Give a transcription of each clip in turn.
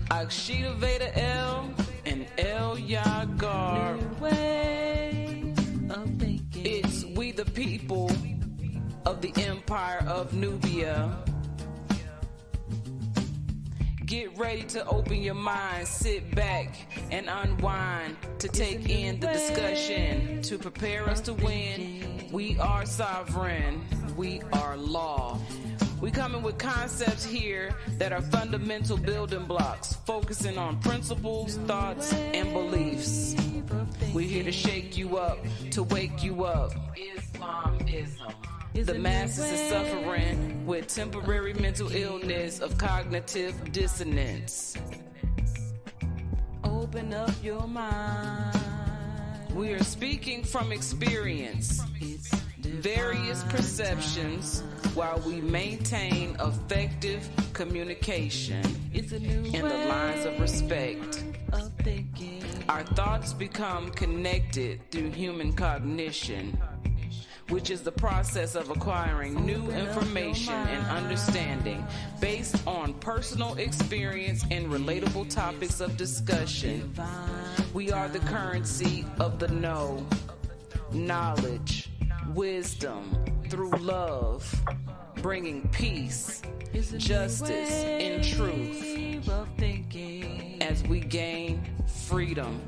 Akshita Veda L and El Yagar. It's we the people of the Empire of Nubia. Get ready to open your mind, sit back and unwind to take in the discussion, to prepare us to win. We are sovereign, we are law. We coming with concepts here that are fundamental building blocks, focusing on principles, thoughts, and beliefs. We're here to shake you up, to wake you up. Islamism. The masses is suffering with temporary mental illness of cognitive dissonance. Open up your mind. We are speaking from experience, various perceptions, while we maintain effective communication in the lines of respect. Our thoughts become connected through human cognition, which is the process of acquiring new information and understanding based on personal experience and relatable topics of discussion. We are the currency of the know, knowledge, wisdom through love, bringing peace, justice, and truth as we gain freedom.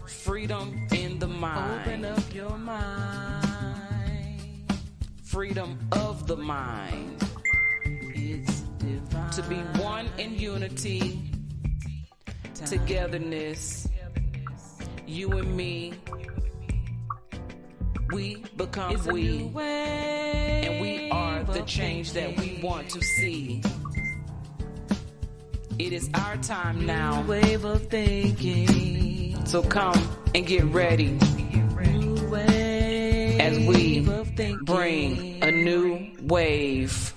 Freedom in the mind. Open up your mind. Freedom of the mind. It's divine. To be one in unity, togetherness, you and me. We become we, and we are the change that we want to see. It is our time now. Wave of thinking. So come and get ready as we bring a new wave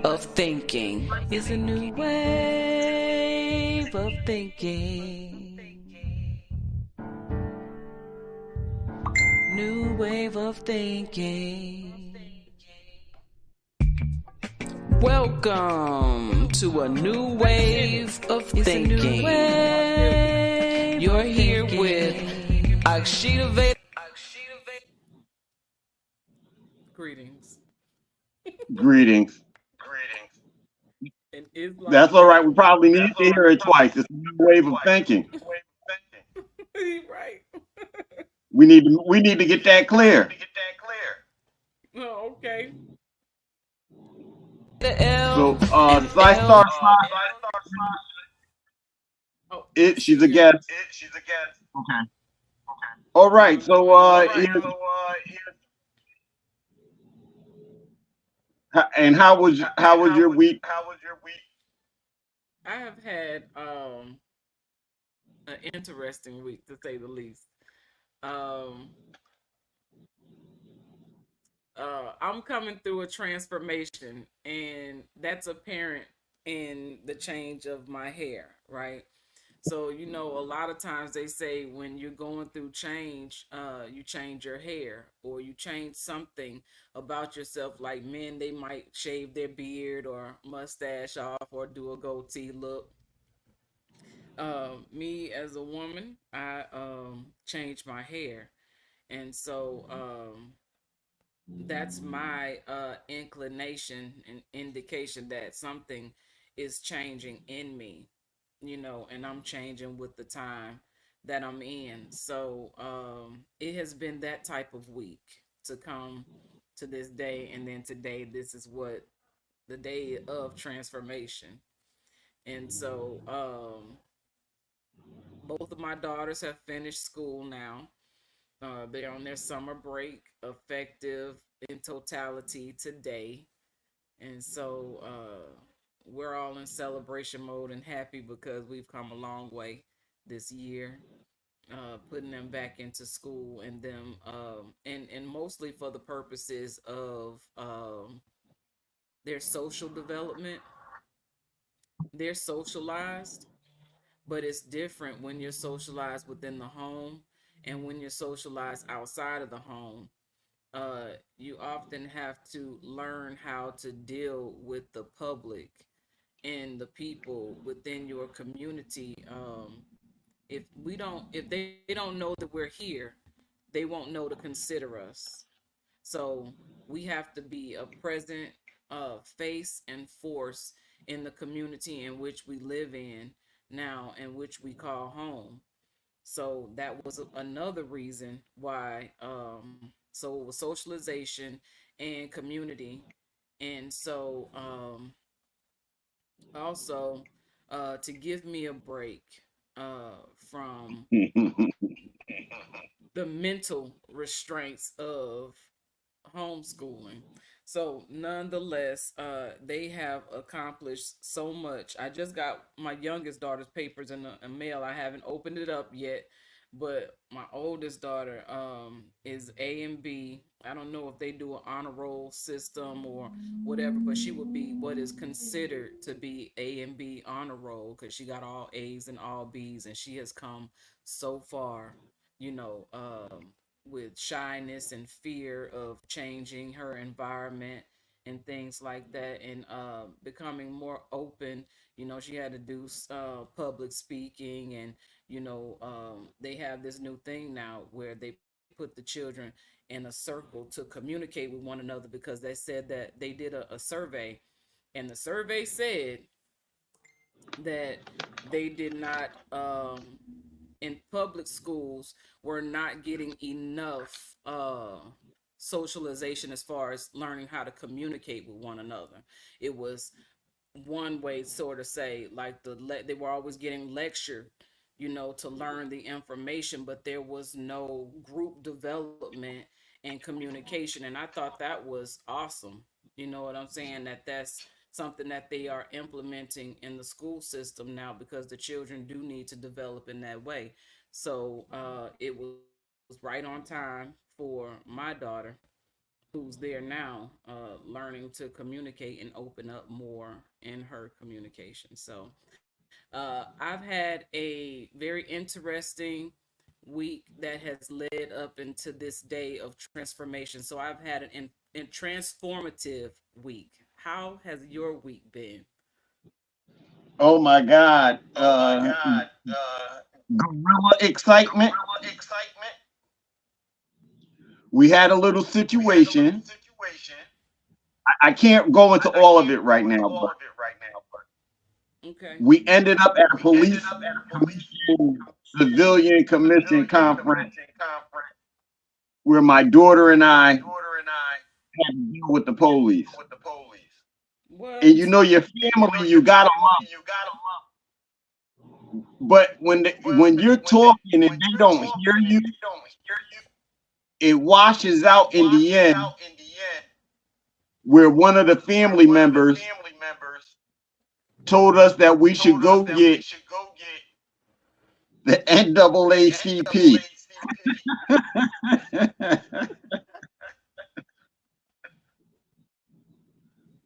of thinking. It's a new wave of thinking. New wave of thinking. Welcome to a new wave of thinking. You're here with Akshita Veda. Greetings. Greetings. And Islam. That's all right. We probably need to hear it twice. It's a new wave of thinking. Right. We need to get that clear. Oh, okay. So, since I start, she's a guest. Okay. All right. So, and how was your week? I have had an interesting week, to say the least. I'm coming through a transformation, and that's apparent in the change of my hair, right? So, a lot of times they say when you're going through change, you change your hair or you change something about yourself. Like men, they might shave their beard or mustache off or do a goatee look. Me as a woman, I changed my hair. And so that's my inclination and indication that something is changing in me, and I'm changing with the time that I'm in. So it has been that type of week to come to this day. And then today, this is what the day of transformation. And so both of my daughters have finished school now. They're on their summer break, effective in totality today. And so we're all in celebration mode and happy because we've come a long way this year, putting them back into school and them, and mostly for the purposes of their social development. They're socialized, but it's different when you're socialized within the home and when you're socialized outside of the home. You often have to learn how to deal with the public in the people within your community. If they don't know that we're here, they won't know to consider us. So we have to be a present face and force in the community in which we live in now, and which we call home. So that was another reason why. So it was socialization and community, and so also to give me a break from the mental restraints of homeschooling. So, nonetheless, they have accomplished so much. I just got my youngest daughter's papers in the mail. I haven't opened it up yet, but my oldest daughter is A and B. I don't know if they do an honor roll system or whatever, but she would be what is considered to be A and B honor roll because she got all A's and all B's, and she has come so far, you know, with shyness and fear of changing her environment and things like that, and becoming more open. You know, she had to do public speaking, and they have this new thing now where they put the children in a circle to communicate with one another, because they said that they did a survey, and the survey said that they did not in public schools were not getting enough socialization as far as learning how to communicate with one another. It was one way sort of say like they were always getting lectured, to learn the information, but there was no group development and communication. And I thought that was awesome. You know what I'm saying? That's something that they are implementing in the school system now, because the children do need to develop in that way. So it was right on time for my daughter, who's there now, learning to communicate and open up more in her communication. So I've had a very interesting week that has led up into this day of transformation. So I've had an transformative week. How has your week been? Oh my God. Oh my God. Gorilla excitement. Gorilla excitement. We had a little We had a little situation. situation. I can't go into I all of can't it go right into now, all but of it right now, but Okay. we ended up at a we ended police up at a police commission, civilian commission civilian conference convention conference where my daughter and where my I had daughter and I to deal with the had to police. deal with the police. And you What? know your And you family, know you your gotta family, love. you gotta love. But when But you're talking and when they you're don't hear talking and you, they don't hear you, it washes it out in the washes end out in the end where one of the where family one of the members family members told us that we should told us go that we get should go get the the NAACP. NAACP.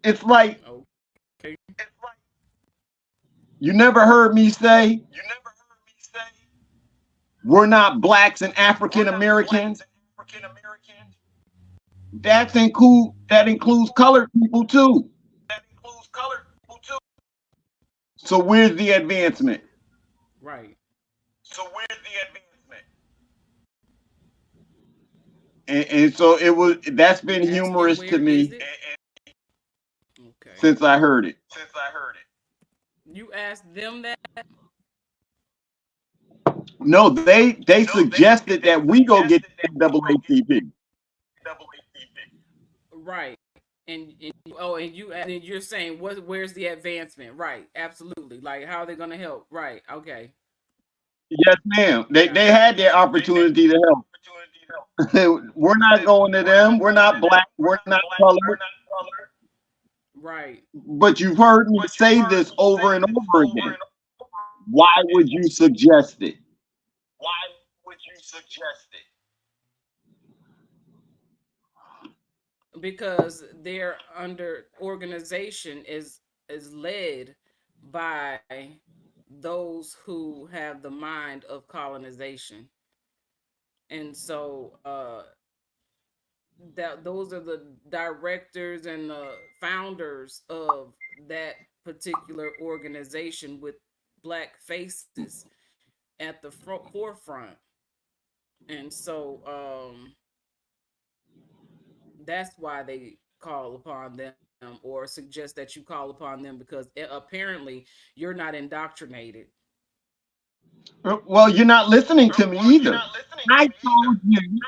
It's like Okay. It's like you never heard me say you never heard me say we're not blacks and we're African not blacks Americans. and African Americans. That includes colored people too. That includes colored people too. So where's the advancement? Right. So where's the advancement? And so it was. That's You been asked them humorous to where is me it? And Okay. since I heard it. since I heard it, You asked them that? No, they no, suggested they that we go get suggested the that we go get NAACP. NAACP. Right. And you're saying where's the advancement? Right. Absolutely. Like how are they gonna help? Right. Okay. Yes, ma'am. They Gotcha. had their They had opportunity to opportunity to help. help. We're not going to We're them. not We're going not to them. black. We're We're not not black. We're colored. not colored. Right. But you've heard me But you've say heard this me over say and this over over again. and Why over again. would you suggest it? Why would you suggest it? Because their under organization is led by those who have the mind of colonization. And so that those are the directors and the founders of that particular organization with black faces at the forefront. And so that's why they call upon them or suggest that you call upon them because apparently you're not indoctrinated. Well, you're not listening to me either. I told you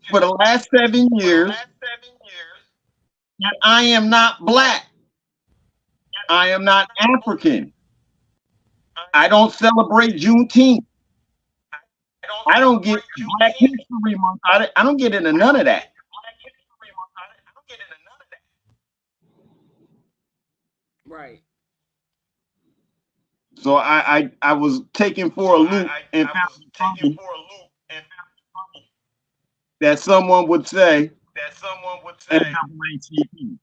for the last 7 years that I am not black. I am not African. I don't celebrate Juneteenth. I don't get Black History Month. I don't get into none of that. Right. So I was taken for a loop and found that someone would say NAACP.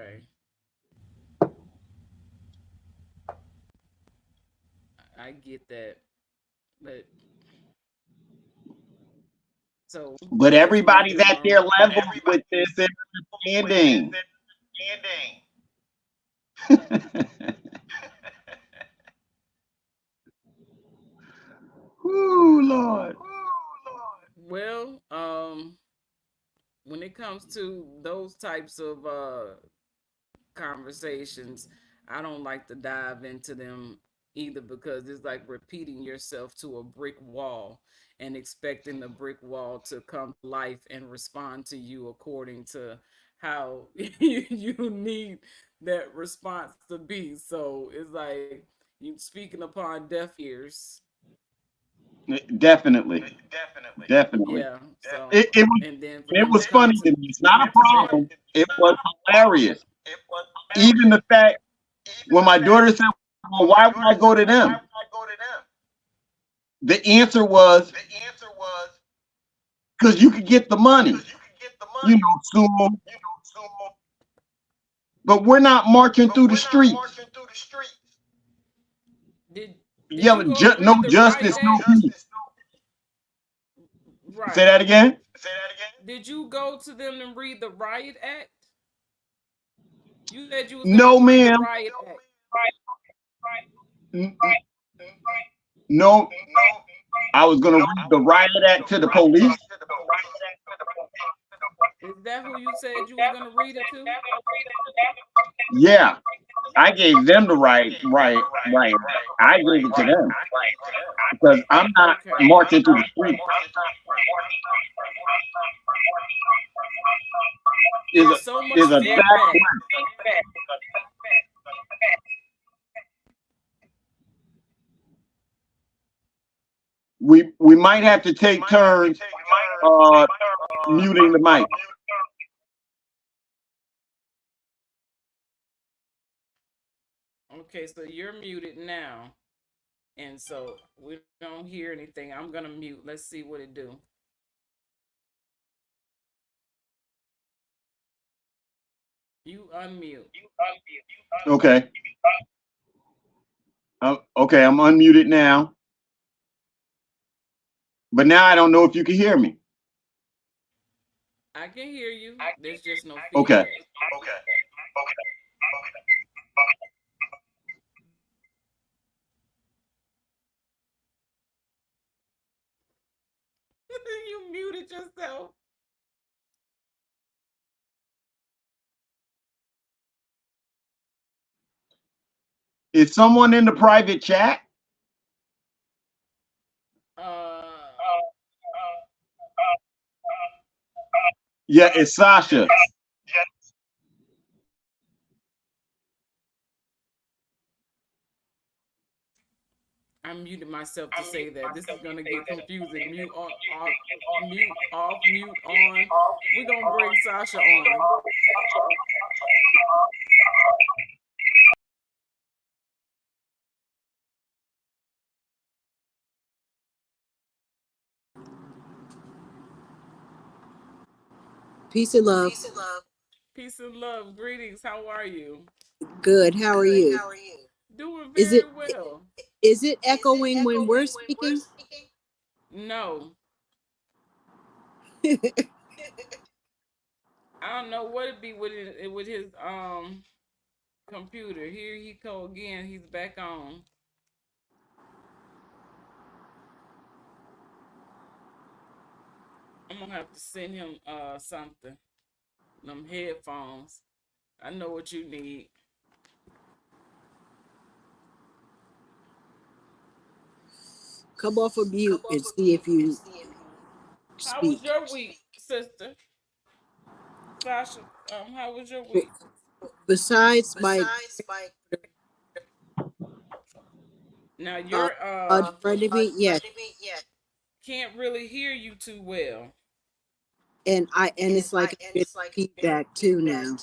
Okay. I get that. But so But everybody's at their level with this understanding. Ooh, Lord. Well, when it comes to those types of conversations, I don't like to dive into them either because it's like repeating yourself to a brick wall and expecting the brick wall to come to life and respond to you according to how you need that response to be. So it's like you speaking upon deaf ears. Definitely. Yeah. So It was funny to me. It's not a problem. It was hilarious. Even the fact when my daughter said, well, why would I go to them? The answer was because you could get the money, soon. But we're not marching through the streets yelling, no justice, no peace. Right. Say that again? Did you go to them and read the Riot Act? You said you was no, ma'am. The Riot Act. No, I was going to read the Riot Act to the police. Is that who you said you were going to read it to? Yeah, I gave them the right. I gave it to them because I'm not marching through the street. Is a fact. We might have to take turns muting the mic. Okay, so you're muted now. And so we don't hear anything. I'm going to mute. Let's see what it do. You unmute. Okay. Okay, I'm unmuted now. But now I don't know if you can hear me. I can hear you. There's just no feedback. Okay. You muted yourself. Is someone in the private chat? Yeah, it's Sasha. I muted myself to say that. This is going to get confusing. Mute off, mute on. We're going to bring Sasha on. Peace and love. Peace and love. Greetings. How are you? Good. How are you? Doing very well. Is it echoing when we're speaking? No. I don't know what it be with his computer. Here he go again. He's back on. I'm gonna have to send him something. Them headphones. I know what you need. Come off of mute and see if you How was speak. your week, sister? Sasha, how was your B- week? Besides my Now uh, your friend of me, yes, can't really hear you too well. and it's like I get feedback too now.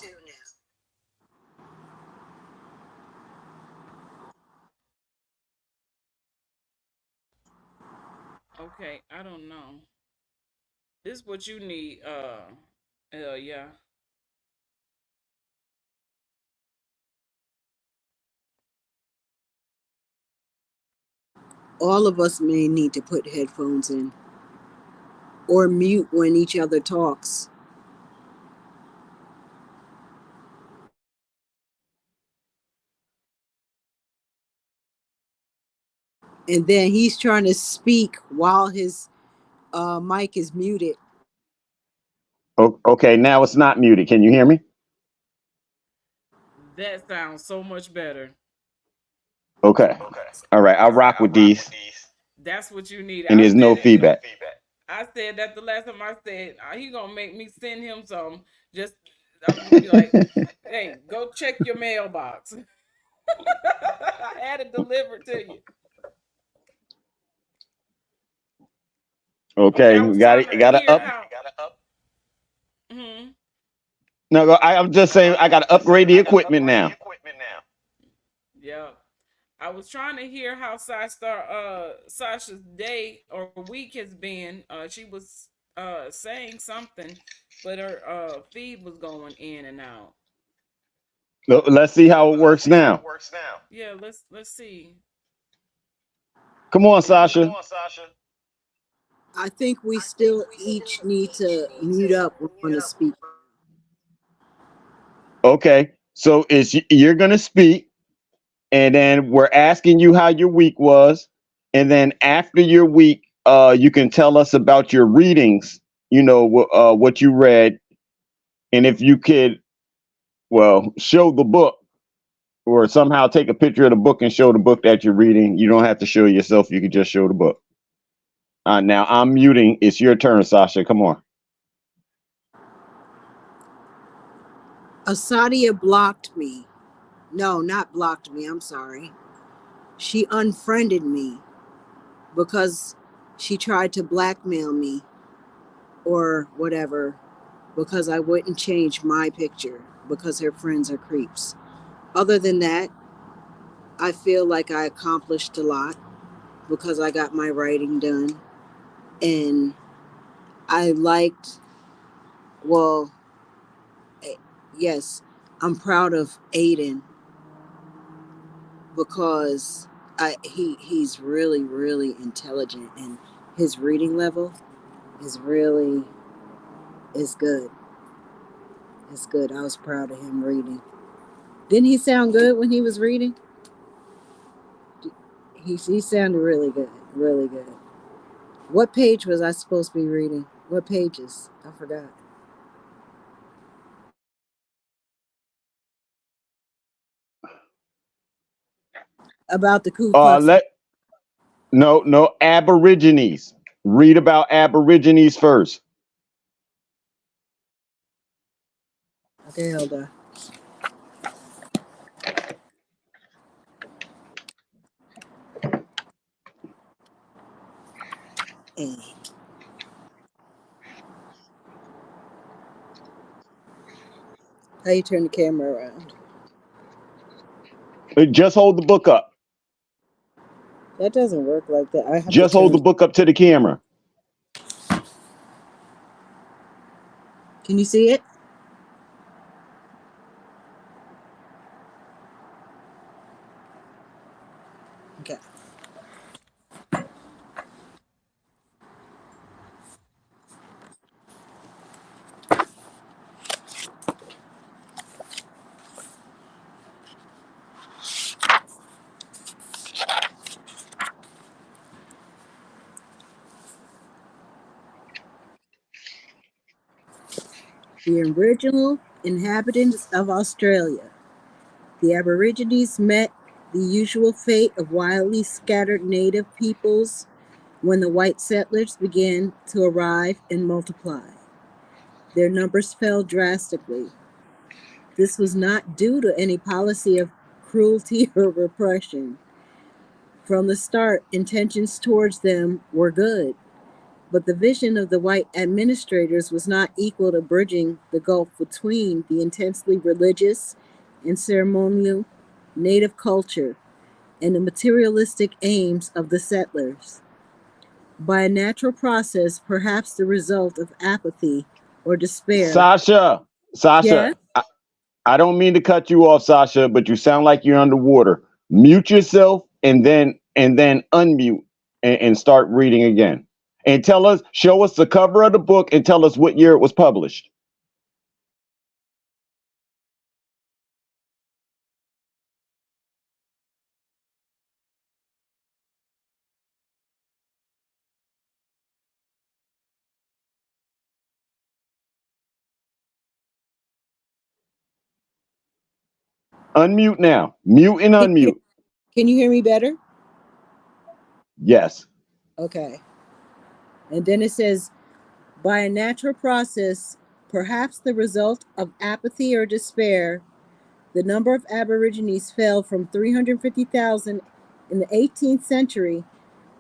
Okay, I don't know. This is what you need, yeah. All of us may need to put headphones in or mute when each other talks. And then he's trying to speak while his mic is muted. Okay, now it's not muted. Can you hear me? That sounds so much better. Okay. All right. I'll rock with these, That's what you need. and there's no feedback. I said that the last time I said he gonna make me send him some. Just I'm gonna be like, hey, go check your mailbox. I had it delivered to you. Okay, Okay, I was got trying it. to Got to hear up. how. Hmm. No, I'm just saying I got to upgrade the equipment now. Yeah. I was trying to hear how Sasha's day or week has been. She was saying something, but her feed was going in and out. Let's see how it works now. Yeah, let's see. Come on, Sasha. I think we still each need to mute up on the speak. Okay, so you're gonna speak, and then we're asking you how your week was, and then after your week, you can tell us about your readings. You know what you read, and if you could, well, show the book or somehow take a picture of the book and show the book that you're reading. You don't have to show yourself. You can just show the book. Now I'm muting. It's your turn, Sasha. Come on. Asadia blocked me. No, not blocked me. I'm sorry. She unfriended me because she tried to blackmail me or whatever because I wouldn't change my picture because her friends are creeps. Other than that, I feel like I accomplished a lot because I got my writing done. And I liked, well, yes, I'm proud of Aiden because he's really, really intelligent and his reading level is really is good. It's good. I was proud of him reading. Didn't he sound good when he was reading? He sounded really good. Really good. What page was I supposed to be reading? What pages? I forgot. About the Ku Klux. Let no Aborigines. Read about Aborigines first. Okay, hold on. Hey. How you turn the camera around? Just hold the book up. That doesn't work like that. I have Just to hold the turn. book up to the camera. Can you see it? Okay. The original inhabitants of Australia. The Aborigines met the usual fate of widely scattered native peoples when the white settlers began to arrive and multiply. Their numbers fell drastically. This was not due to any policy of cruelty or repression. From the start, intentions towards them were good, but the vision of the white administrators was not equal to bridging the gulf between the intensely religious and ceremonial native culture and the materialistic aims of the settlers. By a natural process, perhaps the result of apathy or despair. Sasha, Yeah. I don't mean to cut you off, Sasha, but you sound like you're underwater. Mute yourself and then unmute and start reading again. And show us the cover of the book and tell us what year it was published. Unmute now. Mute and unmute. Can you hear me better? Yes. Okay. And then it says, by a natural process, perhaps the result of apathy or despair, the number of Aborigines fell from 350,000 in the 18th century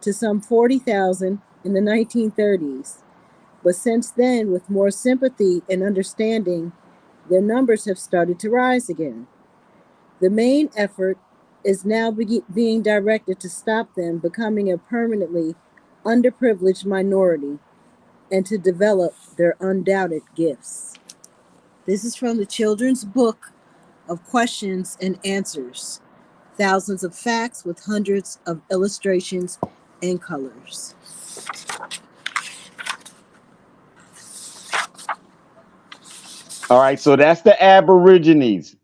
to some 40,000 in the 1930s. But since then, with more sympathy and understanding, their numbers have started to rise again. The main effort is now being directed to stop them becoming a permanently underprivileged minority and to develop their undoubted gifts. This is from the Children's Book of Questions and Answers. Thousands of facts with hundreds of illustrations and colors. All right, so that's the Aborigines.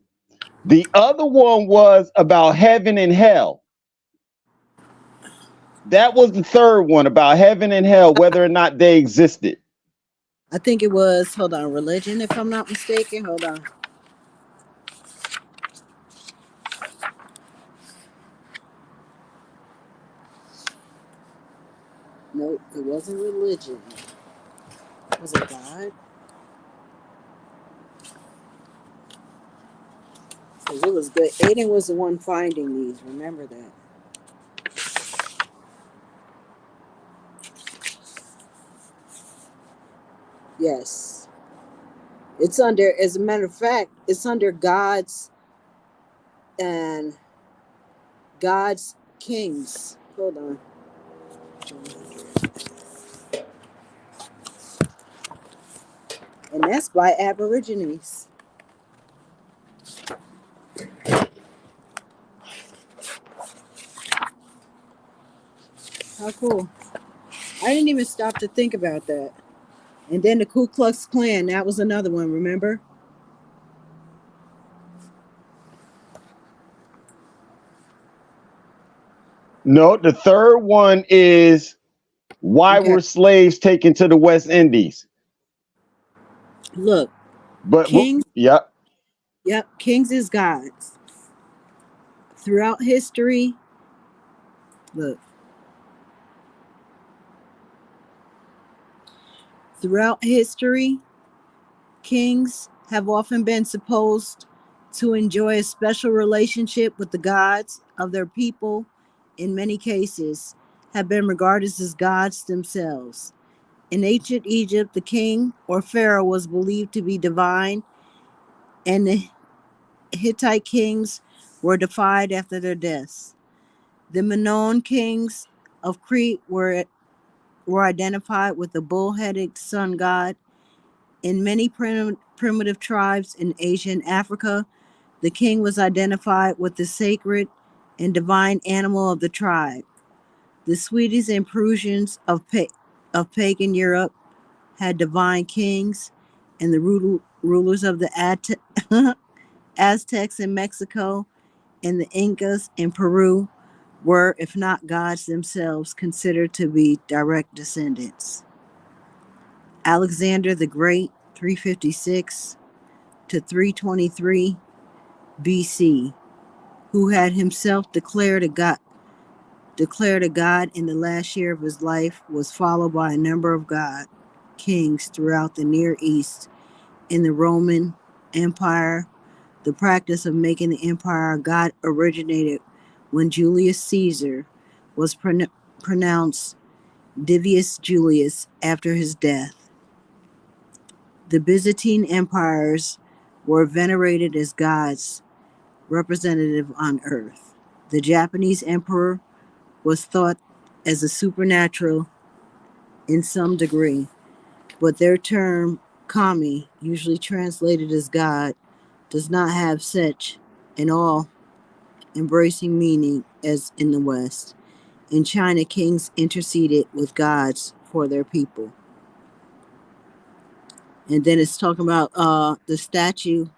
The other one was about heaven and hell. That was the third one, about heaven and hell, whether or not they existed. I think it was, hold on, religion, if I'm not mistaken. Hold on. Nope, it wasn't religion. Was it God? Because it was good. Aiden was the one finding these. Remember that. Yes. It's under, as a matter of fact, it's under God's and God's kings. Hold on. And that's by Aborigines. How cool. I didn't even stop to think about that. And then the Ku Klux Klan, that was another one, remember? No, the third one is why were slaves taken to the West Indies? Look. But kings. Yep, kings is gods. Throughout history, look. Throughout history, kings have often been supposed to enjoy a special relationship with the gods of their people. In many cases, have been regarded as gods themselves. In ancient Egypt, the king or pharaoh was believed to be divine, and the Hittite kings were deified after their deaths. The Minoan kings of Crete were identified with the bull-headed sun god. In many primitive tribes in Asia and Africa, the king was identified with the sacred and divine animal of the tribe. The Swedes and Prussians of pagan Europe had divine kings, and the rulers of the Aztecs in Mexico and the Incas in Peru were, if not gods themselves, considered to be direct descendants. Alexander the Great, 356 to 323 BC, who had himself declared a God in the last year of his life, was followed by a number of kings throughout the Near East. In the Roman Empire, the practice of making the empire a god originated when Julius Caesar was pronounced Divius Julius after his death. The Byzantine empires were venerated as gods representative on earth. The Japanese emperor was thought as a supernatural in some degree, but their term kami, usually translated as God, does not have such an all-embracing meaning as in the West. In China, kings interceded with gods for their people. And then it's talking about the statue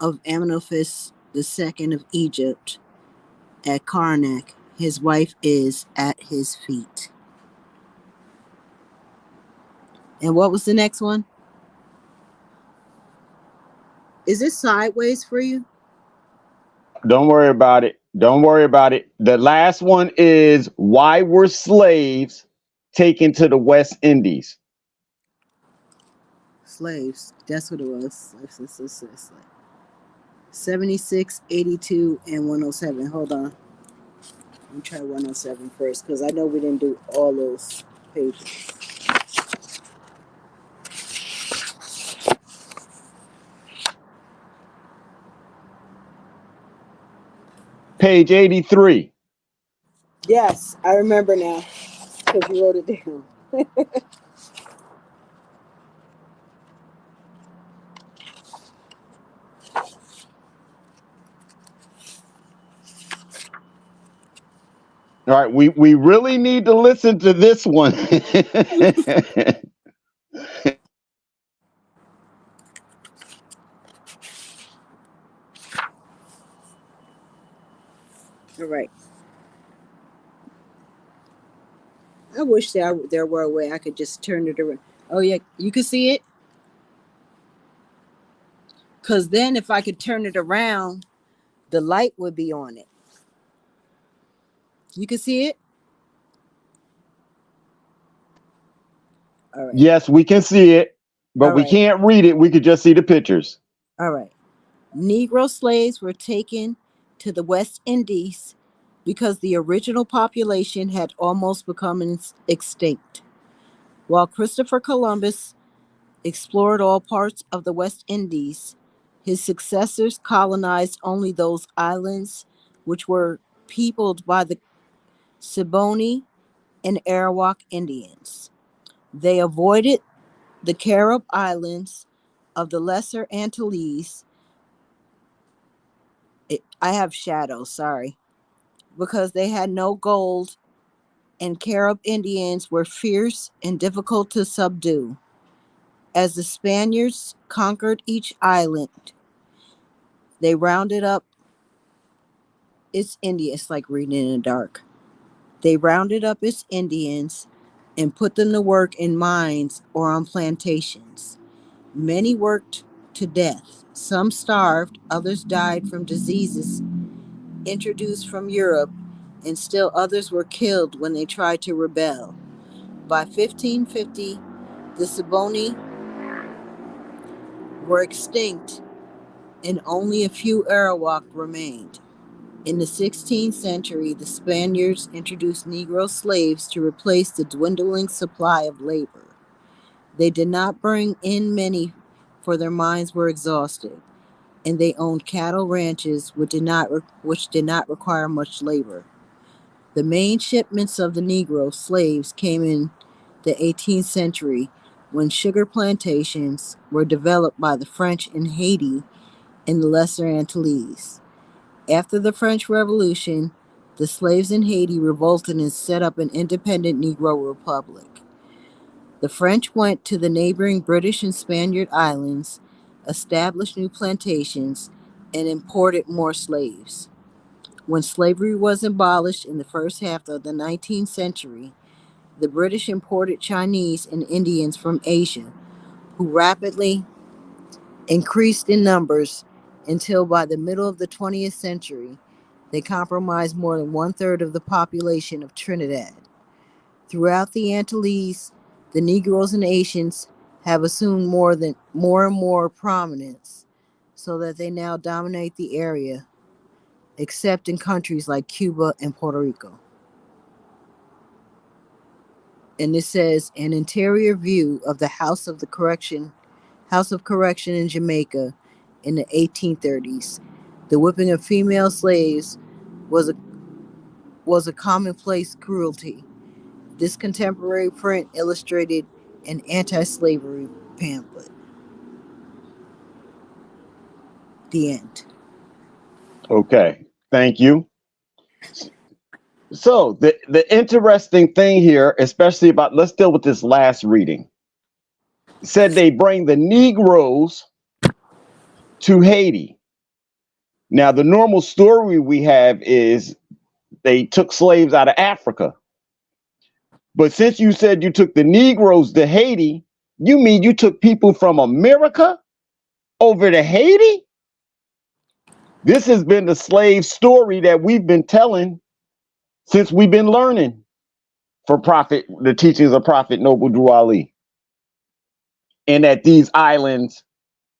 of Amenophis II of Egypt at Karnak. His wife is at his feet. And what was the next one? Is this sideways for you? Don't worry about it. Don't worry about it. The last one is, why were slaves taken to the West Indies? Slaves. That's what it was. 76, 82, and 107. Hold on. Let me try 107 first, because I know we didn't do all those pages. Page 83. Yes, I remember now, because you wrote it down. All right, we really need to listen to this one. All right. I wish there were a way I could just turn it around. Oh, yeah, you can see it? Because then if I could turn it around, the light would be on it. You can see it? All right. Yes, we can see it, but we can't read it. We could just see the pictures. All right. Negro slaves were taken to the West Indies because the original population had almost become extinct. While Christopher Columbus explored all parts of the West Indies, his successors colonized only those islands which were peopled by the Ciboney and Arawak Indians. They avoided the Carib Islands of the Lesser Antilles. I have shadows, sorry. Because they had no gold, and Carib Indians were fierce and difficult to subdue. As the Spaniards conquered each island, they rounded up its Indians. It's like reading in the dark. They rounded up its Indians and put them to work in mines or on plantations. Many worked to death. Some starved, others died from diseases introduced from Europe, and still others were killed when they tried to rebel. By 1550, the Ciboney were extinct and only a few Arawak remained. In the 16th century, the Spaniards introduced Negro slaves to replace the dwindling supply of labor. They did not bring in many, for their mines were exhausted, and they owned cattle ranches which did not require much labor. The main shipments of the Negro slaves came in the 18th century when sugar plantations were developed by the French in Haiti and the Lesser Antilles. After the French Revolution, the slaves in Haiti revolted and set up an independent Negro republic. The French went to the neighboring British and Spaniard islands, established new plantations, and imported more slaves. When slavery was abolished in the first half of the 19th century, The British imported Chinese and Indians from Asia, who rapidly increased in numbers until by the middle of the 20th century, they comprised more than one-third of the population of Trinidad. Throughout the Antilles, the Negroes and Asians have assumed more and more prominence, so that they now dominate the area, except in countries like Cuba and Puerto Rico. And it says an interior view of the House of Correction in Jamaica in the 1830s. The whipping of female slaves was a commonplace cruelty. This contemporary print illustrated an anti-slavery pamphlet. The end. Okay, thank you. So the interesting thing here, especially about, let's deal with this last reading. It said they bring the Negroes to Haiti. Now, the normal story we have is they took slaves out of Africa. But since you said you took the Negroes to Haiti, you mean you took people from America over to Haiti? This has been the slave story that we've been telling since we've been learning for the teachings of Prophet Noble Drew Ali. And that these islands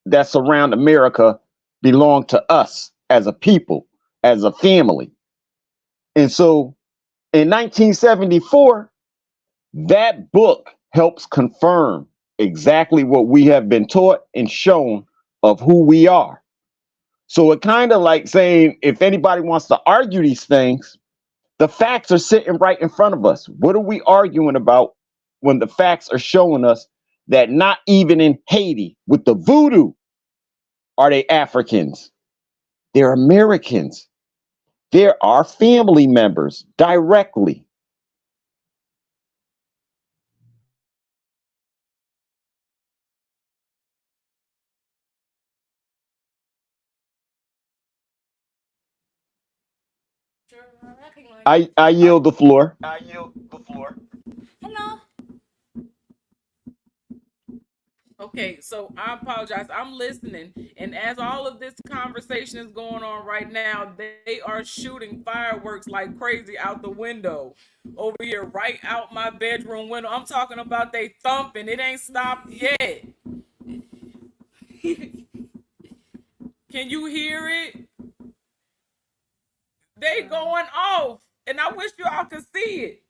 that surround America belong to us as a people, as a family. And so in 1974, that book helps confirm exactly what we have been taught and shown of who we are. So it kind of like saying, if anybody wants to argue these things, the facts are sitting right in front of us. What are we arguing about when the facts are showing us that not even in Haiti with the voodoo are they Africans? They're Americans. They're our family members directly. I yield the floor. Hello. Okay, so I apologize. I'm listening, and as all of this conversation is going on right now, they are shooting fireworks like crazy out the window over here, right out my bedroom window. I'm talking about they thumping. It ain't stopped yet. Can you hear it? They going off, and I wish you all could see it.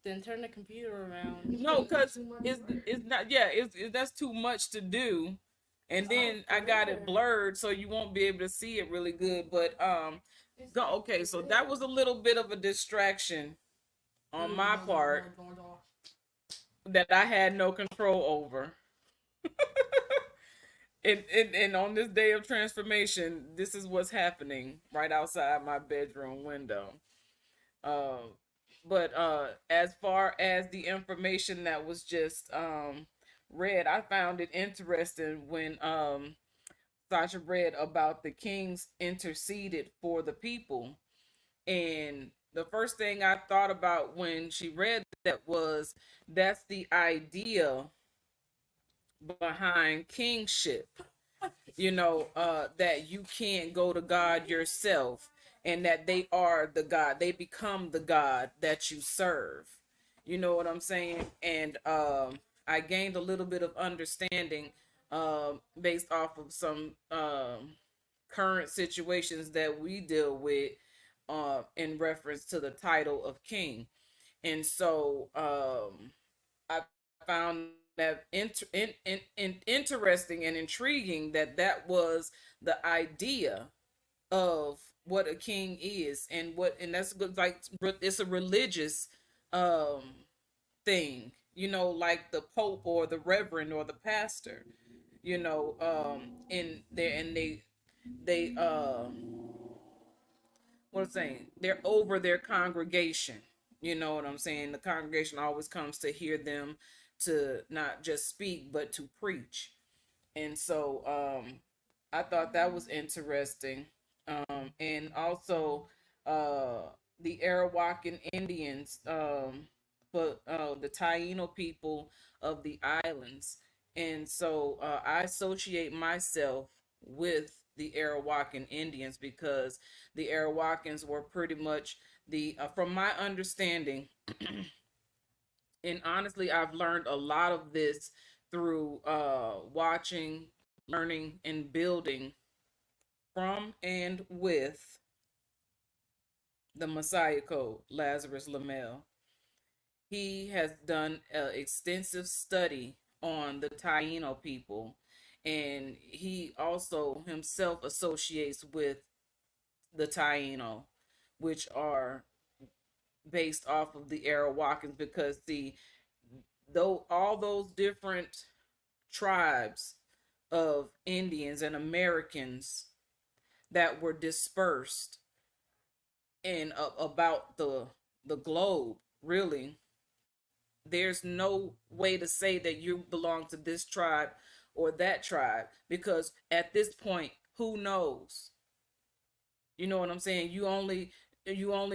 Then turn the computer around. No, because it's not. Yeah, that's too much to do. And then I got it blurred, so you won't be able to see it really good. But go okay. So that was a little bit of a distraction on my part that I had no control over. And on this day of transformation, this is what's happening right outside my bedroom window. But as far as the information that was just read, I found it interesting when Sasha read about the kings interceded for the people. And the first thing I thought about when she read that was that's the idea behind kingship. That you can't go to God yourself, and that they are the God, they become the God that you serve. You know what I'm saying? And I gained a little bit of understanding based off of some current situations that we deal with in reference to the title of king. And so I found that interesting and intriguing that was the idea of what a king is, and that's good. Like, it's a religious um thing, like the pope or the reverend or the pastor, in there, and they what I'm saying, they're over their congregation. You know what I'm saying? The congregation always comes to hear them, to not just speak but to preach. And so I thought that was interesting. And also the Arawakan Indians, for the Taino people of the islands. And so I associate myself with the Arawakan Indians because the Arawakans were pretty much from my understanding, and honestly, I've learned a lot of this through watching, learning, and building from and with the Messiah Code, Lazarus Lamel. He has done extensive study on the Taino people, and he also himself associates with the Taino, which are based off of the Arawakans, because though all those different tribes of Indians and Americans that were dispersed in about the globe, really, there's no way to say that you belong to this tribe or that tribe, because at this point, who knows? You know what I'm saying? You only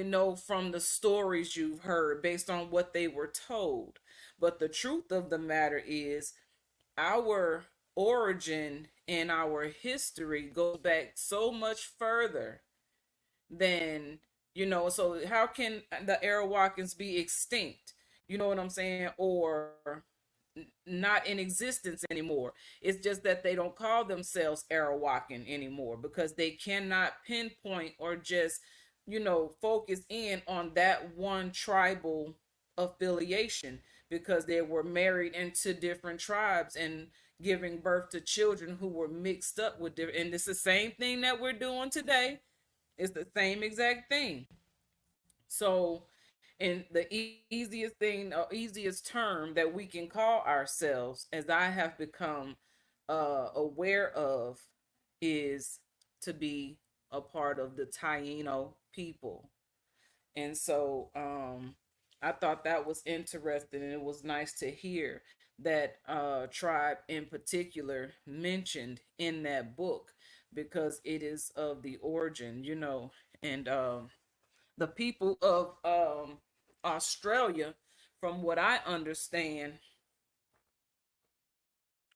know from the stories you've heard based on what they were told. But the truth of the matter is, our origin and our history goes back so much further than, so how can the Arawakans be extinct? You know what I'm saying? Or not in existence anymore. It's just that they don't call themselves Arawakan anymore because they cannot pinpoint or just, focus in on that one tribal affiliation, because they were married into different tribes and giving birth to children who were mixed up with different. And it's the same thing that we're doing today. It's the same exact thing. So, and the easiest thing or easiest term that we can call ourselves, as I have become aware of, is to be a part of the Taino people. And so I thought that was interesting, and it was nice to hear that tribe in particular mentioned in that book, because it is of the origin, and the people of Australia, from what I understand,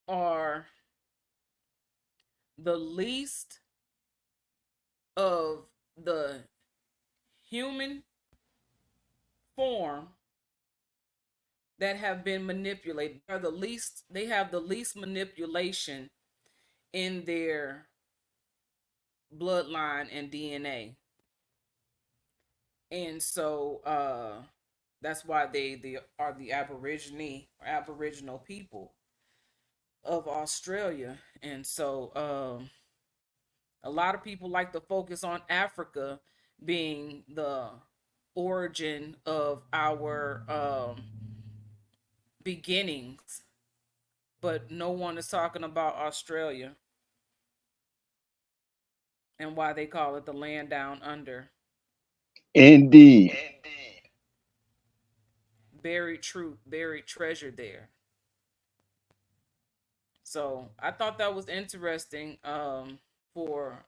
are the least of the human form that have been manipulated. They have the least manipulation in their bloodline and DNA. And so that's why they are the Aboriginal people of Australia. And so a lot of people like to focus on Africa being the origin of our beginnings, but no one is talking about Australia and why they call it the land down under. Indeed. Buried truth, buried treasure there. So I thought that was interesting for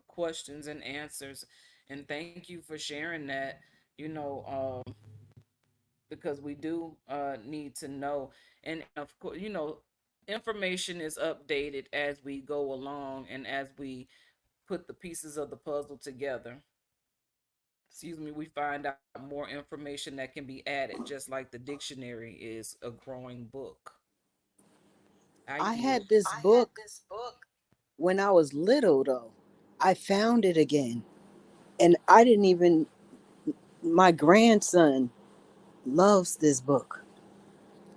questions and answers. And thank you for sharing that, you know, because we do need to know. And of course, information is updated as we go along and as we put the pieces of the puzzle together. Excuse me, we find out more information that can be added, just like the dictionary is a growing book. I had this book when I was little, though. I found it again. And I didn't even, my grandson loves this book.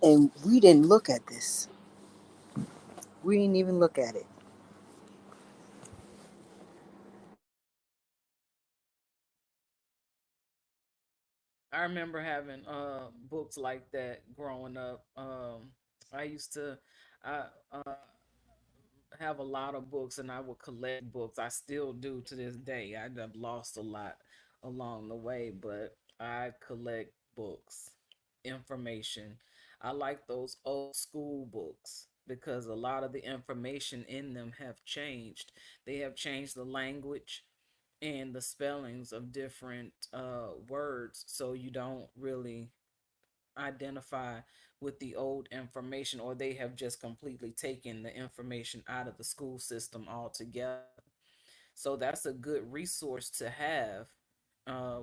And we didn't look at this. We didn't even look at it. I remember having books like that growing up. I used to I have a lot of books, and I would collect books. I still do to this day. I've lost a lot along the way, but I collect books, information. I like those old school books because a lot of the information in them have changed. They have changed the language and the spellings of different words, so you don't really identify with the old information, or they have just completely taken the information out of the school system altogether. So that's a good resource to have.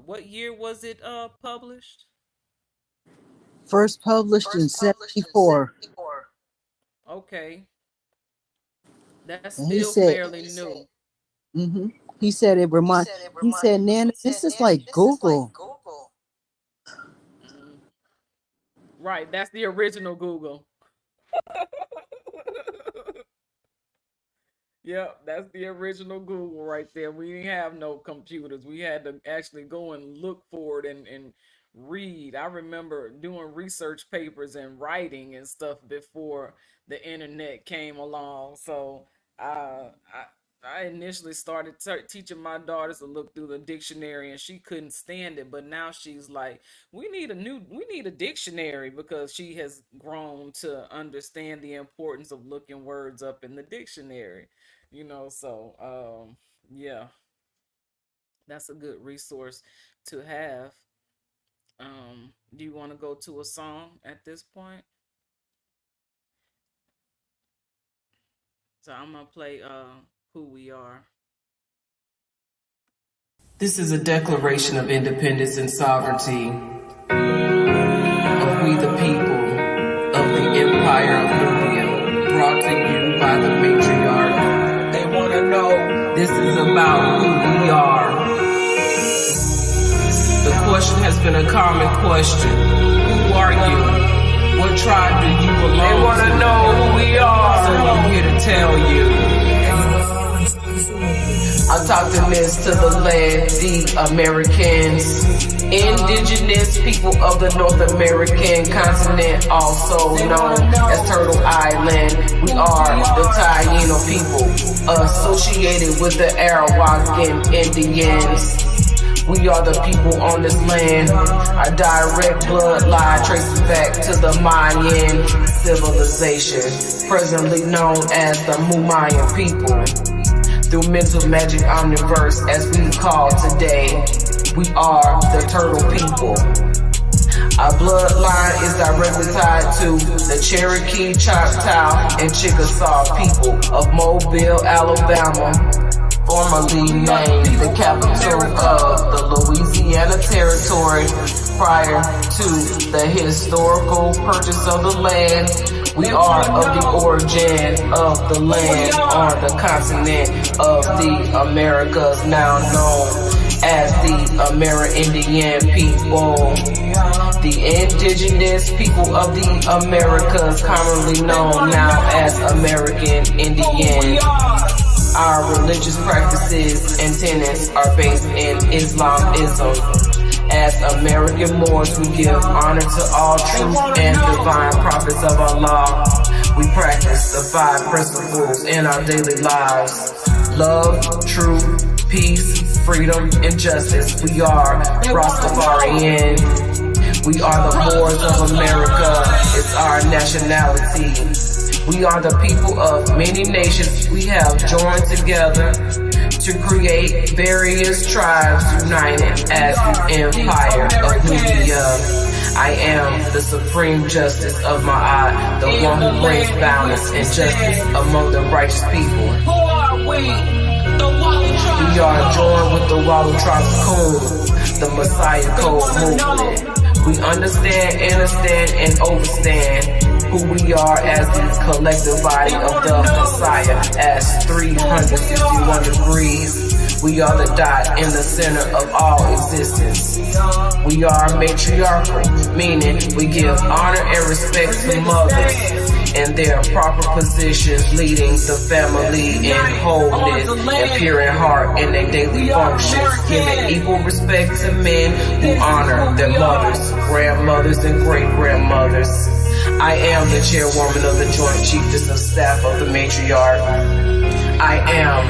What year was it published? First published in 74. Okay, that's And he still said, fairly new. he said it remind. He said, Nana, this is like Google. Right, that's the original Google. Yep, that's the original Google right there. We didn't have no computers. We had to actually go and look for it and read. I remember doing research papers and writing and stuff before the internet came along. So I initially started teaching my daughters to look through the dictionary, and she couldn't stand it. But now she's like, we need a dictionary, because she has grown to understand the importance of looking words up in the dictionary. So yeah, that's a good resource to have. Do you want to go to a song at this point? So I'm gonna play Who We Are. This is a declaration of independence and sovereignty of we the people of the Empire of Nubia, brought to you by the matriarch. They want to know this is about who we are. The question has been a common question. Who are you? What tribe do you belong to? They want to know who we are. So I'm here to tell you. I'm talking this to the land, the Americans, indigenous people of the North American continent, also known as Turtle Island. We are the Taino people, associated with the Arawakan Indians. We are the people on this land. Our direct bloodline traces back to the Mayan civilization, presently known as the Mumayan people. Through mental magic omniverse, as we call today, we are the Turtle people. Our bloodline is directly tied to the Cherokee, Choctaw, and Chickasaw people of Mobile, Alabama, formerly named the capital of the Louisiana Territory prior to the historical purchase of the land. We are of the origin of the land on the continent of the Americas, now known as the Amerindian people. The indigenous people of the Americas, commonly known now as American Indian. Our religious practices and tenets are based in Islamism. As American Moors, we give honor to all truth and divine prophets of Allah. We practice the 5 principles in our daily lives: love, truth, peace, freedom, and justice. We are Rastafarian. We are the Moors of America. It's our nationality. We are the people of many nations. We have joined together to create various tribes united as the Empire of Nubia. I am the supreme justice of Ma'at, the one who brings balance and justice among the righteous people. Who are we? We are joined with the Walu Tribe of Kum, the Messiah Code movement. We understand, and overstand who we are as the collective body of the Messiah as 361 degrees. We are the dot in the center of all existence. We are matriarchal, meaning we give honor and respect to mothers in their proper positions, leading the family in wholeness and pure in heart in their daily functions, giving equal respect to men who honor their mothers, grandmothers, and great-grandmothers. I am the chairwoman of the Joint Chiefs of Staff of the Matriarch. I am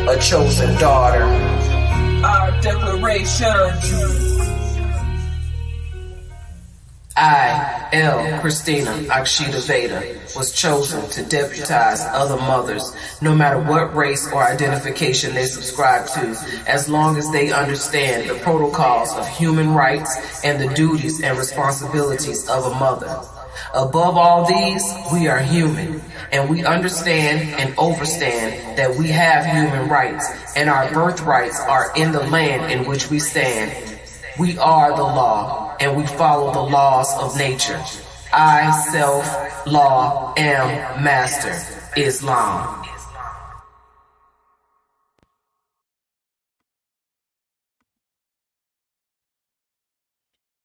a chosen daughter. Our declaration. I, L. Christina Akshita Veda, was chosen to deputize other mothers, no matter what race or identification they subscribe to, as long as they understand the protocols of human rights and the duties and responsibilities of a mother. Above all these, we are human, and we understand and overstand that we have human rights, and our birthrights are in the land in which we stand. We are the law, and we follow the laws of nature. I, self, law, am, master, Islam.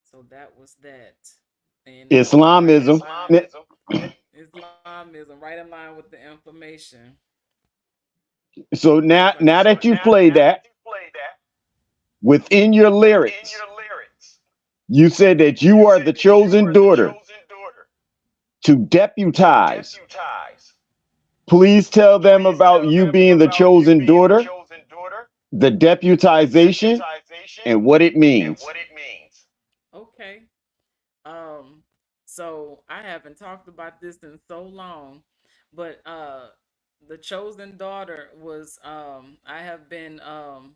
So that was that. And Islamism. Islamism, right in line with the information. So now that you play that within your lyrics, you said that you are the chosen daughter to deputize. Please tell them about you being the chosen daughter, the deputization, and what it means. Okay. So I haven't talked about this in so long, but the chosen daughter was I have been I'm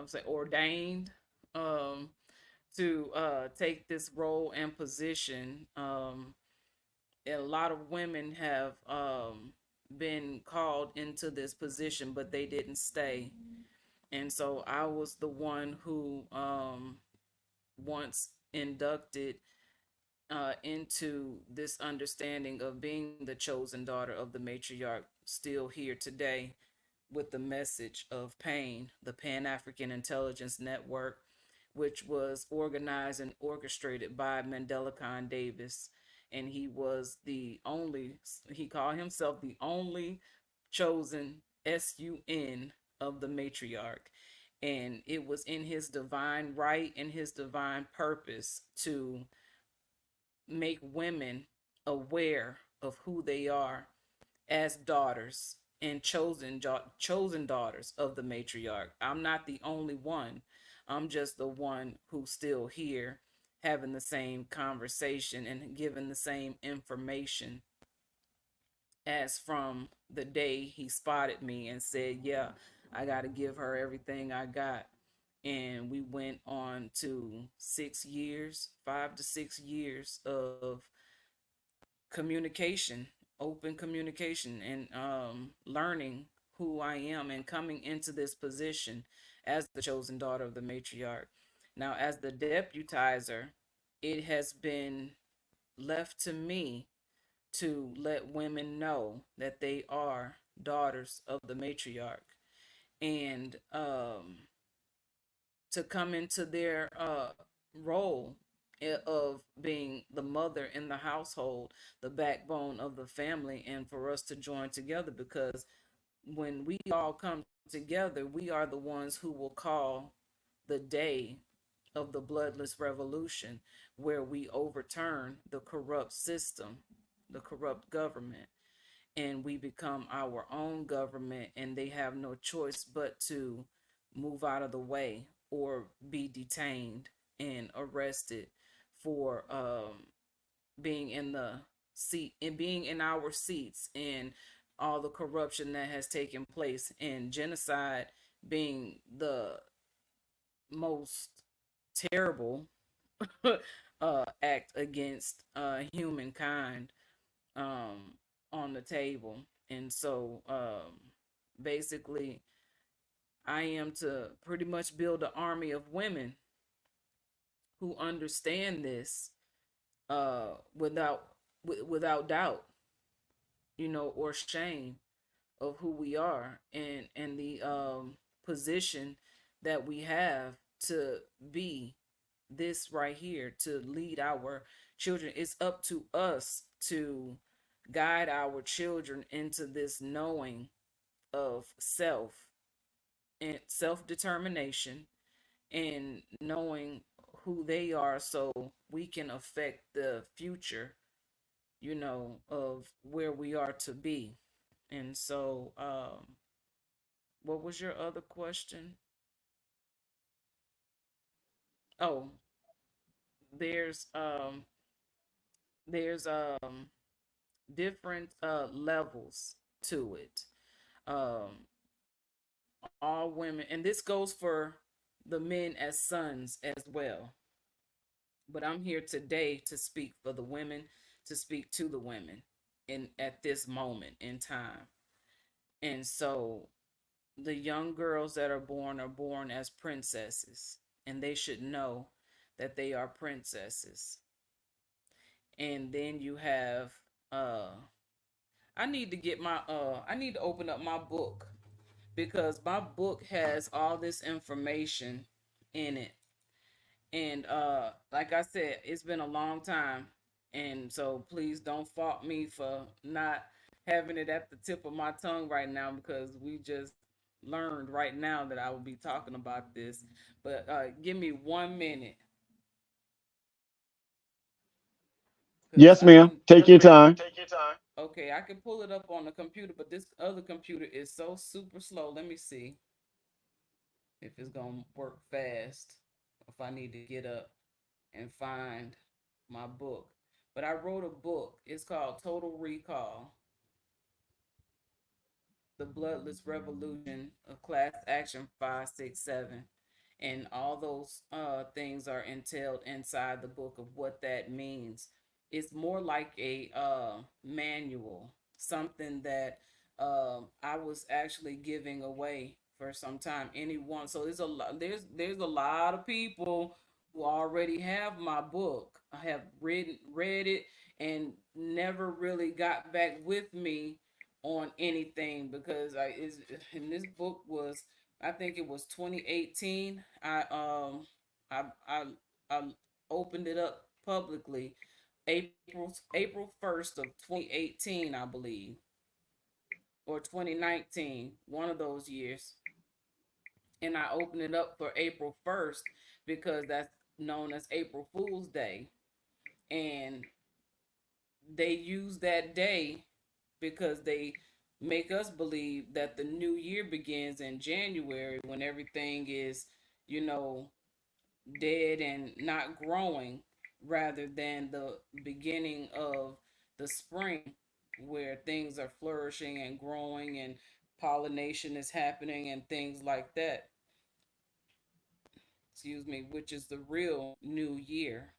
say ordained to take this role and position. A lot of women have been called into this position, but they didn't stay. And so I was the one who once inducted into this understanding of being the chosen daughter of the matriarch, still here today with the message of PAIN, the Pan African Intelligence Network, which was organized and orchestrated by Mandela Khan Davis. And he was the only, he called himself the only chosen SUN of the matriarch. And it was in his divine right and his divine purpose to make women aware of who they are as daughters and chosen daughters of the matriarch. I'm not the only one. I'm just the one who's still here having the same conversation and giving the same information as from the day he spotted me and said, yeah, I got to give her everything I got. And we went on to 6 years, 5 to 6 years of communication, open communication, and learning who I am and coming into this position as the chosen daughter of the matriarch. Now, as the deputizer, it has been left to me to let women know that they are daughters of the matriarch and to come into their role of being the mother in the household, the backbone of the family, and for us to join together, because when we all come together, we are the ones who will call the day of the bloodless revolution, where we overturn the corrupt system, the corrupt government, and we become our own government, and they have no choice but to move out of the way or be detained and arrested for being in the seat and being in our seats, and all the corruption that has taken place, and genocide being the most terrible act against humankind on the table. And so basically, I am to pretty much build an army of women who understand this without doubt, or shame of who we are, and the position that we have to be this right here, to lead our children. It's up to us to guide our children into this knowing of self and self-determination, and knowing who they are, so we can affect the future, of where we are to be. And so what was your other question? Oh, there's there's different levels to it. Um, all women, and this goes for the men as sons as well. But I'm here today to speak for the women, to speak to the women in at this moment in time. And so the young girls that are born as princesses, and they should know that they are princesses. And then you have I need to get my I need to open up my book because my book has all this information in it. And like I said, it's been a long time. And so please don't fault me for not having it at the tip of my tongue right now because we just learned right now that I will be talking about this. But give me 1 minute because Yes, ma'am. Take your time. okay, I can pull it up on the computer, but this other computer is so super slow. Let me see if it's gonna work fast. If I need to get up and find my book. But I wrote a book. It's called Total Recall: The Bloodless Revolution of Class Action 567. And all those things are entailed inside the book of what that means. It's more like a manual, something that I was actually giving away for some time. Anyone, so there's a lot. There's a lot of people who already have my book. I have read it and never really got back with me on anything because I is and this book was, I think it was 2018. I opened it up publicly April 1st of 2018, I believe, or 2019, one of those years. And I opened it up for April 1st because that's known as April Fool's Day. And they use that day because they make us believe that the new year begins in January when everything is, you know, dead and not growing, rather than the beginning of the spring where things are flourishing and growing and pollination is happening and things like that. Excuse me, which is the real new year.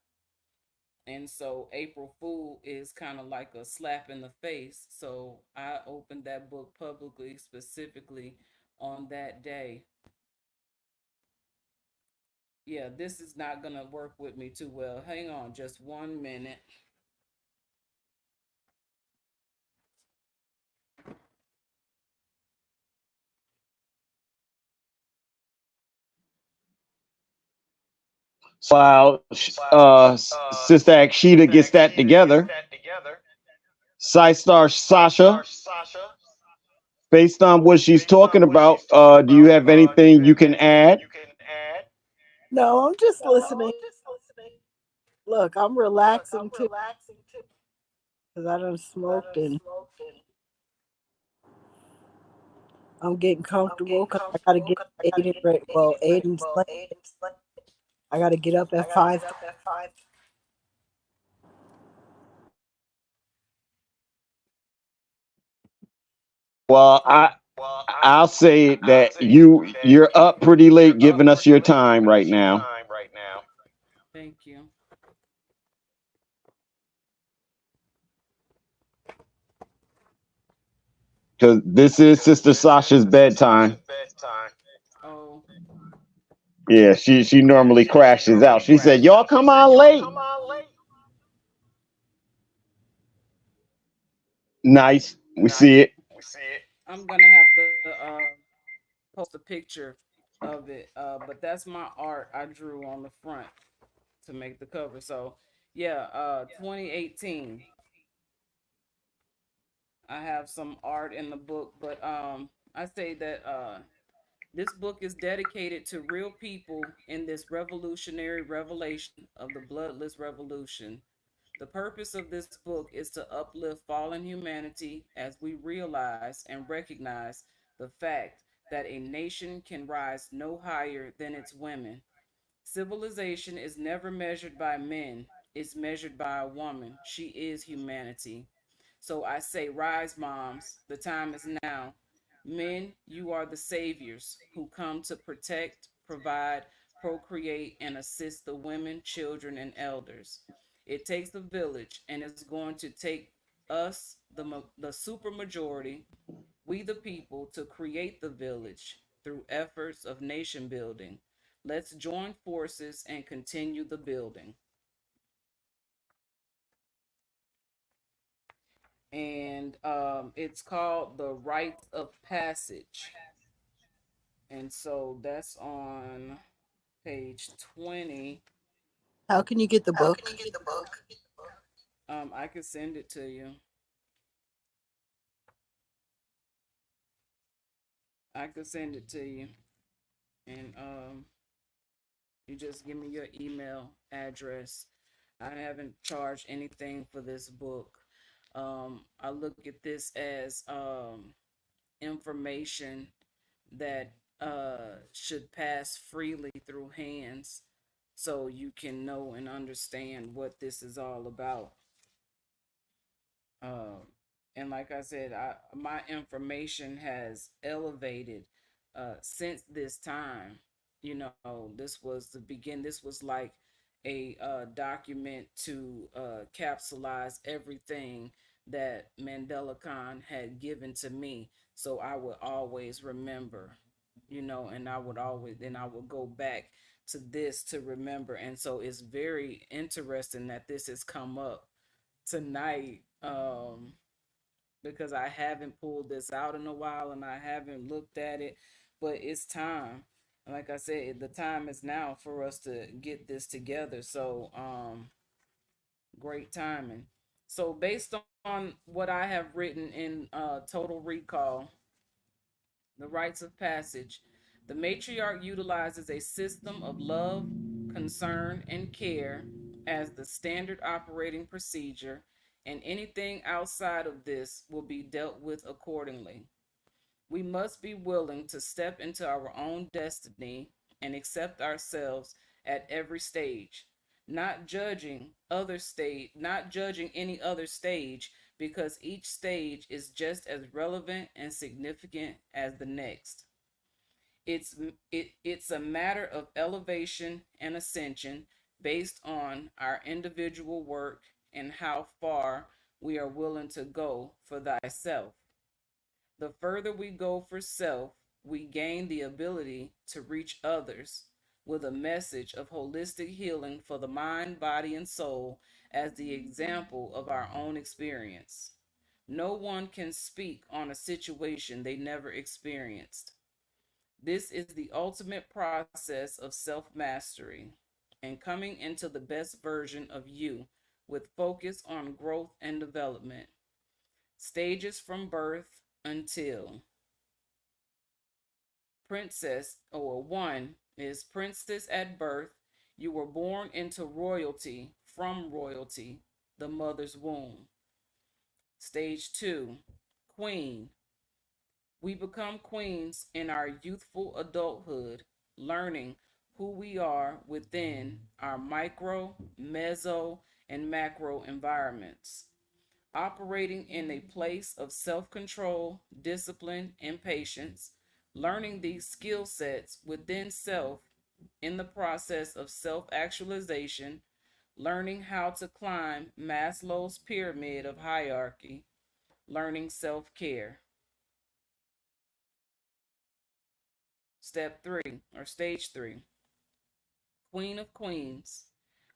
And so April Fool is kind of like a slap in the face. So I opened that book publicly, specifically on that day. Yeah, this is not going to work with me too well. Hang on just 1 minute. While Sister Akshita gets that together, Star Sasha, based on what she's talking about, do you have anything you can add? No, I'm just listening. Look, I'm relaxing too because I done smoked and I'm getting comfortable because I got to get Aiden ready. Well, Aiden's late. I got to get up at 5. Well, I'll say that you're up pretty late giving us your time right now. Thank you. Because this is Sister Sasha's bedtime. Oh, Yeah, she normally crashes out. She said, "Y'all come on late." Nice. We see it. I'm going to have to post a picture of it. But that's my art I drew on the front to make the cover. So, yeah, 2018. I have some art in the book, but I say that this book is dedicated to real people in this revolutionary revelation of the bloodless revolution. The purpose of this book is to uplift fallen humanity as we realize and recognize the fact that a nation can rise no higher than its women. Civilization is never measured by men, it's measured by a woman. She is humanity. So I say, rise, moms. The time is now. Men, you are the saviors who come to protect, provide, procreate, and assist the women, children, and elders. It takes a village, and it's going to take us, the super majority, we the people, to create the village through efforts of nation building. Let's join forces and continue the building. And it's called The Rites of Passage. And so that's on page 20. How can you get the book? I can send it to you. I can send it to you. And you just give me your email address. I haven't charged anything for this book. I look at this as information that should pass freely through hands so you can know and understand what this is all about. Um, and like I said, my information has elevated since this time. You know, this was the begin. This was like a document to capsulize everything that Mandela Khan had given to me, so I would always remember. You know, and I would go back to this to remember. And so it's very interesting that this has come up tonight, because I haven't pulled this out in a while and I haven't looked at it, but it's time. Like I said, the time is now for us to get this together. So, great timing. So, based on what I have written in Total Recall, the rites of passage, the matriarch utilizes a system of love, concern, and care as the standard operating procedure, and anything outside of this will be dealt with accordingly. We must be willing to step into our own destiny and accept ourselves at every stage, not judging any other stage, because each stage is just as relevant and significant as the next. It's a matter of elevation and ascension based on our individual work and how far we are willing to go for thyself. The further we go for self, we gain the ability to reach others with a message of holistic healing for the mind, body, and soul as the example of our own experience. No one can speak on a situation they never experienced. This is the ultimate process of self mastery and coming into the best version of you with focus on growth and development. Stages from birth until princess, or one is princess at birth. You were born into royalty from royalty, the mother's womb. Stage two, queen. We become queens in our youthful adulthood, learning who we are within our micro, meso, and macro environments, operating in a place of self control, discipline, and patience, learning these skill sets within self in the process of self actualization, learning how to climb Maslow's pyramid of hierarchy, learning self care. Step three, or stage three, Queen of Queens.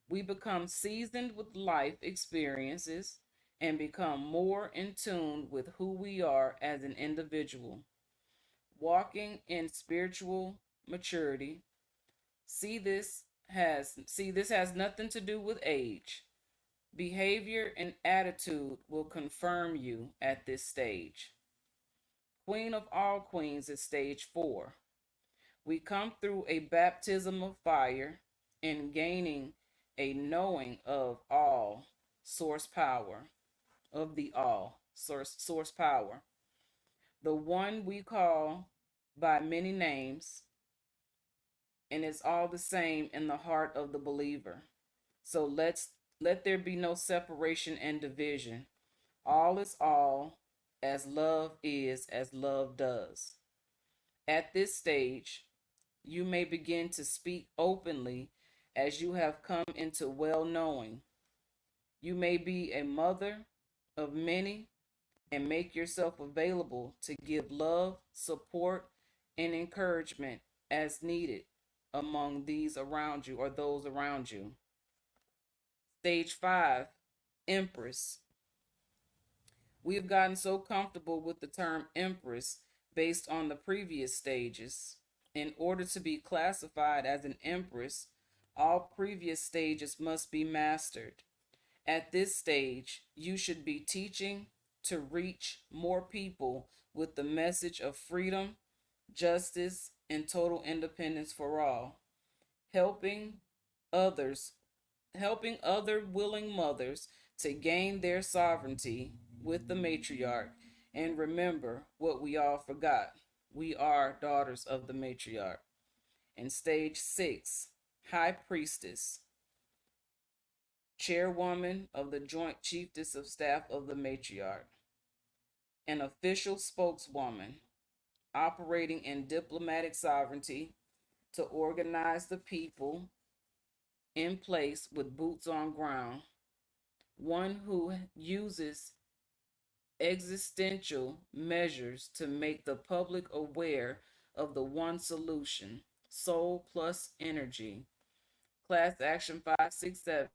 We become seasoned with life experiences and become more in tune with who we are as an individual, walking in spiritual maturity. See this has nothing to do with age. Behavior and attitude will confirm you at this stage. Queen of all queens is stage four. We come through a baptism of fire and gaining a knowing of all source power, of the all source power, the one we call by many names, and it's all the same in the heart of the believer. So let there be no separation and division. All is all, as love is, as love does. At this stage, you may begin to speak openly as you have come into well knowing. You may be a mother of many and make yourself available to give love, support, and encouragement as needed among these around you or those around you. Stage 5, Empress. We have gotten so comfortable with the term Empress based on the previous stages. In order to be classified as an Empress, all previous stages must be mastered. At this stage, you should be teaching to reach more people with the message of freedom, justice, and total independence for all, helping others, helping other willing mothers to gain their sovereignty with the matriarch. And remember what we all forgot: we are daughters of the matriarch. And stage 6, High Priestess, chairwoman of the Joint Chiefess of Staff of the matriarch, an official spokeswoman operating in diplomatic sovereignty to organize the people in place with boots on ground, one who uses existential measures to make the public aware of the one solution: soul plus energy. Class Action 567,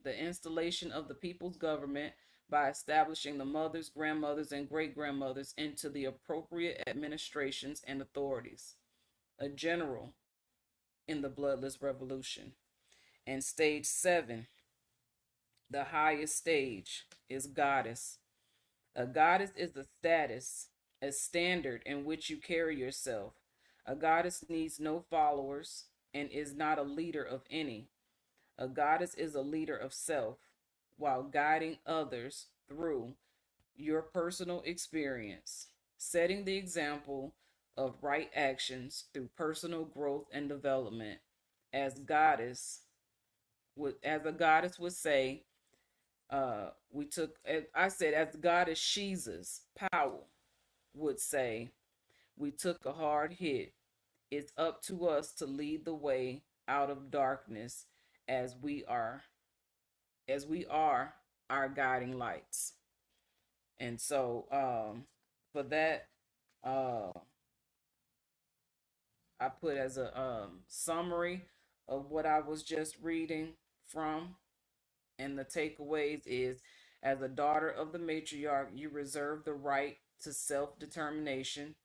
the installation of the people's government by establishing the mothers, grandmothers, and great grandmothers into the appropriate administrations and authorities. A general in the bloodless revolution. And stage 7, the highest stage, is goddess. A goddess is a status, a standard in which you carry yourself. A goddess needs no followers and is not a leader of any. A goddess is a leader of self while guiding others through your personal experience, setting the example of right actions through personal growth and development. As a goddess would say, as goddess Jesus Powell would say, we took a hard hit. It's up to us to lead the way out of darkness as we are our guiding lights. And so for that, I put as a summary of what I was just reading from, and the takeaways is: as a daughter of the matriarch, you reserve the right to self-determination.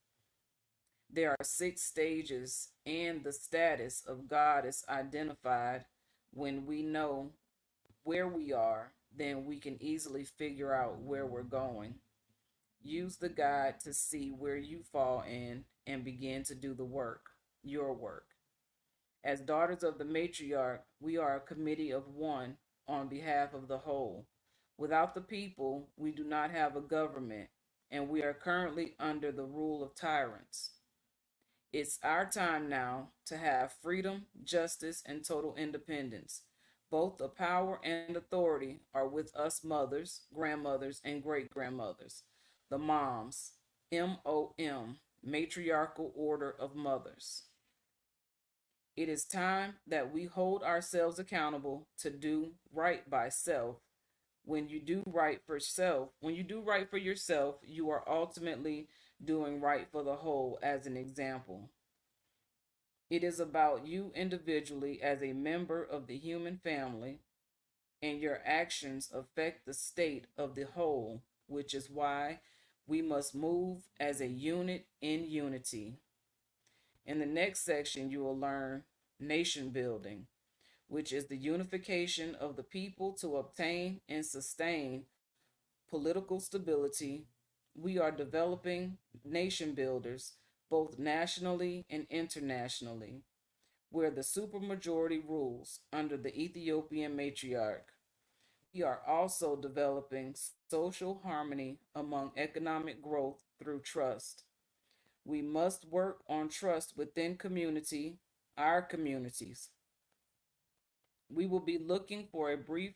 There are 6 stages and the status of goddess identified. When we know where we are, then we can easily figure out where we're going. Use the guide to see where you fall in and begin to do the work, your work. As daughters of the matriarch, we are a committee of one on behalf of the whole. Without the people, we do not have a government, and we are currently under the rule of tyrants. It's our time now to have freedom, justice, and total independence. Both the power and authority are with us mothers, grandmothers, and great grandmothers, the moms, MOM, Matriarchal Order of Mothers. It is time that we hold ourselves accountable to do right by self. When you do right for yourself, you are ultimately doing right for the whole. As an example, it is about you individually as a member of the human family, and your actions affect the state of the whole, which is why we must move as a unit in unity. In the next section, you will learn nation building, which is the unification of the people to obtain and sustain political stability. We are developing nation builders both nationally and internationally, where the supermajority rules under the Ethiopian matriarch. We are also developing social harmony among economic growth through trust. We must work on trust within community, our communities. We will be looking for a brief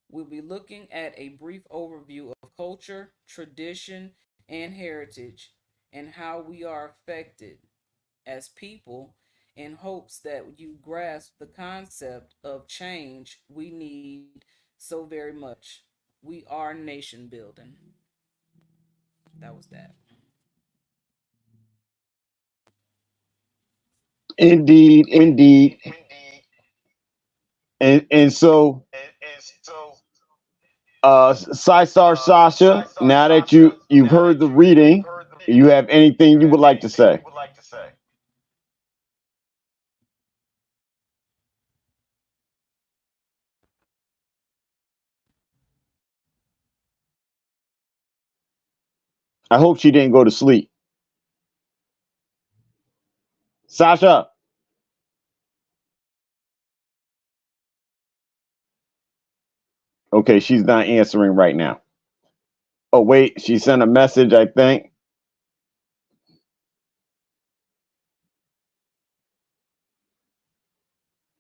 we'll be looking at a brief overview of culture, tradition, and heritage and how we are affected as people in hopes that you grasp the concept of change we need so very much. We are nation building. That was that. Indeed. And so Star Sasha, now that you've heard the reading, you have anything you would like to say? I hope she didn't go to sleep. Sasha. Okay, she's not answering right now. Oh, wait, she sent a message, I think.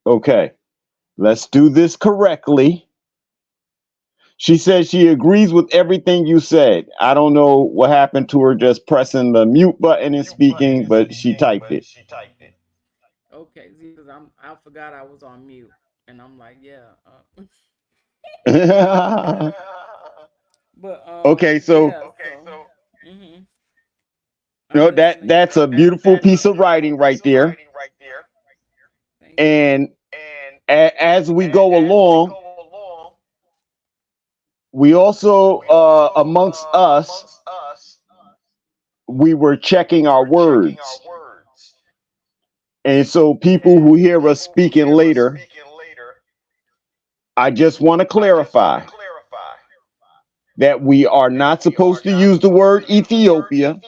Okay, let's do this correctly. She says she agrees with everything you said. I don't know what happened to her just pressing the mute button and speaking, but she typed it. Okay, because I forgot I was on mute, and I'm like, yeah. But Okay, so yeah. So, mm-hmm. you I'm know listening. that's a beautiful piece of writing right there. Thank you. And as we go along, we also amongst us, we were checking our words. And so people who hear us speaking later, I just want to clarify that we are not supposed to use the word Ethiopia,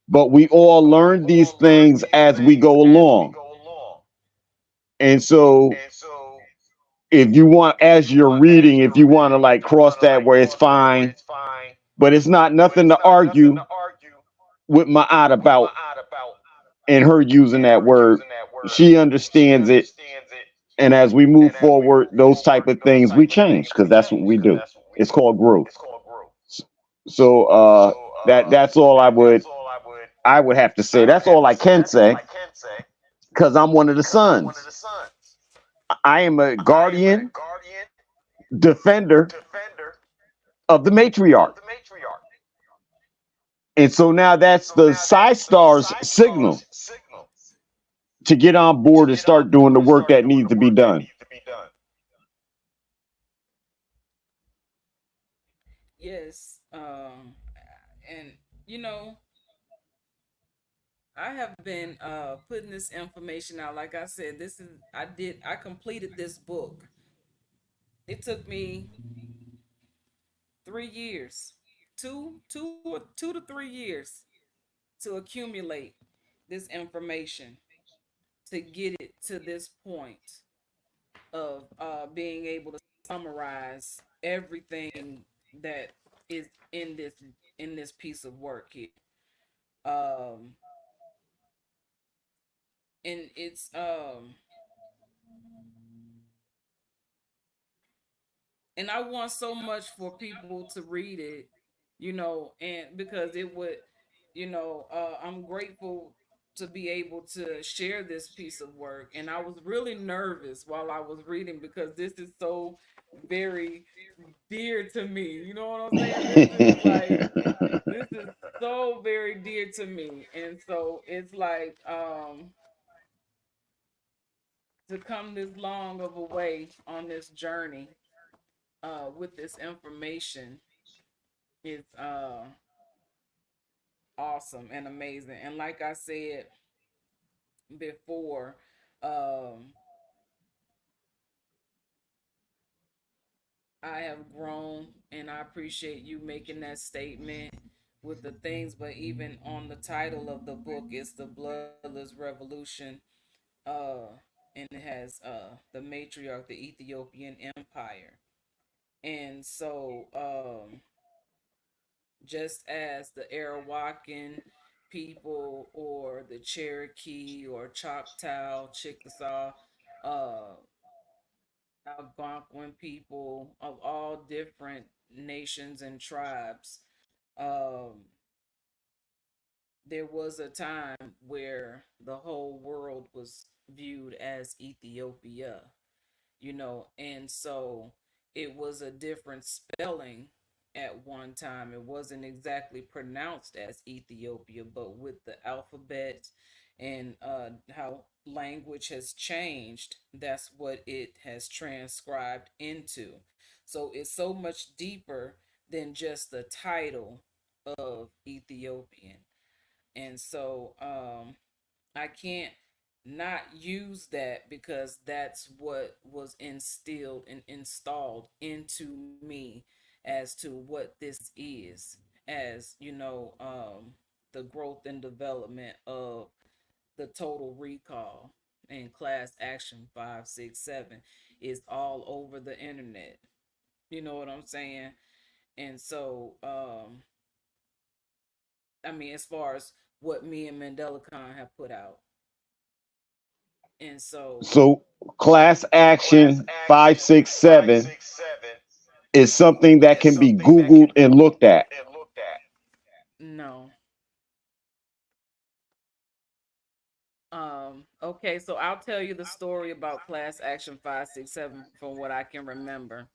but we all learn these things as we go along. And so if you want, as you're reading, if you want to like cross that where it's fine, but it's not nothing to argue with Ma'at about and her using that word. She understands it. And as we move forward, those type of things we change because that's what we do. It's called growth. So that's all I would have to say. That's all I can say because I'm one of the sons. I am a guardian, defender of the matriarch. And so now that's the Psi Star's signal to get on board and start doing the work that needs to be done. Yes. And you know, I have been putting this information out. Like I said, I completed this book. It took me 3 years, two to 3 years to accumulate this information to get it to this point of being able to summarize everything that is in this piece of work here. Um, and I want so much for people to read it, and because it would, I'm grateful to be able to share this piece of work. And I was really nervous while I was reading because this is so very dear to me. You know what I'm saying? This is so very dear to me. And so it's like to come this long of a way on this journey with this information is awesome and amazing. And like I said before, um, I have grown, and I appreciate you making that statement with the things. But even on the title of the book, it's the Bloodless Revolution, uh, and it has the matriarch, the Ethiopian Empire, and so just as the Arawakan people or the Cherokee or Choctaw, Chickasaw, uh, Algonquin people of all different nations and tribes. Um, there was a time where the whole world was viewed as Ethiopia, and so it was a different spelling at one time. It wasn't exactly pronounced as Ethiopia, but with the alphabet and how language has changed, that's what it has transcribed into. So it's so much deeper than just the title of Ethiopian. And so I can't not use that because that's what was instilled and installed into me as to what this is, as the growth and development of the total recall and class action 567 is all over the internet. You know what I'm saying? And so I mean, as far as what me and Mandela Khan have put out. And so, So class action 567 is something that can be Googled and looked at. no. Okay, so I'll tell you the story about Class Action 567 from what I can remember.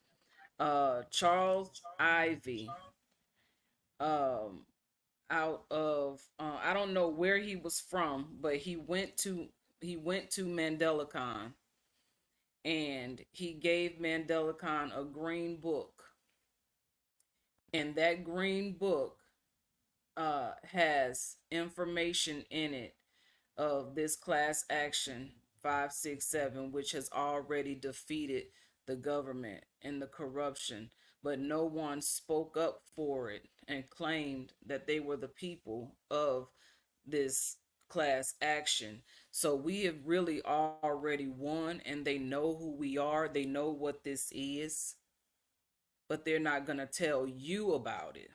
Charles Ivy, um, out of I don't know where he was from, but he went to Mandela Khan and he gave Mandela Khan a green book. And that green book has information in it of this class action 567, which has already defeated the government and the corruption, but no one spoke up for it and claimed that they were the people of this class action. So we have really already won, and they know who we are, they know what this is, but they're not going to tell you about it.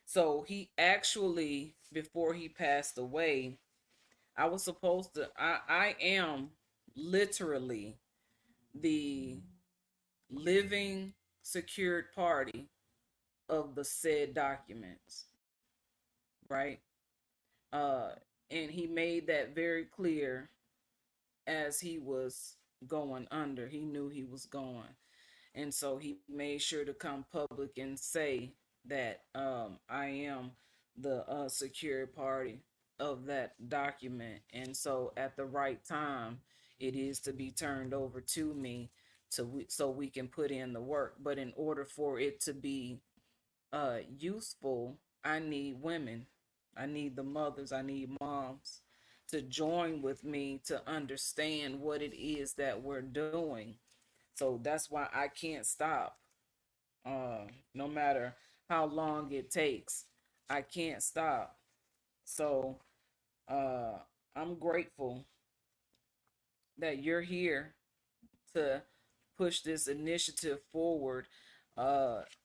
So he actually, before he passed away, I was supposed to, I am literally the living secured party of the said documents, right? Uh, and he made that very clear as he was going under. He knew he was going. And so he made sure to come public and say that I am the secured party of that document. And so at the right time, it is to be turned over to me so we can put in the work. But in order for it to be useful, I need women. I need the mothers. I need moms to join with me to understand what it is that we're doing. So that's why I can't stop. No matter how long it takes, I can't stop. So uh, I'm grateful that you're here to push this initiative forward,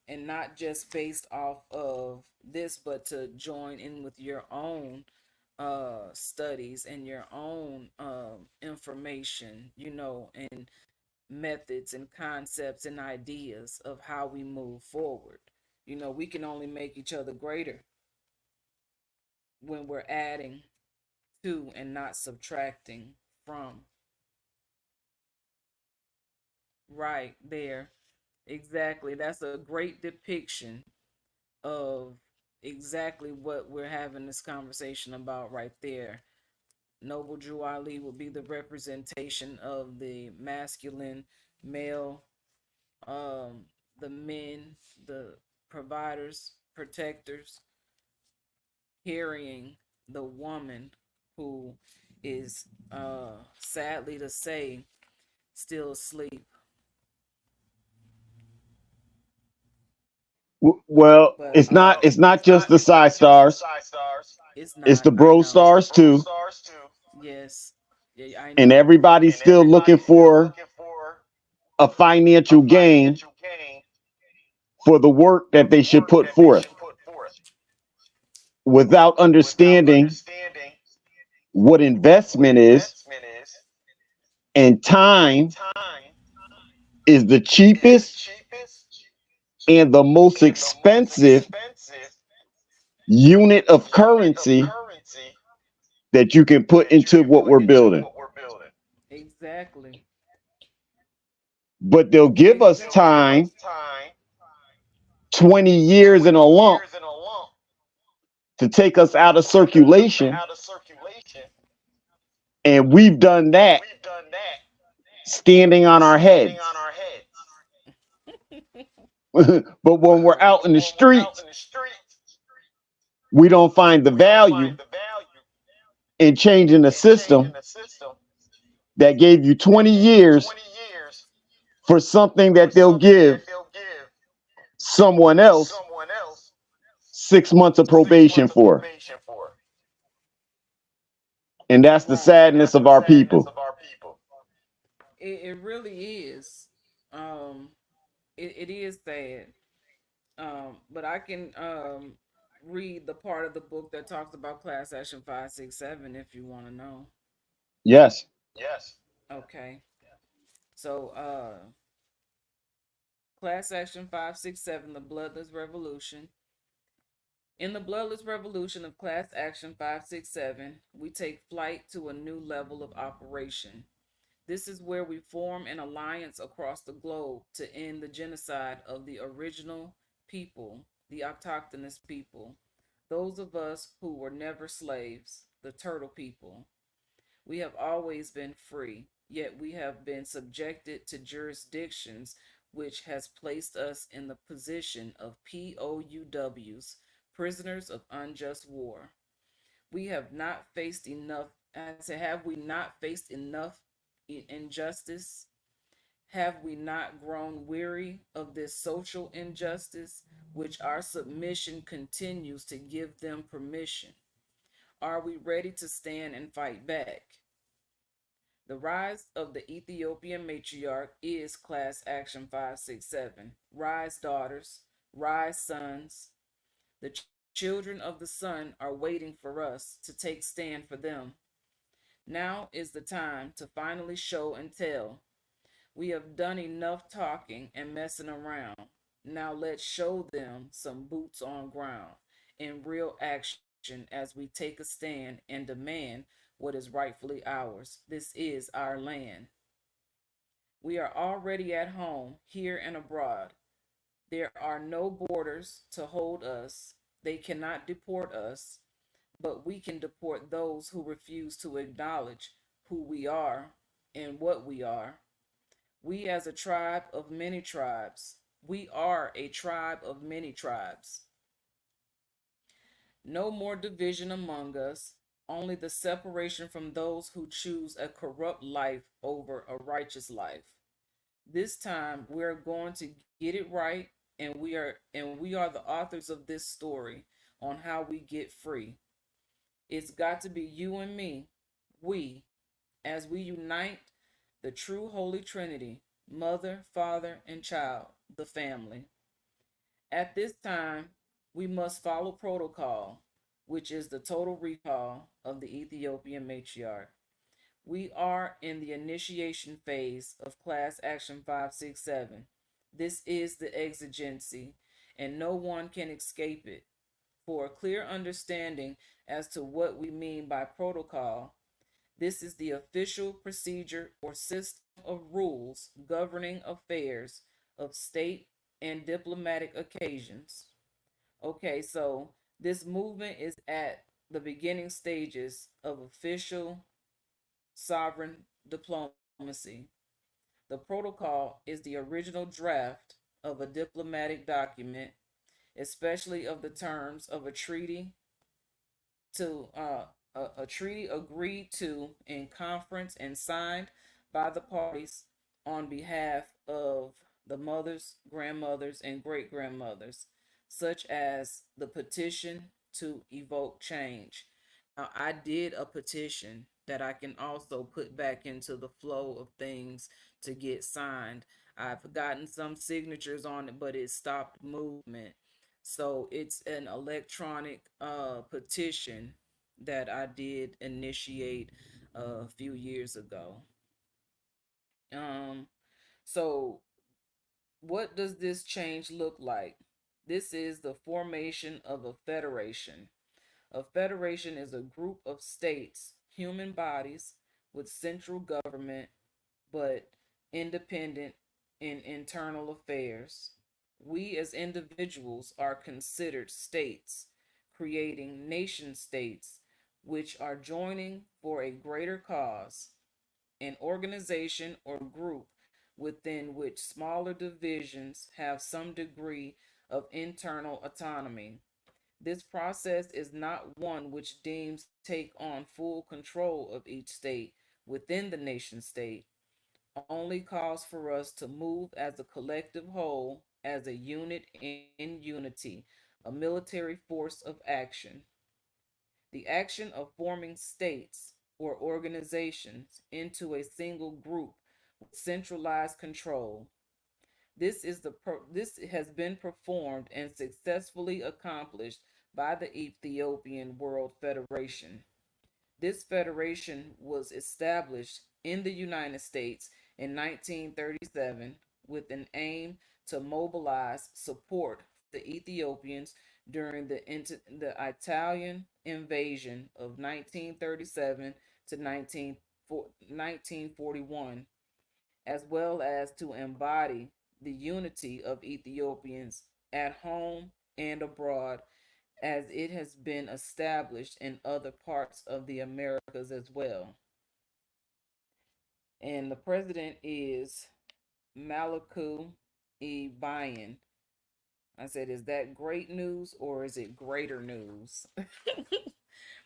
and not just based off of this, but to join in with your own studies and your own information, and methods and concepts and ideas of how we move forward. We can only make each other greater when we're adding to and not subtracting from. Right there. Exactly. That's a great depiction of exactly what we're having this conversation about right there. Noble Drew Ali will be the representation of the masculine male, um, the men, the providers, protectors, carrying the woman who is, sadly to say, still asleep. Well, But it's not just the side stars. it's It's not. the I bro know. stars too. Yes. Yeah, I And know. everybody's still looking for a financial gain for the work that they should put forth. without understanding what investment is, and time is the cheapest and the most expensive unit of currency that you can put into what we're building. Exactly. But they'll give us time, 20 years in a lump, to take us out of circulation. And we've done that standing on our heads. But when we're out in the streets, we don't find the value in changing the system that gave you 20 years for something that they'll give someone else 6 months of probation for. And that's the sadness of our people. It really is. It is sad. But I can read the part of the book that talks about class action 567 if you want to know. Yes. Okay. So class action 567, the Bloodless Revolution. In the Bloodless Revolution of Class Action 567, we take flight to a new level of operation. This is where we form an alliance across the globe to end the genocide of the original people, the autochthonous people, those of us who were never slaves, the turtle people. We have always been free, yet we have been subjected to jurisdictions which has placed us in the position of POUWs, prisoners of unjust war. We have not faced enough. I say, have we not faced enough injustice? Have we not grown weary of this social injustice, which our submission continues to give them permission? Are we ready to stand and fight back? The rise of the Ethiopian matriarch is Class Action 567. Rise, daughters, rise, sons. The children of the sun are waiting for us to take stand for them. Now is the time to finally show and tell. We have done enough talking and messing around. Now let's show them some boots on ground in real action as we take a stand and demand what is rightfully ours. This is our land. We are already at home, here and abroad. There are no borders to hold us. They cannot deport us, but we can deport those who refuse to acknowledge who we are and what we are. We, as a tribe of many tribes, we are a tribe of many tribes. No more division among us, only the separation from those who choose a corrupt life over a righteous life. This time we're going to get it right, and we are the authors of this story on how we get free. It's got to be you and me, we, as we unite the true Holy Trinity, Mother, Father, and Child, the family. At this time, we must follow protocol, which is the total recall of the Ethiopian matriarch. We are in the initiation phase of Class Action 567. This is the exigency, and no one can escape it. For a clear understanding as to what we mean by protocol, this is the official procedure or system of rules governing affairs of state and diplomatic occasions. Okay, so this movement is at the beginning stages of official sovereign diplomacy. The protocol is the original draft of a diplomatic document, especially of the terms of a treaty to a treaty agreed to in conference and signed by the parties on behalf of the mothers, grandmothers, and great grandmothers, such as the petition to evoke change. Now, I did a petition that I can also put back into the flow of things to get signed. I've gotten some signatures on it, but it stopped movement. So it's an electronic petition that I did initiate a few years ago. Um, so what does this change look like? This is the formation of a federation. A federation is a group of states, human bodies with central government, but independent in internal affairs. We as individuals are considered states, creating nation states, which are joining for a greater cause, an organization or group within which smaller divisions have some degree of internal autonomy. This process is not one which deems take on full control of each state within the nation state, only calls for us to move as a collective whole, as a unit in unity, a military force of action. The action of forming states or organizations into a single group with centralized control. This has been performed and successfully accomplished by the Ethiopian World Federation. This federation was established in the United States in 1937 with an aim to mobilize support for the Ethiopians during the Italian invasion of 1937 to 1941, as well as to embody the unity of Ethiopians at home and abroad, as it has been established in other parts of the Americas as well. And the president is Malaku E. Bayan. I said, is that great news or is it greater news?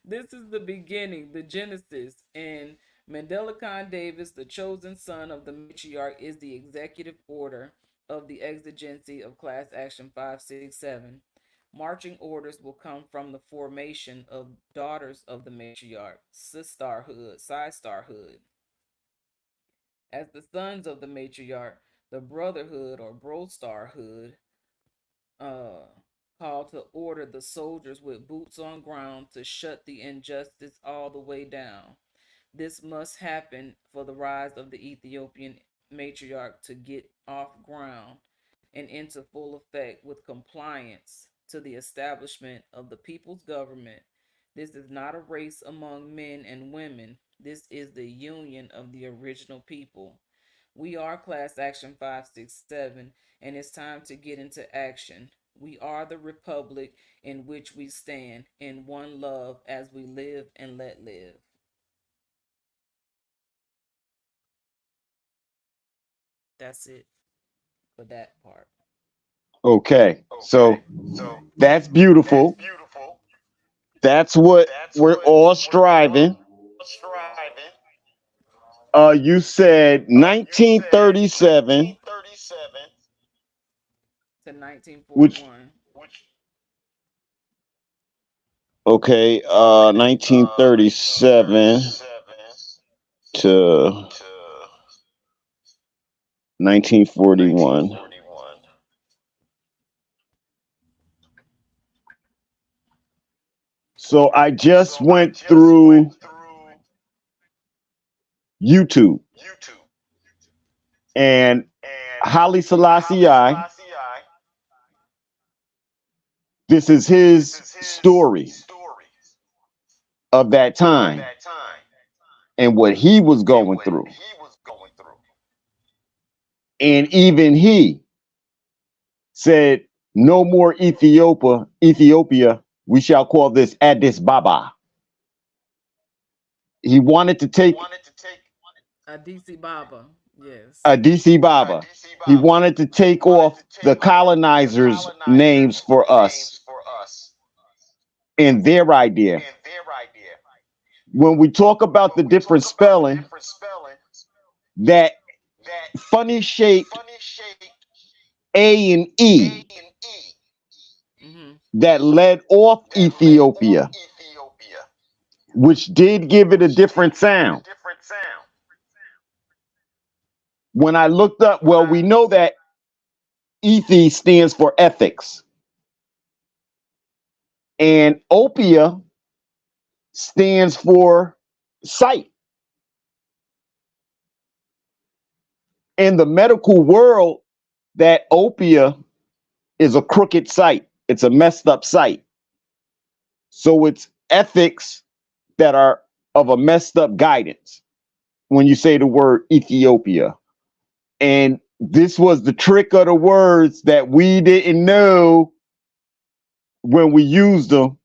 This is the beginning, the Genesis. And Mandela Khan Davis, the chosen son of the matriarch, is the executive order of the exigency of Class Action 567. Marching orders will come from the formation of daughters of the matriarch, Sistarhood. As the sons of the matriarch, the brotherhood or Brostarhood uh, called to order the soldiers with boots on ground to shut the injustice all the way down. This must happen for the rise of the Ethiopian matriarch to get off ground and into full effect with compliance to the establishment of the people's government. This is not a race among men and women. This is the union of the original people. We are Class Action 567, and it's time to get into action. We are the republic in which we stand in one love as we live and let live. That's it for that part. Okay, so that's beautiful. That's what we're all striving. You said 1937, To 1941. which okay, 1937 to 1941. So I just went through YouTube, and Haile Selassie I, this is his story of that time and what he was going through. And even he said, no more Ethiopia, we shall call this Addis Baba. He wanted to take Addis Baba, yes. Addis Baba. He wanted to take off the colonizers' names for us and their idea. When we talk about the different spelling, that funny shaped A and E that led off Ethiopia, which did give it a different sound. When I looked up, well, we know that ETHI stands for ethics. And opia stands for sight. In the medical world, that opia is a crooked sight. It's a messed up sight. So it's ethics that are of a messed up guidance when you say the word Ethiopia. And this was the trick of the words that we didn't know when we used them.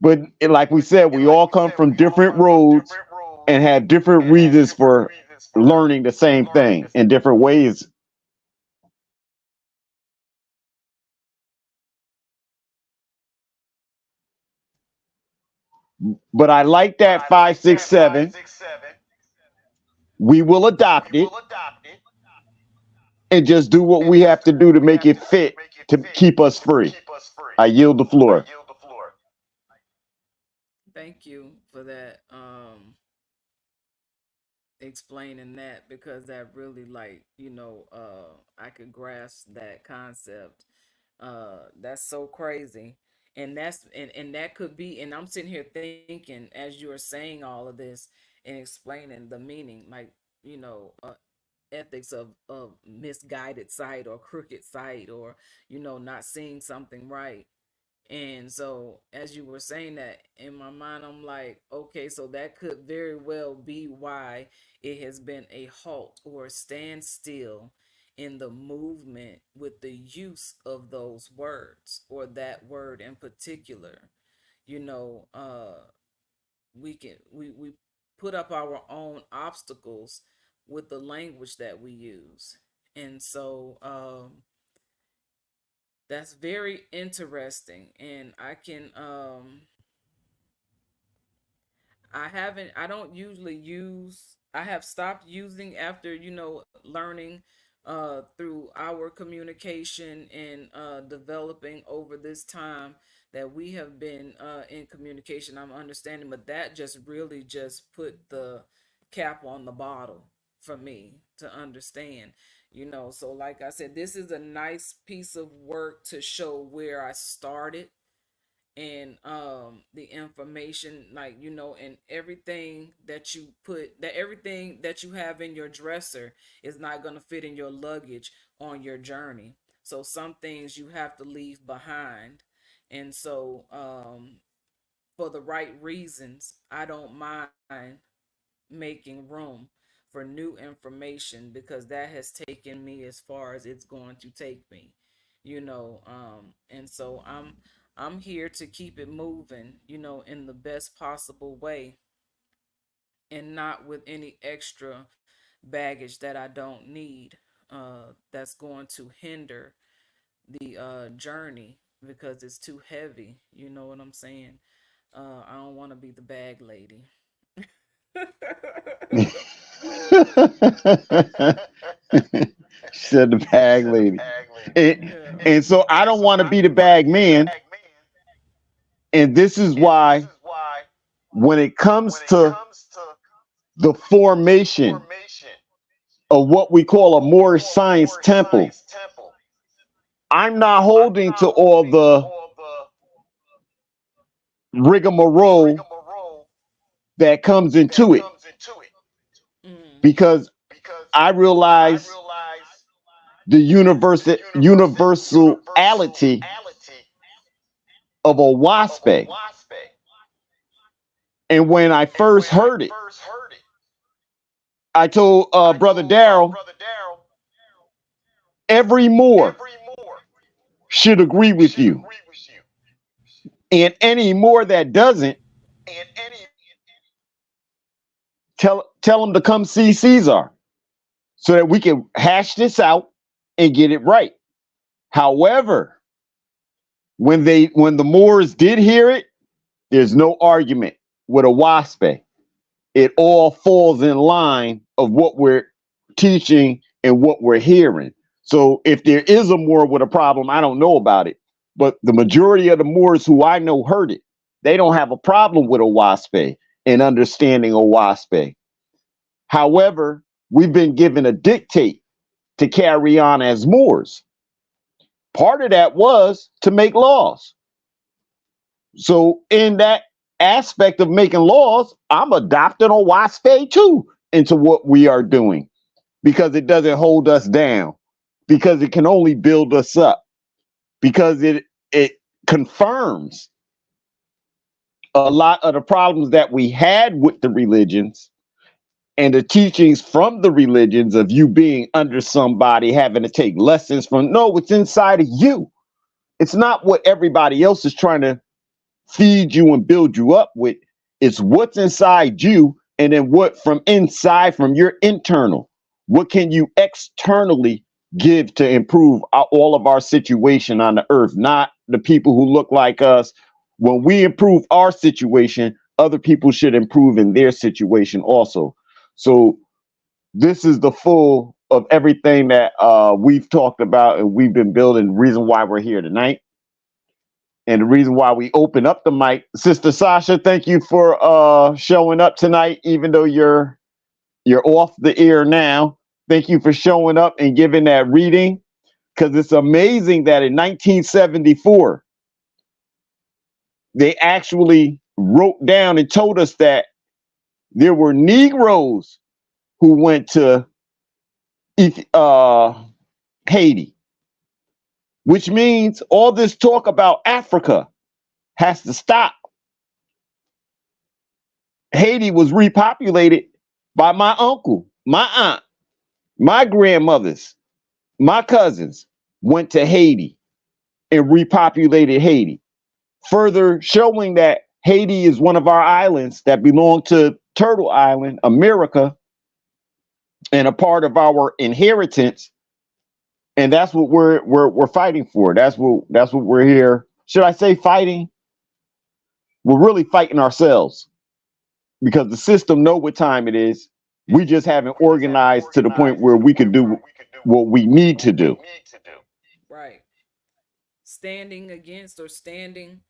But like we said, we all come from different roads and have different reasons for learning the same thing in different ways. But I like that 567. We will adopt it and just do what we have to do to make it fit to keep us free. I yield the floor. Thank you for that. Explaining that, because that really, like, I could grasp that concept. That's so crazy. And that could be, and I'm sitting here thinking as you are saying all of this and explaining the meaning, like, ethics of misguided sight or crooked sight, or not seeing something right. And so, as you were saying that, in my mind, I'm like, okay, so that could very well be why it has been a halt or a standstill in the movement with the use of those words, or that word in particular. You know, we put up our own obstacles with the language that we use. And so, that's very interesting. And I don't usually use, I have stopped using after, learning through our communication and developing over this time that we have been in communication. I'm understanding, but that just really just put the cap on the bottle for me to understand. So like I said, this is a nice piece of work to show where I started, and the information, like, and everything that you have in your dresser is not going to fit in your luggage on your journey. So some things you have to leave behind. And so, for the right reasons, I don't mind making room for new information, because that has taken me as far as it's going to take me. And so I'm here to keep it moving, in the best possible way, and not with any extra baggage that I don't need, that's going to hinder the journey, because it's too heavy. You know what I'm saying? I don't want to be the bag lady. Said the bag lady. And so I don't want to be the bag man. And this is why, when it comes to the formation of what we call a Moorish science temple, I'm not holding to all the rigmarole that comes into it, because I realize the universality of a waspe. And when I first heard it, I told Brother Daryl, every Moor should agree with you. And any Moor that doesn't, tell them to come see Caesar, so that we can hash this out and get it right. However, when the Moors did hear it, there's no argument with a waspe. It all falls in line of what we're teaching and what we're hearing. So if there is a Moor with a problem, I don't know about it. But the majority of the Moors who I know heard it. They don't have a problem with a waspe and understanding a waspe. However, we've been given a dictate to carry on as Moors. Part of that was to make laws. So in that aspect of making laws, I'm adopting a WASPE too into what we are doing because it doesn't hold us down, because it can only build us up, because it confirms a lot of the problems that we had with the religions and the teachings from the religions of you being under somebody, having to take lessons from. No, it's inside of you. It's not what everybody else is trying to feed you and build you up with. It's what's inside you, and then what from inside, from your internal. What can you externally give to improve all of our situation on the earth? Not the people who look like us. When we improve our situation, other people should improve in their situation also. So this is the full of everything that we've talked about and we've been building. Reason why we're here tonight. And the reason why we open up the mic, Sister Sasha, thank you for showing up tonight, even though you're off the air now. Thank you for showing up and giving that reading, because it's amazing that in 1974 they actually wrote down and told us that there were Negroes who went to Haiti, which means all this talk about Africa has to stop. Haiti was repopulated by my uncle, my aunt, my grandmothers, my cousins went to Haiti and repopulated Haiti, further showing that Haiti is one of our islands that belong to Turtle Island, America, and a part of our inheritance. And that's what we're fighting for. That's what we're here. Should I say fighting? We're really fighting ourselves, because the system know what time it is. We just haven't organized to the point where we can do what we need to do. Right. Standing against, or standing,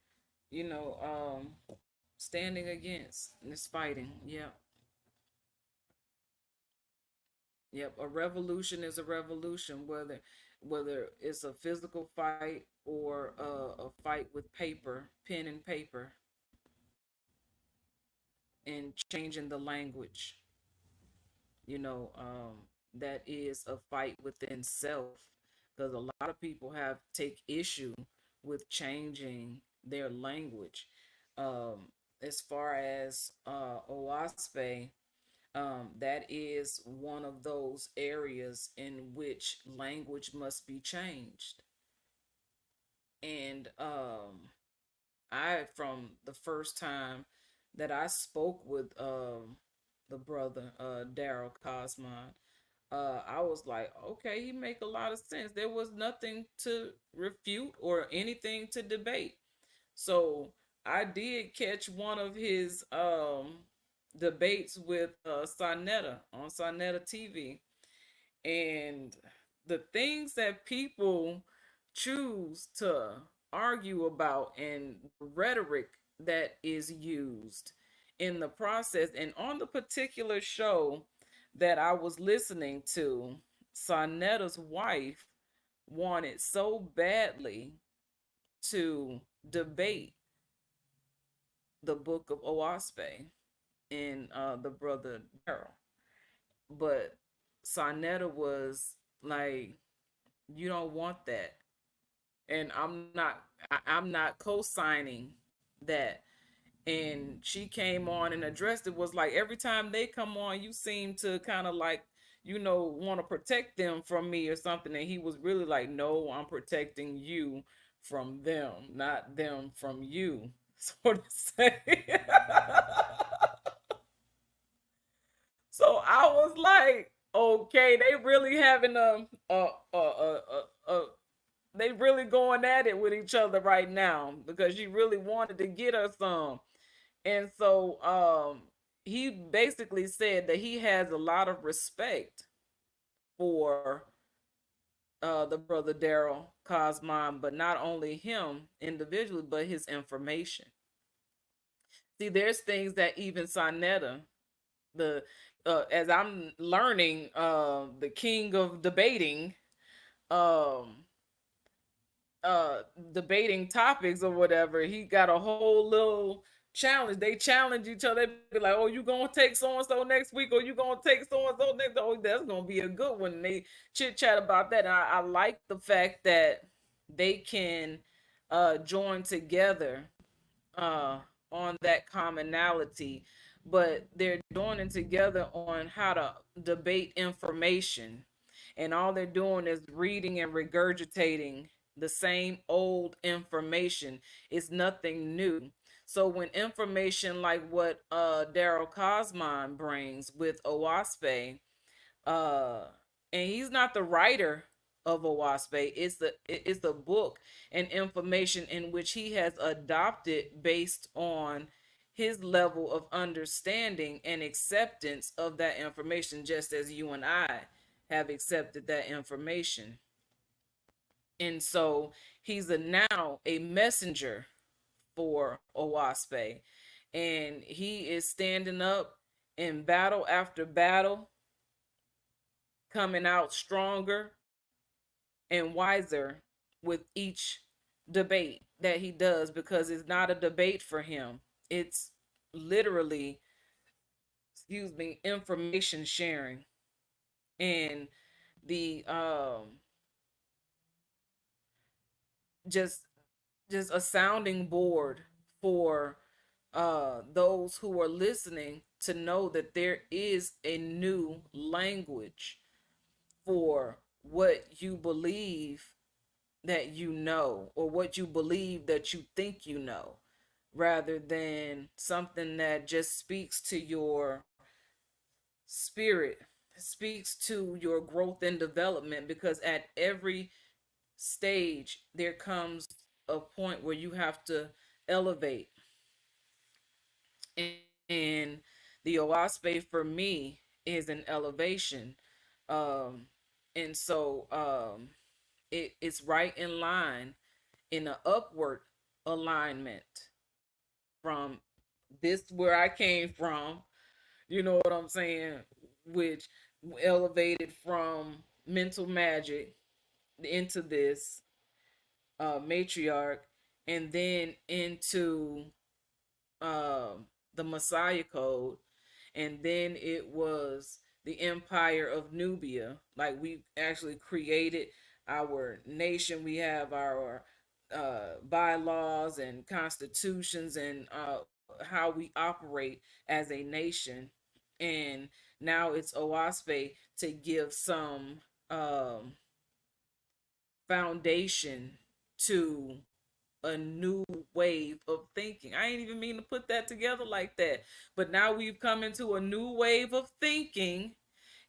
you know, standing against this fighting. Yep. Yep. A revolution is a revolution, whether it's a physical fight or a fight with paper, pen and paper, and changing the language. You know, that is a fight within self, because a lot of people have take issue with changing their language. As far as OASPE, that is one of those areas in which language must be changed. And I, from the first time that I spoke with the brother Daryl Cosmon, I was like, okay, he make a lot of sense. There was nothing to refute or anything to debate. So I did catch one of his debates with Sonetta on Sonetta TV, and the things that people choose to argue about and rhetoric that is used in the process. And on the particular show that I was listening to, Sonetta's wife wanted so badly to debate the book of Oaspe and the brother Daryl. But Sonetta was like, you don't want that. And I'm not co-signing that. And she came on and addressed it. Was like, every time they come on, you seem to kind of like, want to protect them from me or something. And he was really like, no, I'm protecting you from them, not them from you, so to say. So I was like, okay, they really having a they really going at it with each other right now, because she really wanted to get her some. And so he basically said that he has a lot of respect for the brother Daryl Cosmon, but not only him individually, but his information. See, there's things that even Sonetta, the as I'm learning, the king of debating, um uh debating topics or whatever, he got a whole little challenge. They challenge each other. They be like, oh, you gonna take so and so next week, or you gonna take so and so next. Oh, that's gonna be a good one. And they chit chat about that. And I like the fact that they can join together uh on that commonality, but they're joining together on how to debate information, and all they're doing is reading and regurgitating the same old information. It's nothing new. So when information like what Daryl Cosmon brings with Owaspe, uh and he's not the writer of Owaspe, it's the book and information in which he has adopted based on his level of understanding and acceptance of that information, just as you and I have accepted that information. And so he's now a messenger for Owaspe, and he is standing up in battle after battle, coming out stronger and wiser with each debate that he does, because it's not a debate for him. It's literally, excuse me, information sharing, and the just a sounding board for those who are listening to know that there is a new language for what you believe that you know, or what you believe that you think you know, rather than something that just speaks to your spirit, speaks to your growth and development. Because at every stage there comes a point where you have to elevate, and the Owaspe for me is an elevation. um and so it's right in line, in an upward alignment from this where I came from, you know what I'm saying, which elevated from mental magic into this matriarch, and then into the Messiah Code, and then it was the Empire of Nubia. Like, we actually created our nation. We have our bylaws and constitutions, and how we operate as a nation. And now it's Owaspe to give some foundation to a new wave of thinking. I ain't even mean to put that together like that, but now we've come into a new wave of thinking,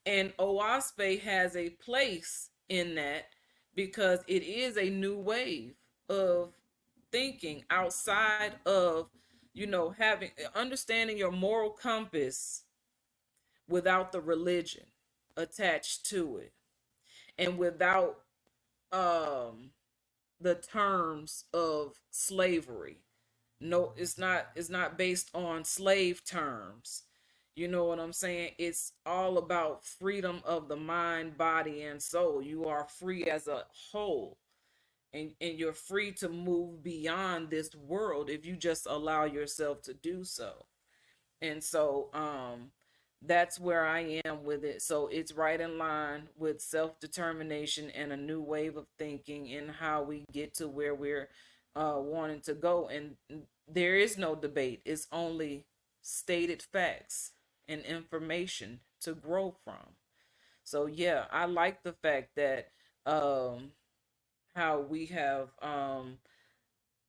and Owaspe has a place in that, because it is a new wave of thinking outside of, having understanding your moral compass without the religion attached to it, and without um the terms of slavery. No, it's not based on slave terms. You know what I'm saying? It's all about freedom of the mind, body, and soul. You are free as a whole. And you're free to move beyond this world if you just allow yourself to do so. And so that's where I am with it. So it's right in line with self-determination and a new wave of thinking, and how we get to where we're wanting to go. And there is no debate. It's only stated facts and information to grow from. So yeah, I like the fact that how we have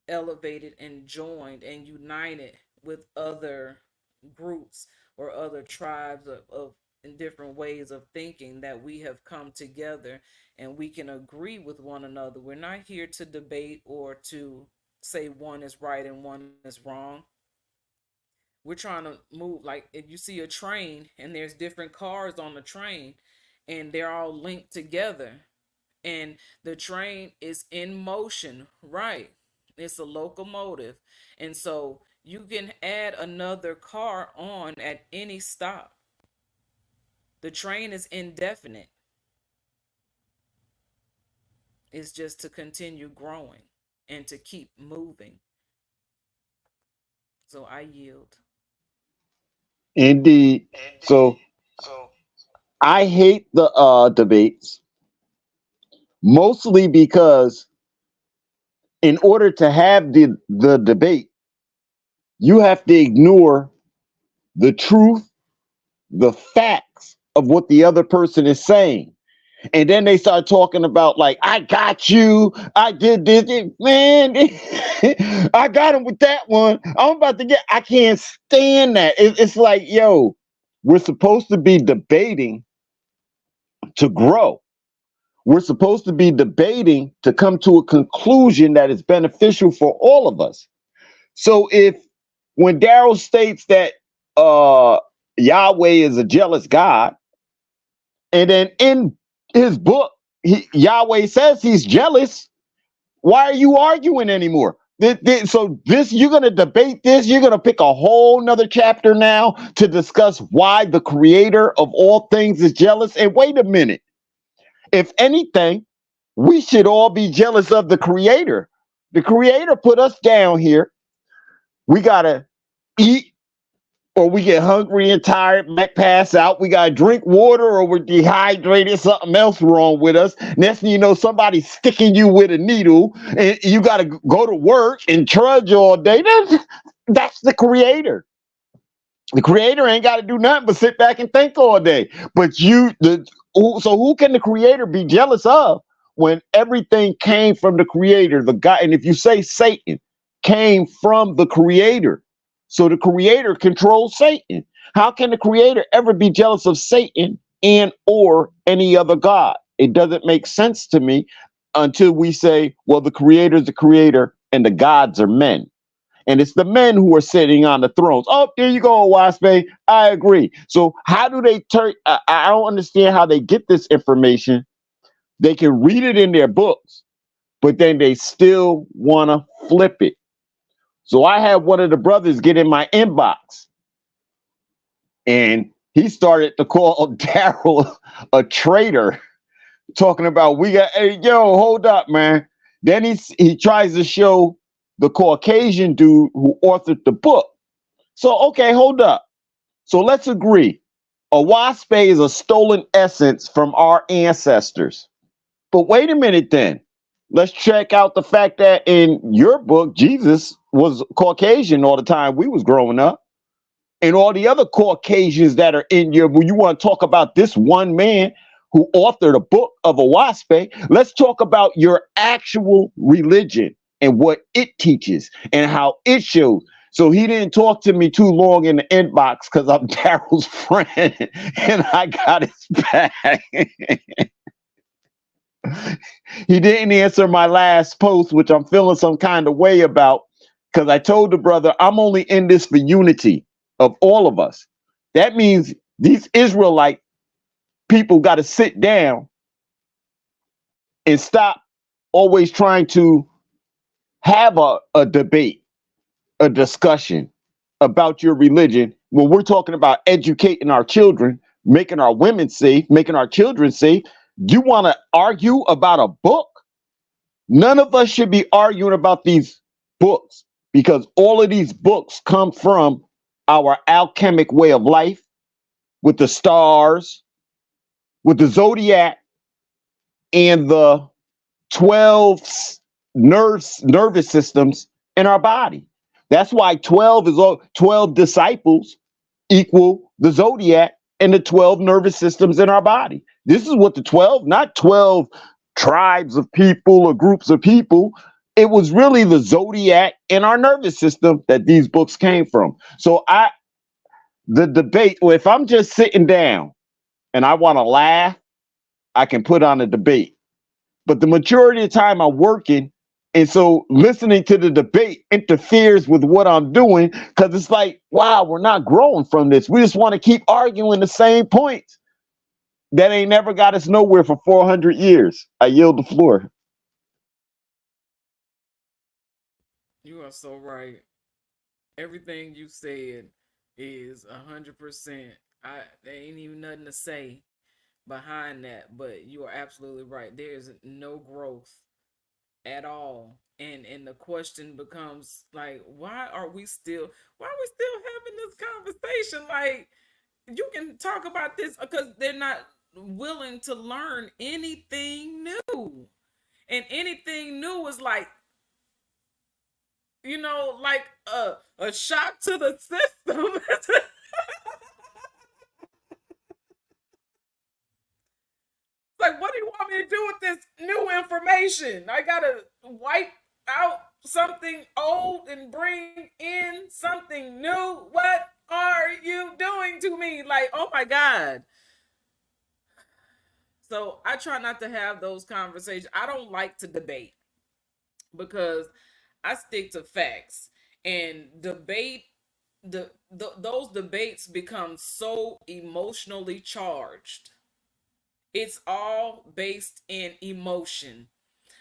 elevated and joined and united with other groups or other tribes of in different ways of thinking, that we have come together and we can agree with one another. We're not here to debate or to say one is right and one is wrong. We're trying to move, like if you see a train and there's different cars on the train, and they're all linked together, and the train is in motion, right? It's a locomotive. And so you can add another car on at any stop. The train is indefinite. It's just to continue growing and to keep moving. So I yield. Indeed. So I hate the debates mostly because in order to have the debate, you have to ignore the truth, the facts of what the other person is saying. And then they start talking about like, I got you, I did this, man. I got him with that one. I'm about to get. I can't stand that. It's like, yo, we're supposed to be debating to grow. We're supposed to be debating to come to a conclusion that is beneficial for all of us. So if when Daryl states that Yahweh is a jealous God, and then in his book, Yahweh says he's jealous, why are you arguing anymore? So this, you're going to debate this. You're going to pick a whole nother chapter now to discuss why the creator of all things is jealous. And wait a minute. If anything, we should all be jealous of the creator. The creator put us down here. We got to eat, or we get hungry and tired, might pass out. We got to drink water, or we're dehydrated, something else wrong with us. Next thing you know, somebody's sticking you with a needle, and you got to go to work and trudge all day. That's the creator. The creator ain't got to do nothing but sit back and think all day. But so who can the creator be jealous of when everything came from the creator, the God? And if you say Satan came from the creator, so the creator controls Satan. How can the creator ever be jealous of Satan and or any other God? It doesn't make sense to me until we say, well, the creator is the creator and the gods are men. And it's the men who are sitting on the thrones. Oh, there you go, Waspe. I agree. So how do they turn? I don't understand how they get this information. They can read it in their books, but then they still want to flip it. So I had one of the brothers get in my inbox, and he started to call Daryl a traitor, talking about hey, yo, hold up, man. Then he tries to show the Caucasian dude who authored the book. So, okay, hold up. So let's agree. A wasp is a stolen essence from our ancestors. But wait a minute then. Let's check out the fact that in your book, Jesus was Caucasian all the time we was growing up. And all the other Caucasians that are in your, when you want to talk about this one man who authored a book of a wasp, let's talk about your actual religion and what it teaches and how it shows. So he didn't talk to me too long in the inbox because I'm Daryl's friend and I got his back. He didn't answer my last post, which I'm feeling some kind of way about, because I told the brother, I'm only in this for unity of all of us. That means these Israelite people got to sit down and stop always trying to have a debate, a discussion about your religion when we're talking about educating our children, making our women safe, making our children safe. You want to argue about a book? None of us should be arguing about these books, because all of these books come from our alchemic way of life with the stars, with the zodiac, and the 12 nervous systems in our body. That's why 12 is all 12 disciples equal the zodiac and the 12 nervous systems in our body. This is what the 12, not 12 tribes of people or groups of people. It was really the zodiac in our nervous system that these books came from. So the debate, or if I'm just sitting down and I want to laugh, I can put on a debate. But the majority of the time I'm working, and so listening to the debate interferes with what I'm doing, because it's like, wow, we're not growing from this. We just want to keep arguing the same points that ain't never got us nowhere for 400 years. I yield the floor. You are so right. Everything you said is 100%. There ain't even nothing to say. behind that. But you are absolutely right. There is no growth at all. And the question becomes like, why are we still having this conversation? Like, you can talk about this because they're not willing to learn anything new. And anything new is like, like a shock to the system. Like, what do you want me to do with this new information? I gotta wipe out something old and bring in something new. What are you doing to me? Like, oh my God. So I try not to have those conversations. I don't like to debate because I stick to facts. And those debates become so emotionally charged. It's all based in emotion.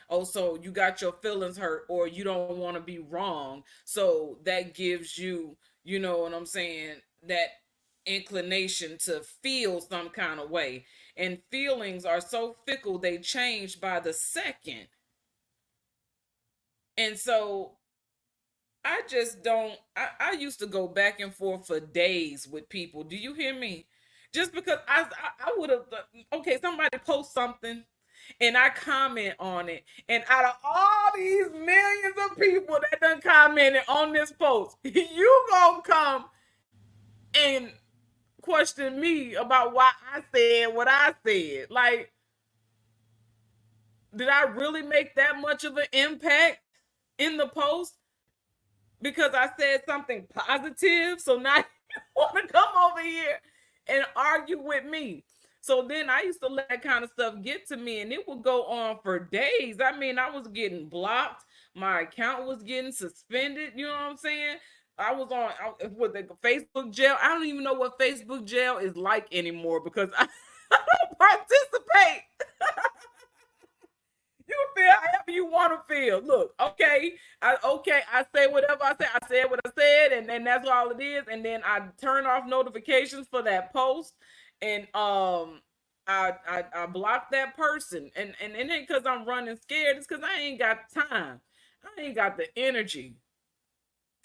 Oh, so you got your feelings hurt, or you don't want to be wrong. So that gives you, you know what I'm saying, that inclination to feel some kind of way. And feelings are so fickle, they change by the second. And so I just don't, I used to go back and forth for days with people. Do you hear me? Just because I would have, okay, somebody post something and I comment on it. And out of all these millions of people that done commented on this post, you gonna come and question me about why I said what I said. Like, did I really make that much of an impact in the post? Because I said something positive. So now you want to come over here and argue with me. So then I used to let that kind of stuff get to me, and it would go on for days. I mean, I was getting blocked. My account was getting suspended. You know what I'm saying? I was on with the Facebook jail. I don't even know what Facebook jail is like anymore because I don't participate. You feel however you want to feel. Look, okay, I say whatever I say. I said what I said, and then that's all it is. And then I turn off notifications for that post, and I block that person. And it ain't because I'm running scared. It's because I ain't got time. I ain't got the energy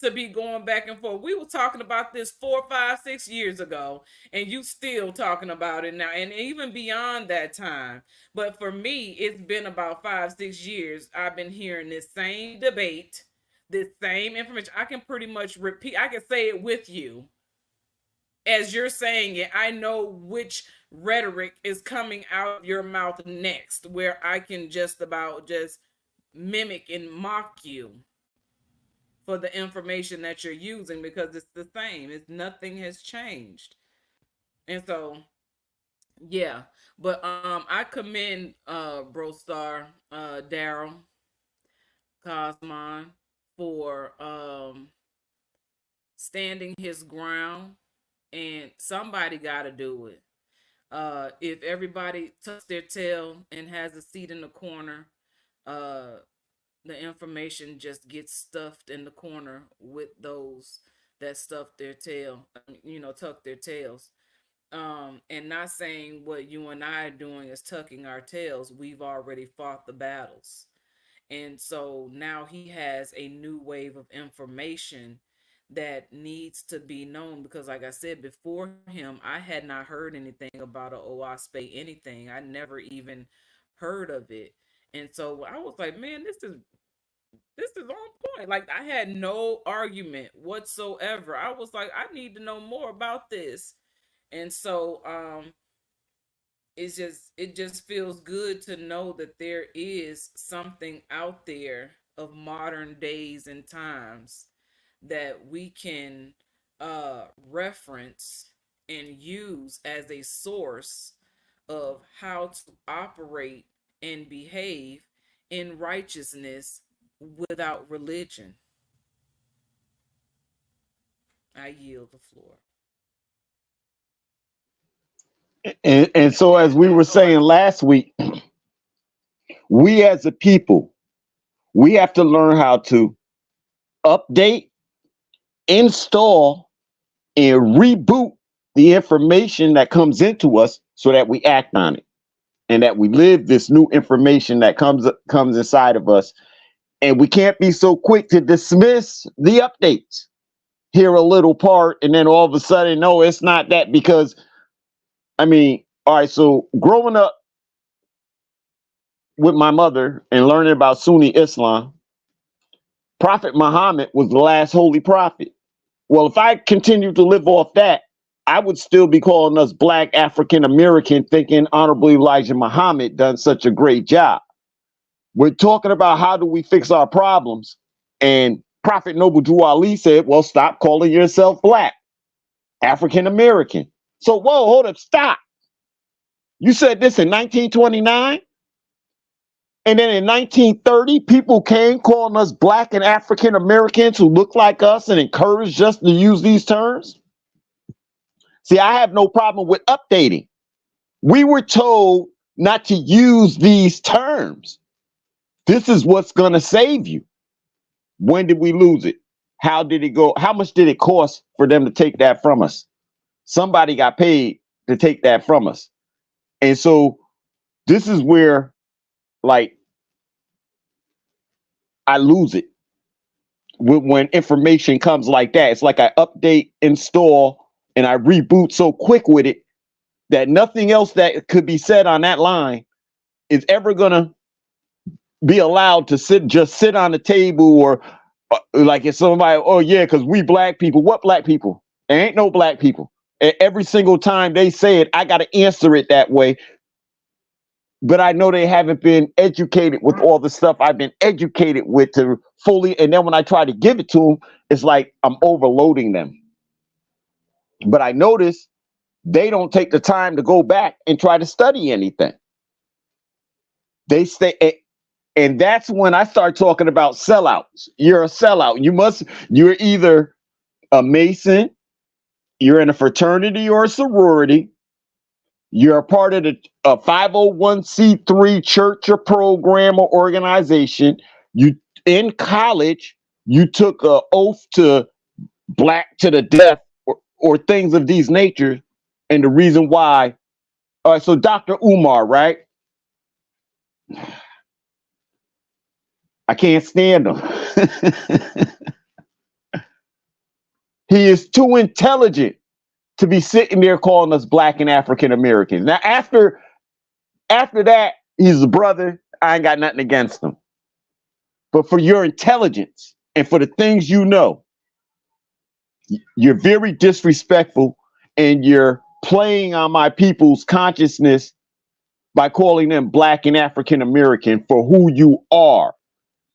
to be going back and forth. We were talking about this 4, 5, 6 years ago, and you still talking about it now, and even beyond that time. But for me, it's been about 5, 6 years. I've been hearing this same debate, this same information. I can pretty much repeat. I can say it with you as you're saying it. I know which rhetoric is coming out of your mouth next, where I can just about just mimic and mock you for the information that you're using, because it's the same. Nothing has changed. And so, yeah. But I commend Bro Star, Daryl Cosmon for standing his ground, and somebody got to do it. If everybody tucks their tail and has a seat in the corner, the information just gets stuffed in the corner with those that stuff their tail, tuck their tails. And not saying what you and I are doing is tucking our tails. We've already fought the battles. And so now he has a new wave of information that needs to be known, because like I said, before him, I had not heard anything about a OWASP, anything. I never even heard of it. And so I was like, man, this is on point. Like, I had no argument whatsoever. I was like, I need to know more about this. And so it just feels good to know that there is something out there of modern days and times that we can reference and use as a source of how to operate and behave in righteousness without religion. I yield the floor. And so, as we were saying last week, we as a people, we have to learn how to update, install, and reboot the information that comes into us so that we act on it and that we live this new information that comes inside of us. And we can't be so quick to dismiss the updates. Hear a little part and then all of a sudden, no, it's not that. Because I mean, all right, so growing up with my mother and learning about Sunni Islam, Prophet Muhammad was the last holy prophet. Well, if I continue to live off that, I would still be calling us Black African American, thinking Honorable Elijah Muhammad done such a great job. We're talking about how do we fix our problems. And Prophet Noble Drew Ali said, well, stop calling yourself Black, African American. So, whoa, hold up, stop. You said this in 1929? And then in 1930, people came calling us Black and African Americans who look like us and encouraged us to use these terms? See, I have no problem with updating. We were told not to use these terms. This is what's going to save you. When did we lose it? How did it go? How much did it cost for them to take that from us? Somebody got paid to take that from us. And so this is where, like, I lose it. When information comes like that, it's like I update, install, and I reboot so quick with it that nothing else that could be said on that line is ever gonna be allowed to sit on the table, or like if somebody, oh yeah, because we Black people. What Black people? There ain't no Black people. And every single time they say it, I gotta answer it that way. But I know they haven't been educated with all the stuff I've been educated with to fully. And then when I try to give it to them, it's like I'm overloading them. But I notice they don't take the time to go back and try to study anything. They stay, and that's when I start talking about sellouts. You're a sellout. You're either a Mason, you're in a fraternity or a sorority, you're a part of a 501c3 church or program or organization. You in college, you took an oath to Black to the death, or things of these nature. And the reason why, all right, so Dr. Umar, right? I can't stand him. He is too intelligent to be sitting there calling us Black and African Americans. Now, after that, he's a brother. I ain't got nothing against him. But for your intelligence and for the things you know, you're very disrespectful, and you're playing on my people's consciousness by calling them Black and African American for who you are.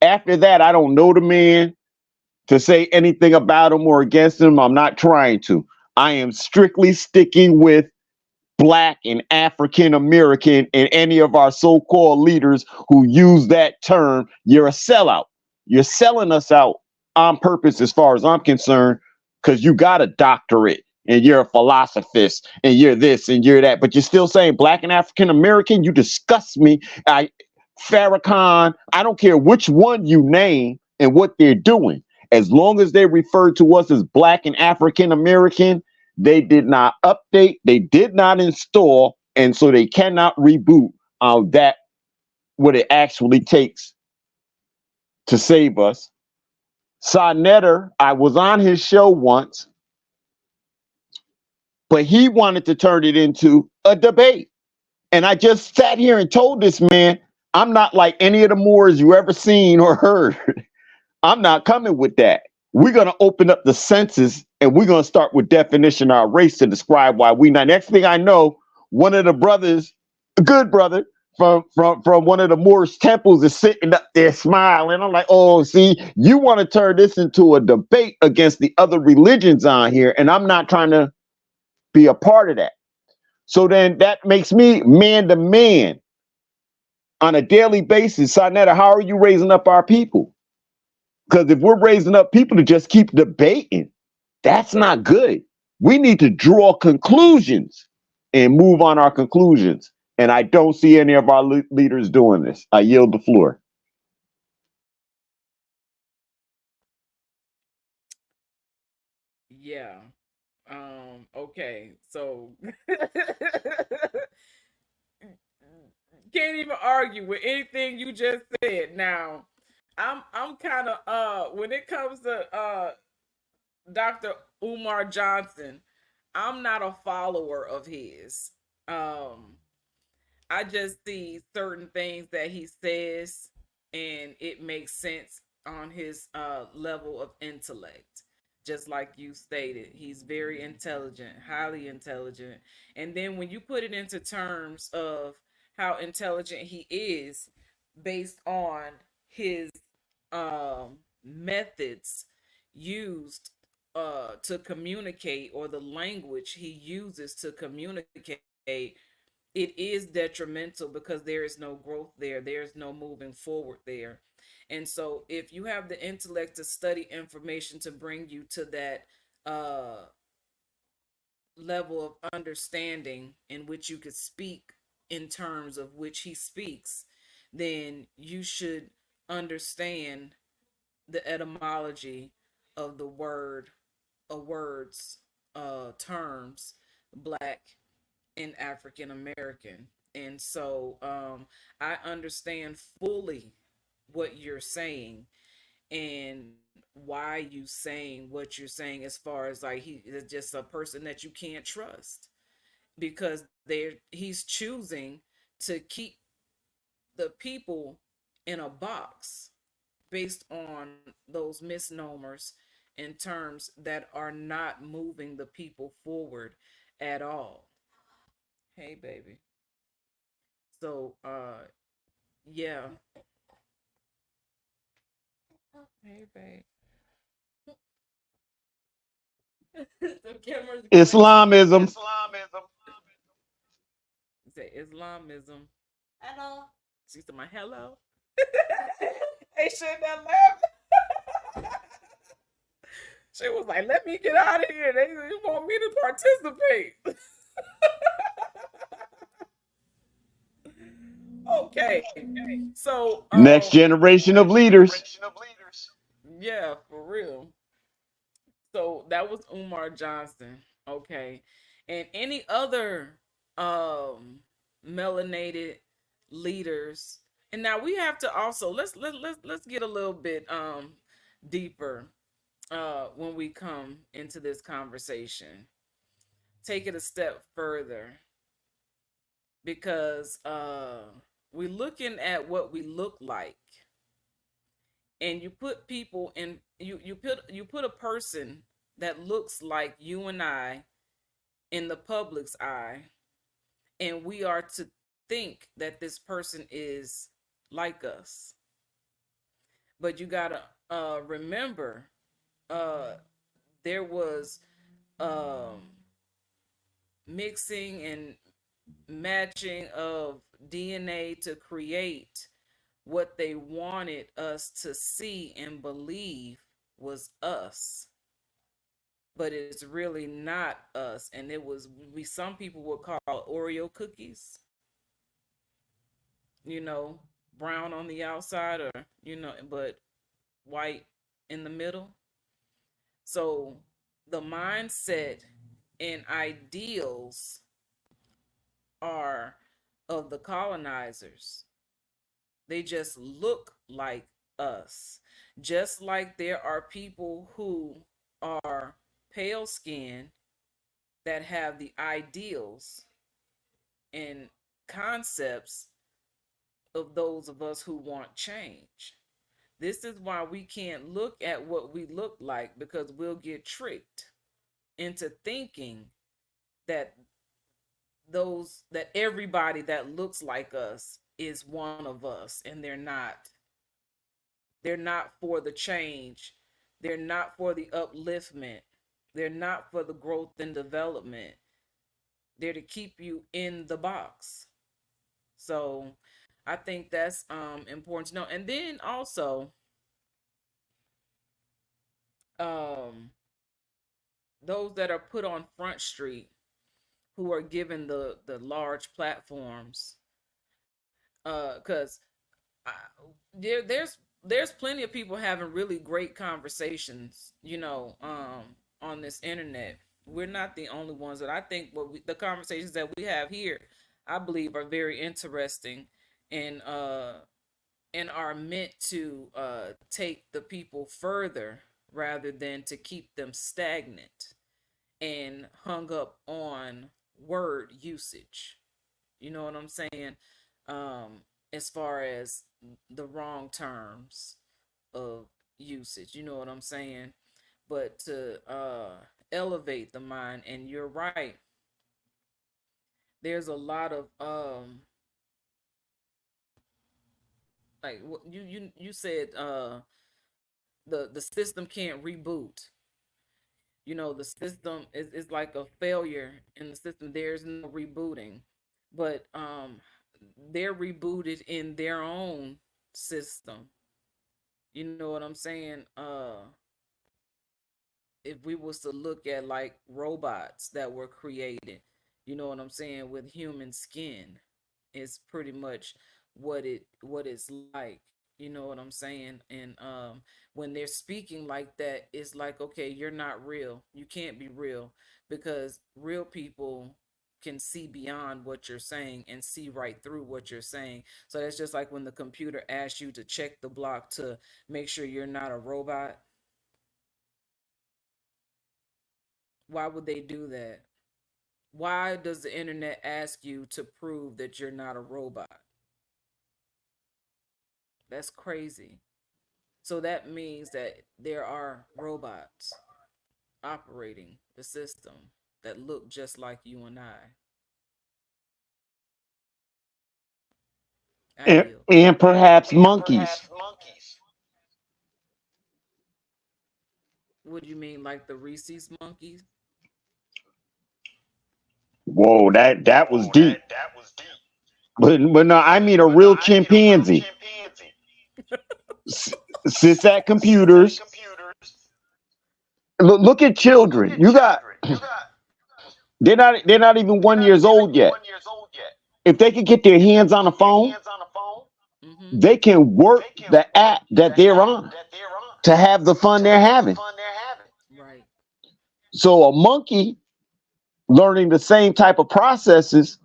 After that, I don't know the man to say anything about him or against him. I'm not trying to. I am strictly sticking with Black and African American, and any of our so-called leaders who use that term. You're a sellout. You're selling us out on purpose, as far as I'm concerned, because you got a doctorate and you're a philosophist and you're this and you're that, but you're still saying Black and African American. You disgust me. Farrakhan, I don't care which one you name and what they're doing. As long as they refer to us as Black and African American, they did not update, they did not install, and so they cannot reboot that what it actually takes to save us. Sa Neter, I was on his show once, but he wanted to turn it into a debate. And I just sat here and told this man, I'm not like any of the Moors you ever seen or heard. I'm not coming with that. We're going to open up the senses, and we're going to start with definition of our race to describe why we not. Next thing I know, one of the brothers, a good brother from one of the Moorish temples, is sitting up there smiling. I'm like, oh, see, you want to turn this into a debate against the other religions on here, and I'm not trying to be a part of that. So then that makes me man to man on a daily basis. Sa Neter, how are you raising up our people? Because if we're raising up people to just keep debating, that's not good. We need to draw conclusions and move on our conclusions. And I don't see any of our leaders doing this. I yield the floor. Yeah. Okay, so can't even argue with anything you just said. Now, I'm kind of when it comes to Dr. Umar Johnson, I'm not a follower of his. Um, I just see certain things that he says and it makes sense on his level of intellect. Just like you stated, he's very intelligent, highly intelligent. And then when you put it into terms of how intelligent he is based on his methods used to communicate, or the language he uses to communicate, it is detrimental because there is no growth there. There's no moving forward there. And so if you have the intellect to study information to bring you to that level of understanding in which you could speak in terms of which he speaks, then you should understand the etymology of the word, words, terms, black and African American. And so I understand fully what you're saying and why you saying what you're saying, as far as like he is just a person that you can't trust, because he's choosing to keep the people in a box based on those misnomers and terms that are not moving the people forward at all. Hey baby. So yeah. Hey babe. The camera's Islamism. Islamism. say Islamism. Hello. She said my hello. Hey, shouldn't have laughed. She was like, let me get out of here. They want me to participate. Okay. So Next generation of leaders. Generation of leaders. yeah, for real. So that was Umar Johnson. Okay. And any other melanated leaders. And now we have to also let's get a little bit deeper when we come into this conversation. Take it a step further, because we're looking at what we look like, and you put people in, you put a person that looks like you and I in the public's eye, and we are to think that this person is like us. But you gotta remember, there was um, mixing and matching of DNA to create what they wanted us to see and believe was us, but it's really not us. And it was, we some people would call Oreo cookies, you know, brown on the outside, or but white in the middle. So the mindset and ideals are of the colonizers. They just look like us. Just like there are people who are pale skinned that have the ideals and concepts of those of us who want change. This is why we can't look at what we look like, because we'll get tricked into thinking that everybody that looks like us is one of us, and they're not. They're not for the change. They're not for the upliftment. They're not for the growth and development. They're to keep you in the box. So I think that's important to know. And then also, those that are put on Front Street, who are given the large platforms, because there's plenty of people having really great conversations, on this internet, We're not the only ones. And I think the conversations that we have here, I believe, are very interesting, and are meant to take the people further rather than to keep them stagnant and hung up on word usage. You know what I'm saying? As far as the wrong terms of usage, you know what I'm saying? But to elevate the mind, and you're right. There's a lot of like what you said, the system can't reboot. You know, the system is like a failure in the system. There's no rebooting. But they're rebooted in their own system. You know what I'm saying? If we was to look at like robots that were created, you know what I'm saying, with human skin, it's pretty much what it's like. You know what I'm saying? And when they're speaking like that, it's like, okay, you're not real. You can't be real, because real people can see beyond what you're saying and see right through what you're saying. So that's just like when the computer asks you to check the block to make sure you're not a robot. Why would they do that? Why does the internet ask you to prove that you're not a robot? That's crazy. So that means that there are robots operating the system that look just like you and I. Yield. And perhaps monkeys. What do you mean, like the Rhesus monkeys? Whoa, that was deep. But no, I mean a real chimpanzee. Sits at computers. Look at children. You got they're not even 1 year old yet. If they could get their hands on a phone, they can work the app that they're on to have the fun they're having. Right. So a monkey learning the same type of processes.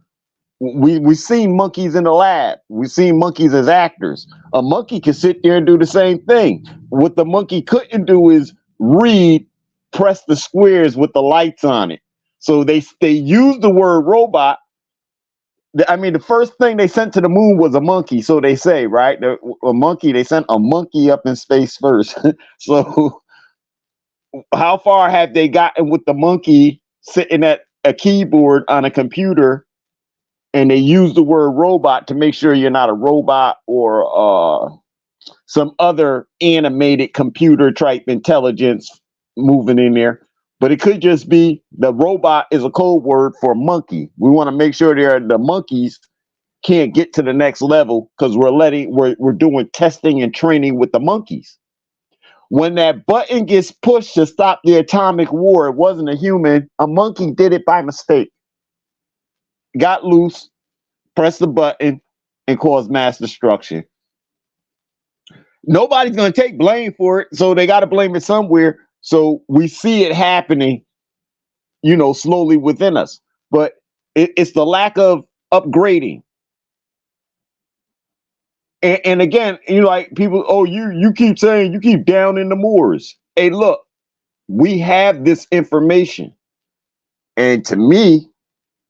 We've seen monkeys in the lab. We've seen monkeys as actors. A monkey can sit there and do the same thing. What the monkey couldn't do is press the squares with the lights on it. So they use the word robot. I mean, the first thing they sent to the moon was a monkey. So they say, right? A monkey, they sent a monkey up in space first. So how far have they gotten with the monkey sitting at a keyboard on a computer? And they use the word robot to make sure you're not a robot or some other animated computer type intelligence moving in there. But it could just be the robot is a code word for monkey. We want to make sure the monkeys can't get to the next level because we're doing testing and training with the monkeys. When that button gets pushed to stop the atomic war, it wasn't a human. A monkey did it by mistake. Got loose, pressed the button, and caused mass destruction. Nobody's going to take blame for it, so they got to blame it somewhere. So we see it happening, slowly within us. But it's the lack of upgrading. And again, like people, oh, you keep saying you keep down in the moors. Hey, look, we have this information. And to me,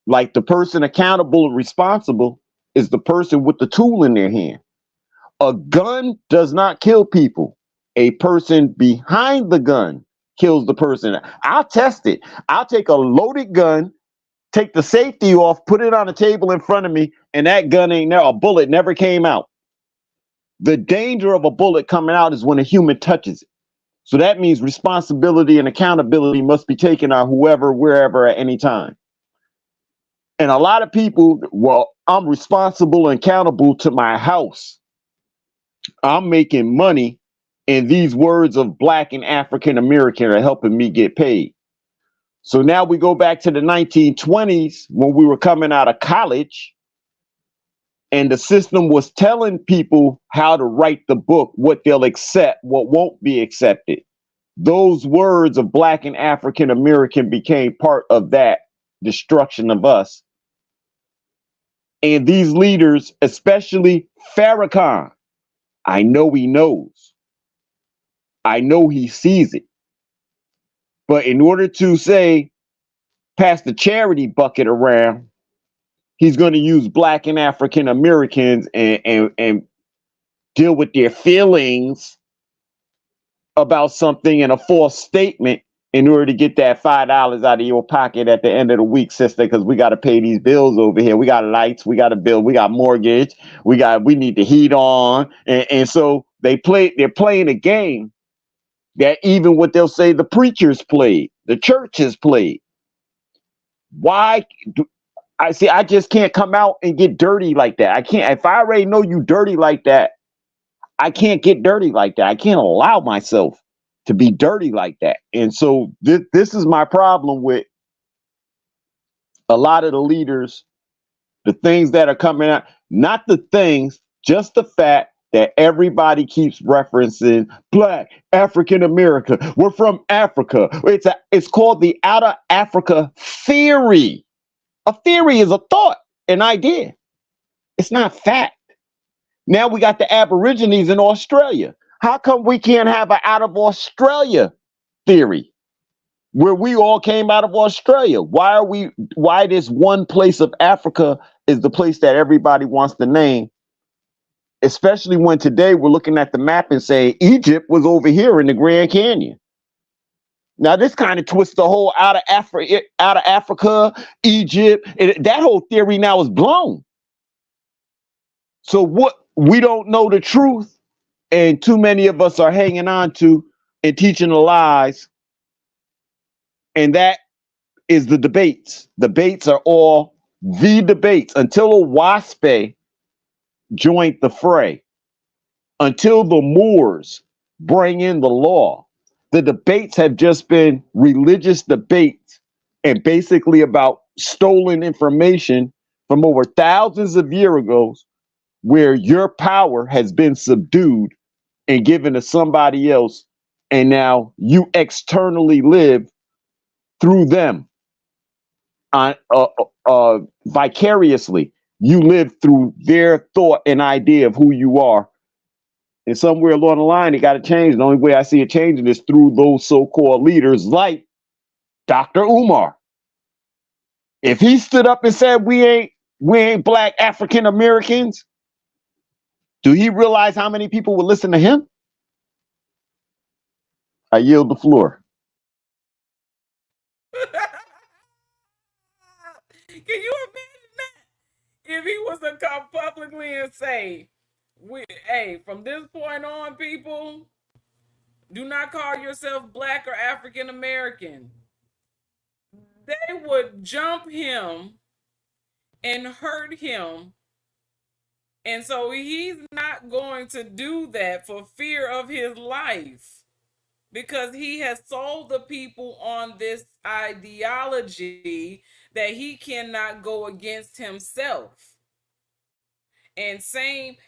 like the person accountable and responsible is the person with the tool in their hand. A gun does not kill people. A person behind the gun kills the person. I'll test it. I'll take a loaded gun, take the safety off, put it on a table in front of me, and that gun ain't there. A bullet never came out. The danger of a bullet coming out is when a human touches it. So that means responsibility and accountability must be taken on whoever, wherever, at any time. And a lot of people, well, I'm responsible and accountable to my house. I'm making money, and these words of Black and African American are helping me get paid. So now we go back to the 1920s when we were coming out of college, and the system was telling people how to write the book, what they'll accept, what won't be accepted. those words of Black and African American became part of that destruction of us. And these leaders, especially Farrakhan, I know he knows. I know he sees it. But in order to say, pass the charity bucket around, he's going to use Black and African Americans and deal with their feelings about something in a false statement in order to get that $5 out of your pocket at the end of the week, sister, because we got to pay these bills over here. We got lights, we got a bill, we got mortgage, we need the heat on. And so they're playing a game that even what they'll say the preachers played, the churches played. Why do I just can't come out and get dirty like that. I can't. If I already know you dirty like that, I can't get dirty like that. I can't allow myself to be dirty like that. And so this is my problem with a lot of the leaders, the things that are coming out, not the things, just the fact that everybody keeps referencing Black, African American. We're from Africa. It's called the Out of Africa theory. A theory is a thought, an idea. It's not fact. Now we got the Aborigines in Australia. How come we can't have an out of Australia theory where we all came out of Australia? Why this one place of Africa is the place that everybody wants to name? Especially when today we're looking at the map and saying Egypt was over here in the Grand Canyon. Now this kind of twists the whole out of Africa, Egypt. That whole theory now is blown. So what we don't know the truth, and too many of us are hanging on to and teaching the lies. And that is the debates. Debates are all the debates until a WASPE joined the fray, until the Moors bring in the law. The debates have just been religious debates and basically about stolen information from over thousands of years ago, where your power has been subdued and given to somebody else, and now you externally live through them vicariously. You live through their thought and idea of who you are. And somewhere along the line, it got to change. The only way I see it changing is through those so-called leaders like Dr. Umar. If he stood up and said, we ain't Black African Americans, do he realize how many people would listen to him? I yield the floor. Can you imagine that? If he was to come publicly and say, hey, from this point on, people, do not call yourself Black or African American. They would jump him and hurt him. And so he's not going to do that for fear of his life, because he has sold the people on this ideology that he cannot go against himself. And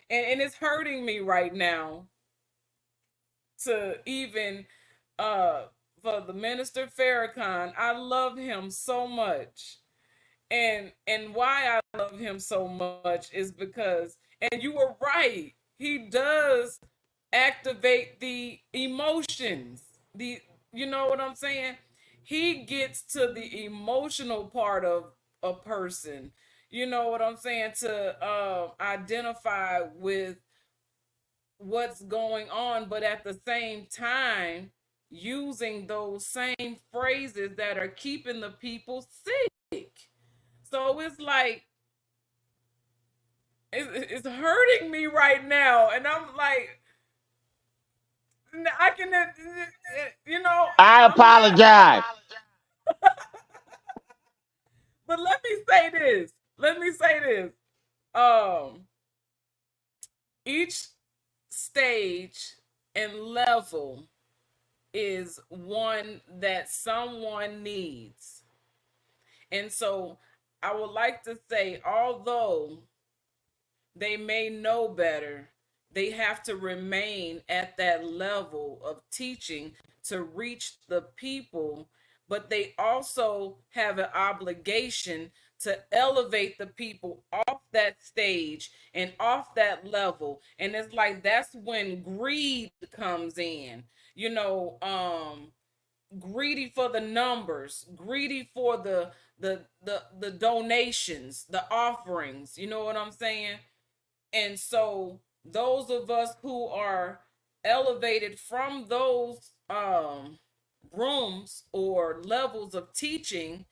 it's hurting me right now to even for the Minister Farrakhan. I love him so much. And why I love him so much is because, and you were right, he does activate the emotions. You know what I'm saying? He gets to the emotional part of a person. You know what I'm saying? To identify with what's going on, but at the same time, using those same phrases that are keeping the people sick. So it's like, it's hurting me right now. And I'm like, I can, I apologize. But let me say this. Each stage and level is one that someone needs. And so I would like to say, although they may know better, they have to remain at that level of teaching to reach the people, but they also have an obligation to elevate the people off that stage and off that level. And it's like that's when greed comes in. You know, greedy for the numbers, greedy for the donations, the offerings, you know what I'm saying? And so those of us who are elevated from those rooms or levels of teaching,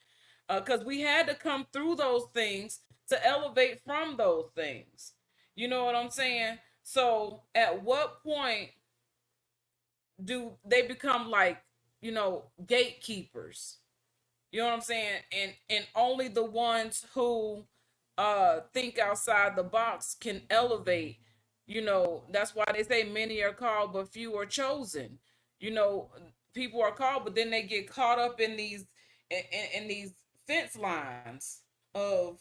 because we had to come through those things to elevate from those things, you know what I'm saying? So at what point do they become like, you know, gatekeepers? You know what I'm saying? And only the ones who think outside the box can elevate. You know, that's why they say many are called but few are chosen. You know, people are called but then they get caught up in these in these fence lines of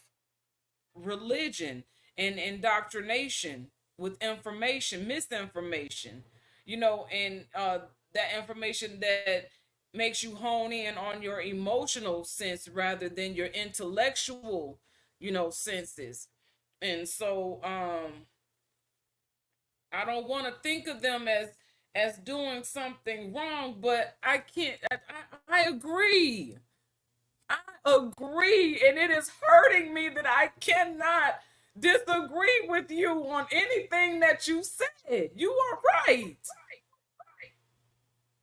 religion and indoctrination with information, misinformation, you know, and that information that makes you hone in on your emotional sense rather than your intellectual, you know, senses. And so I don't want to think of them as doing something wrong, but I can't I agree. I agree, and it is hurting me that I cannot disagree with you on anything that you said. You are right.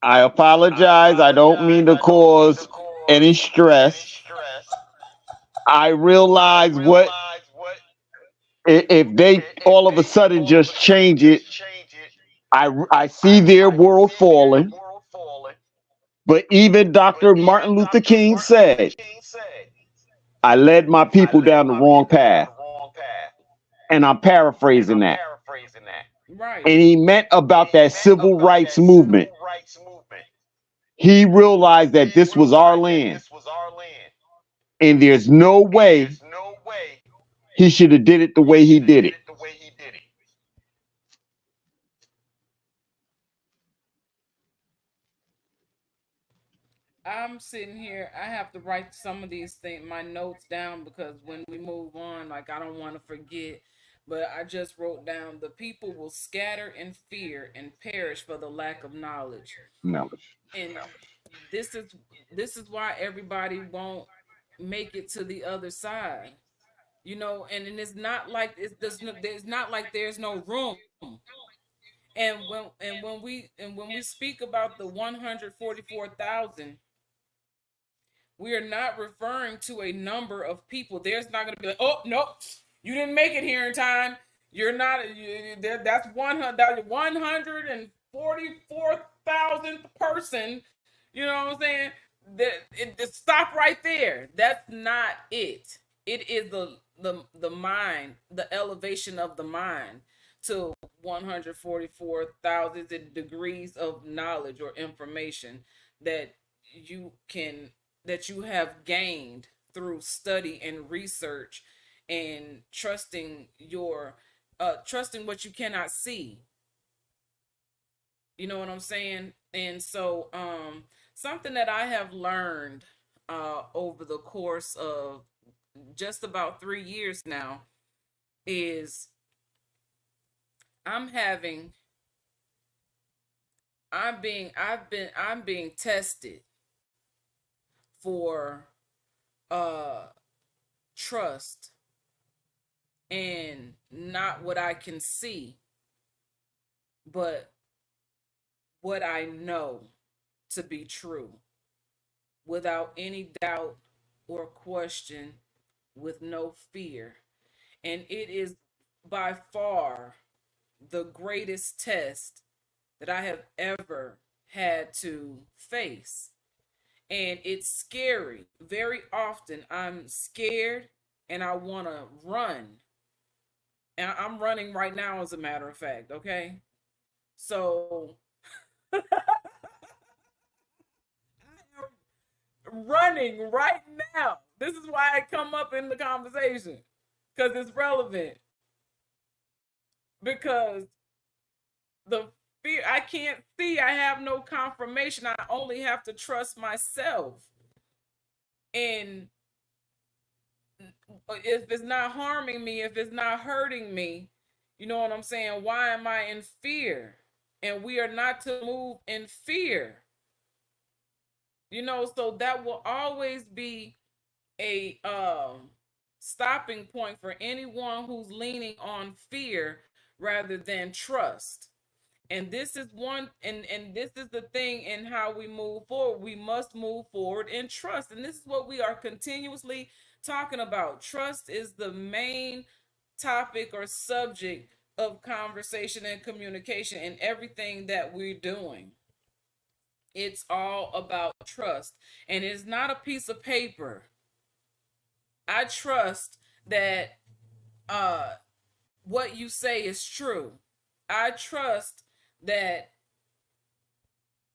I apologize. I don't mean to cause any stress. I realize what if they all of a sudden just change it. I see their world falling. But even Dr. Martin Luther King said, I led my people down the wrong path. And I'm paraphrasing that. Right. And he meant about that civil rights movement. He realized that this was our land. And there's no way he should have did it the way he did it. I'm sitting here. I have to write some of these things, my notes down, because when we move on, like I don't want to forget. But I just wrote down the people will scatter in fear and perish for the lack of knowledge. No. And this is this is why everybody won't make it to the other side. You know, and it's not like it's not like there's no room. And when we speak about the 144,000, we are not referring to a number of people. There's not going to be like, oh nope, you didn't make it here in time. You're not. That's 144,000th person. You know what I'm saying? Stop right there. That's not it. It is the mind, the elevation of the mind to 144,000 degrees of knowledge or information that you can that you have gained through study and research and trusting what you cannot see. You know what I'm saying? And so something that I have learned over the course of just about 3 years now is I'm having I'm being tested for trust and not what I can see, but what I know to be true without any doubt or question, with no fear. And it is by far the greatest test that I have ever had to face. And it's scary. Very often I'm scared and I want to run. And I'm running right now, as a matter of fact, okay? So I am running right now. This is why I come up in the conversation, because it's relevant. Because the fear. I can't see. I have no confirmation. I only have to trust myself. And if it's not harming me, if it's not hurting me, you know what I'm saying? Why am I in fear? And we are not to move in fear. You know, so that will always be a stopping point for anyone who's leaning on fear rather than trust. And this is one, and this is the thing in how we move forward. We must move forward in trust. And this is what we are continuously talking about. Trust is the main topic or subject of conversation and communication in everything that we're doing. It's all about trust. And it's not a piece of paper. I trust that what you say is true. I trust that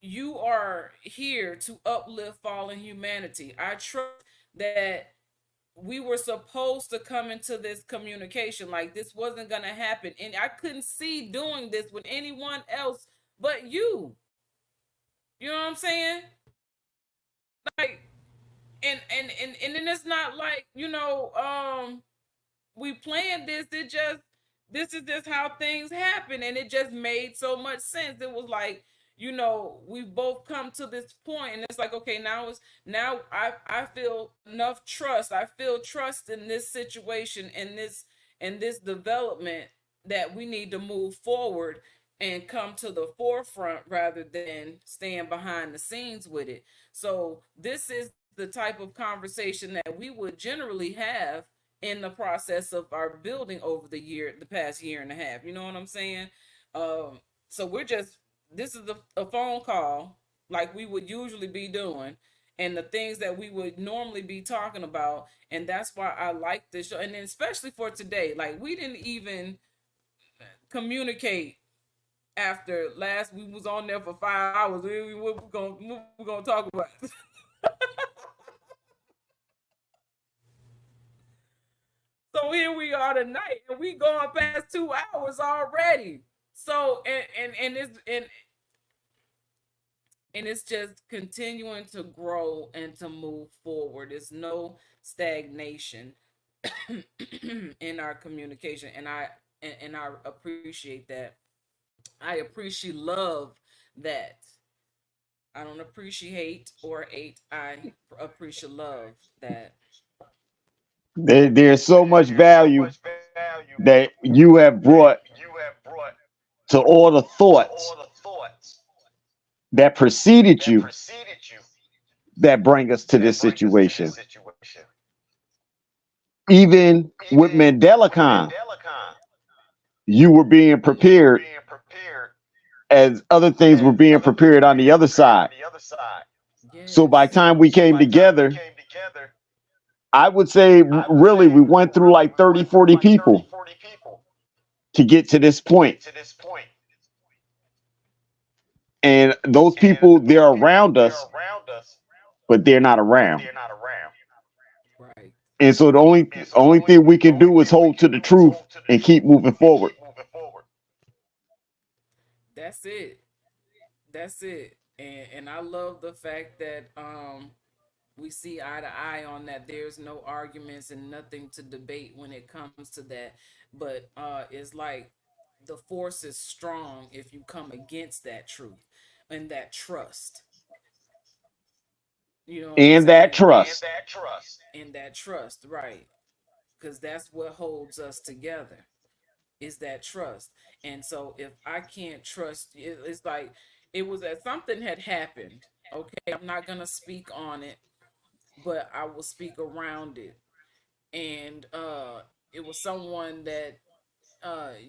you are here to uplift fallen humanity. I trust that we were supposed to come into this communication. Like, this wasn't going to happen. And I couldn't see doing this with anyone else but you. You know what I'm saying? Like, and then it's not like, you know, we planned this. This is just how things happen, and it just made so much sense. It was like, you know, we both come to this point, and it's like, okay, now I feel enough trust. I feel trust in this situation and this development, that we need to move forward and come to the forefront rather than staying behind the scenes with it. So this is the type of conversation that we would generally have in the process of our building over the past year and a half. You know what I'm saying? So this is a phone call like we would usually be doing, and the things that we would normally be talking about. And that's why I like this show. And then especially for today, like, we didn't even communicate after last. We was on there for 5 hours. What we gonna talk about? So here we are tonight, and we going past 2 hours already. So and it's just continuing to grow and to move forward. There's no stagnation in our communication, and I appreciate that. I appreciate love that. I don't appreciate or hate. I appreciate love that. There's so much value that you have brought to all the thoughts that preceded you that bring us to this situation. Even with MandelaCon, you were being prepared as other things were being prepared on the other side. So by the time we came together, I would say really we went through like 30, 40 people to get to this point. And those people, they're around us, but they're not around. Right. And so the only thing we can do is hold to the truth and keep moving forward. That's it. That's it. And I love the fact that we see eye to eye on that. There's no arguments and nothing to debate when it comes to that. But it's like the force is strong if you come against that truth and that trust. You know what I'm And that saying? trust. And that trust, right? Because that's what holds us together, is that trust. And so if I can't trust, it's like it was that something had happened. Okay, I'm not gonna speak on it, but I will speak around it. And it was someone that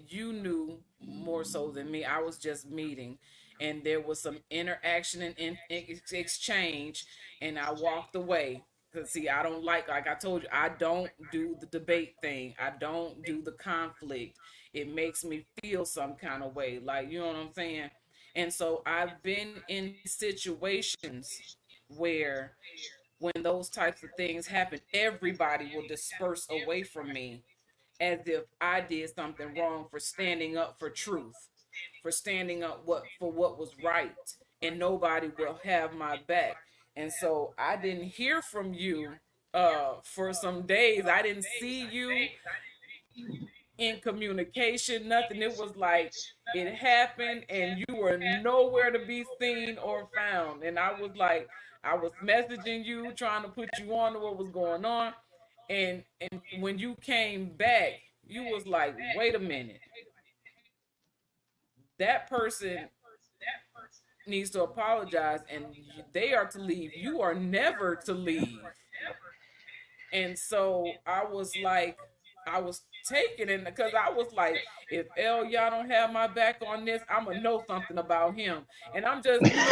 you knew more so than me. I was just meeting, and there was some interaction and exchange, and I walked away. Cause see, I don't like I told you, I don't do the debate thing. I don't do the conflict. It makes me feel some kind of way, like, you know what I'm saying. And so I've been in situations where when those types of things happen, everybody will disperse away from me as if I did something wrong for standing up for truth. for standing up for what was right, and nobody will have my back. And so I didn't hear from you for some days. I didn't see you in communication, nothing. It was like it happened and you were nowhere to be seen or found. And I was like, I was messaging you, trying to put you on to what was going on. And when you came back, you was like, wait a minute. That person needs to apologize and they are to leave. You are never to leave. And so I was like, I was taking it because I was like, if y'all don't have my back on this, I'm gonna know something about him. And I'm just, I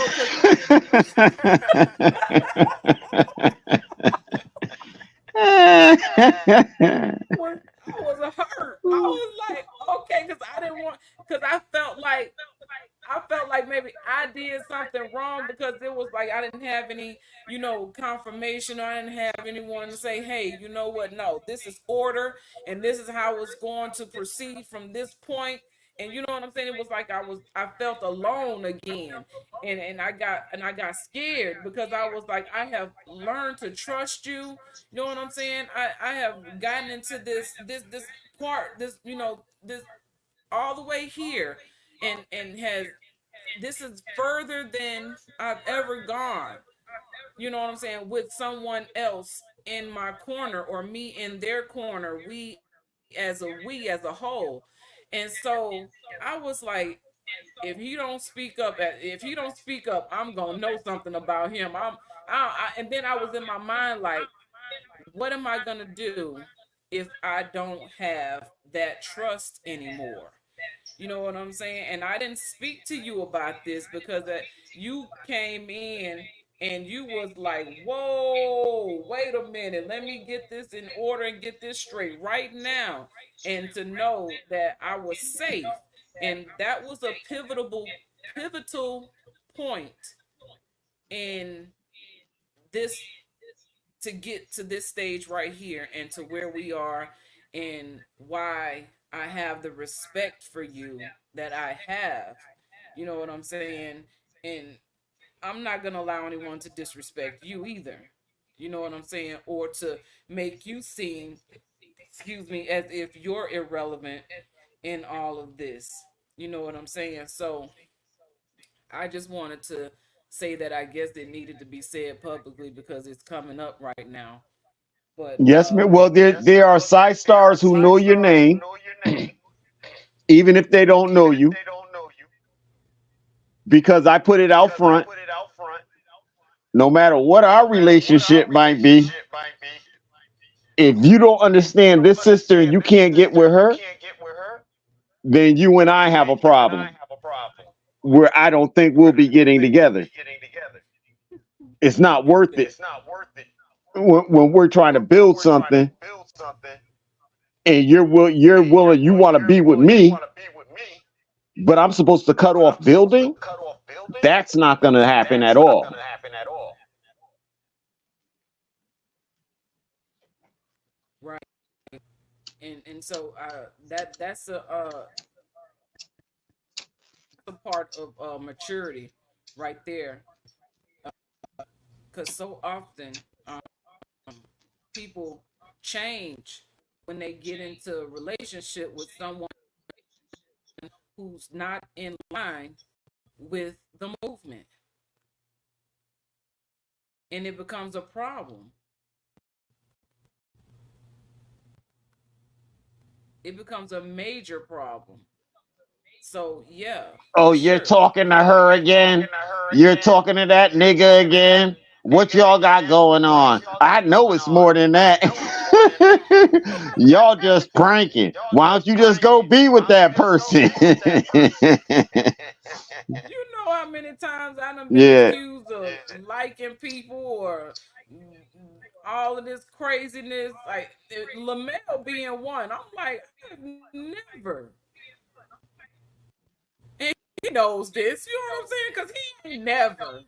was hurt. I was like, okay, because I didn't want, because I felt like maybe I did something wrong because it was like I didn't have any, confirmation, or I didn't have anyone to say, hey, you know what? No, this is order and this is how it's going to proceed from this point. And you know what I'm saying? It was like I felt alone again. And I got scared because I was like, I have learned to trust you. You know what I'm saying? I have gotten into this part, this all the way here, and has this is further than I've ever gone. You know what I'm saying? With someone else in my corner or me in their corner, we as a whole. And so I was like, if he don't speak up, I'm gonna know something about him. And then I was in my mind like, what am I gonna do if I don't have that trust anymore? You know what I'm saying? And I didn't speak to you about this because you came in and you was like, whoa, wait a minute, let me get this in order and get this straight right now. And to know that I was safe. And that was a pivotal point in this, to get to this stage right here and to where we are, and why I have the respect for you that I have. You know what I'm saying? And I'm not going to allow anyone to disrespect you either. You know what I'm saying? Or to make you seem, excuse me, as if you're irrelevant in all of this. You know what I'm saying? So I just wanted to say that I guess it needed to be said publicly because it's coming up right now. But Yes, ma'am. Well, there are side stars who know your name, even if they don't know you, because I put it out front. No matter what our relationship might be, if you don't understand this sister and you can't get with her, then you and I have a problem where I don't think we'll be getting together. It's not worth it when we're trying to build something and you're willing, you want to be with me, but I'm supposed to cut off building. That's not going to happen at all. Right. And so that's a part of maturity right there, because so often people change when they get into a relationship with someone who's not in line with the movement, and it becomes a problem. It becomes a major problem. So yeah, Oh, for you're sure. talking to her again? You're talking to that nigga again? What y'all got going on? I know it's more than that. Y'all just pranking. Why don't you just go be with that person? You know how many times I done been Yeah. accused of liking people or all of this craziness, like Lamel being one. I'm like, I've never. And he knows this, you know what I'm saying? Because he ain't never.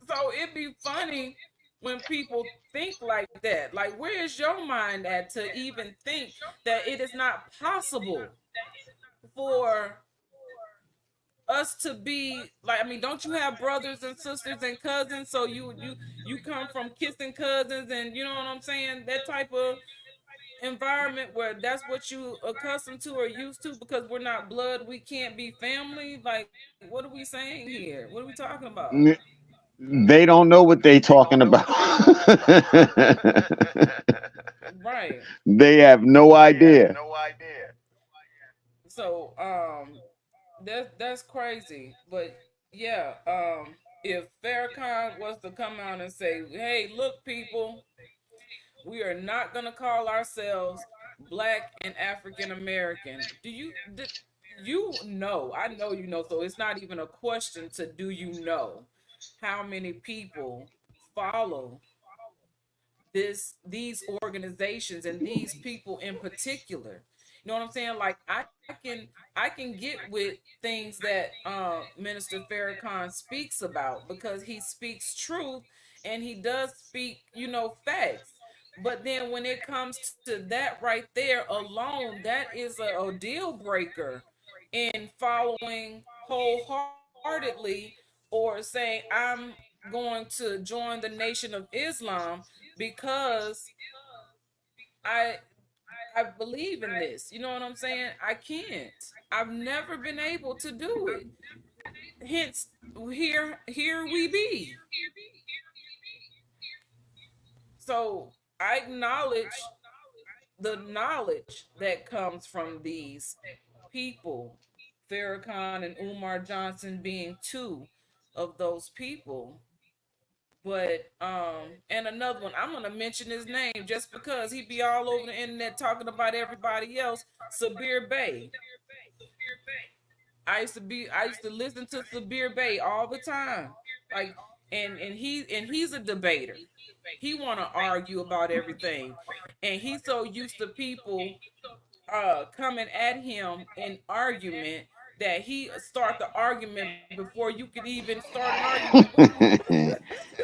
So it'd be funny when people think like that. Like, where is your mind at to even think that it is not possible for us to be like, I mean, don't you have brothers and sisters and cousins? So you come from kissing cousins, and you know what I'm saying? That type of environment where that's what you accustomed to or used to, because we're not blood, we can't be family. Like, what are we saying here? What are we talking about? They don't know what they talking about. Right. They have no idea. So that's crazy. But yeah, if Farrakhan was to come out and say, hey, look, people, we are not gonna call ourselves Black and African American. You know, I know you know, so it's not even a question to do you know how many people follow these organizations and these people in particular. You know what I'm saying? Like, I can get with things that Minister Farrakhan speaks about, because he speaks truth and he does speak, facts. But then when it comes to that right there alone, that is a deal breaker in following wholeheartedly, or saying, I'm going to join the Nation of Islam because I I believe in this. You know what I'm saying? I can't. I've never been able to do it. Hence, here we be. So I acknowledge the knowledge that comes from these people, Farrakhan and Umar Johnson being two of those people. But and another one, I'm gonna mention his name just because he be all over the internet talking about everybody else. Sabir Bey. I used to listen to Sabir Bey all the time. Like, and he's a debater. He wanna argue about everything. And he's so used to people coming at him in argument that he start the argument before you could even start an argument with him.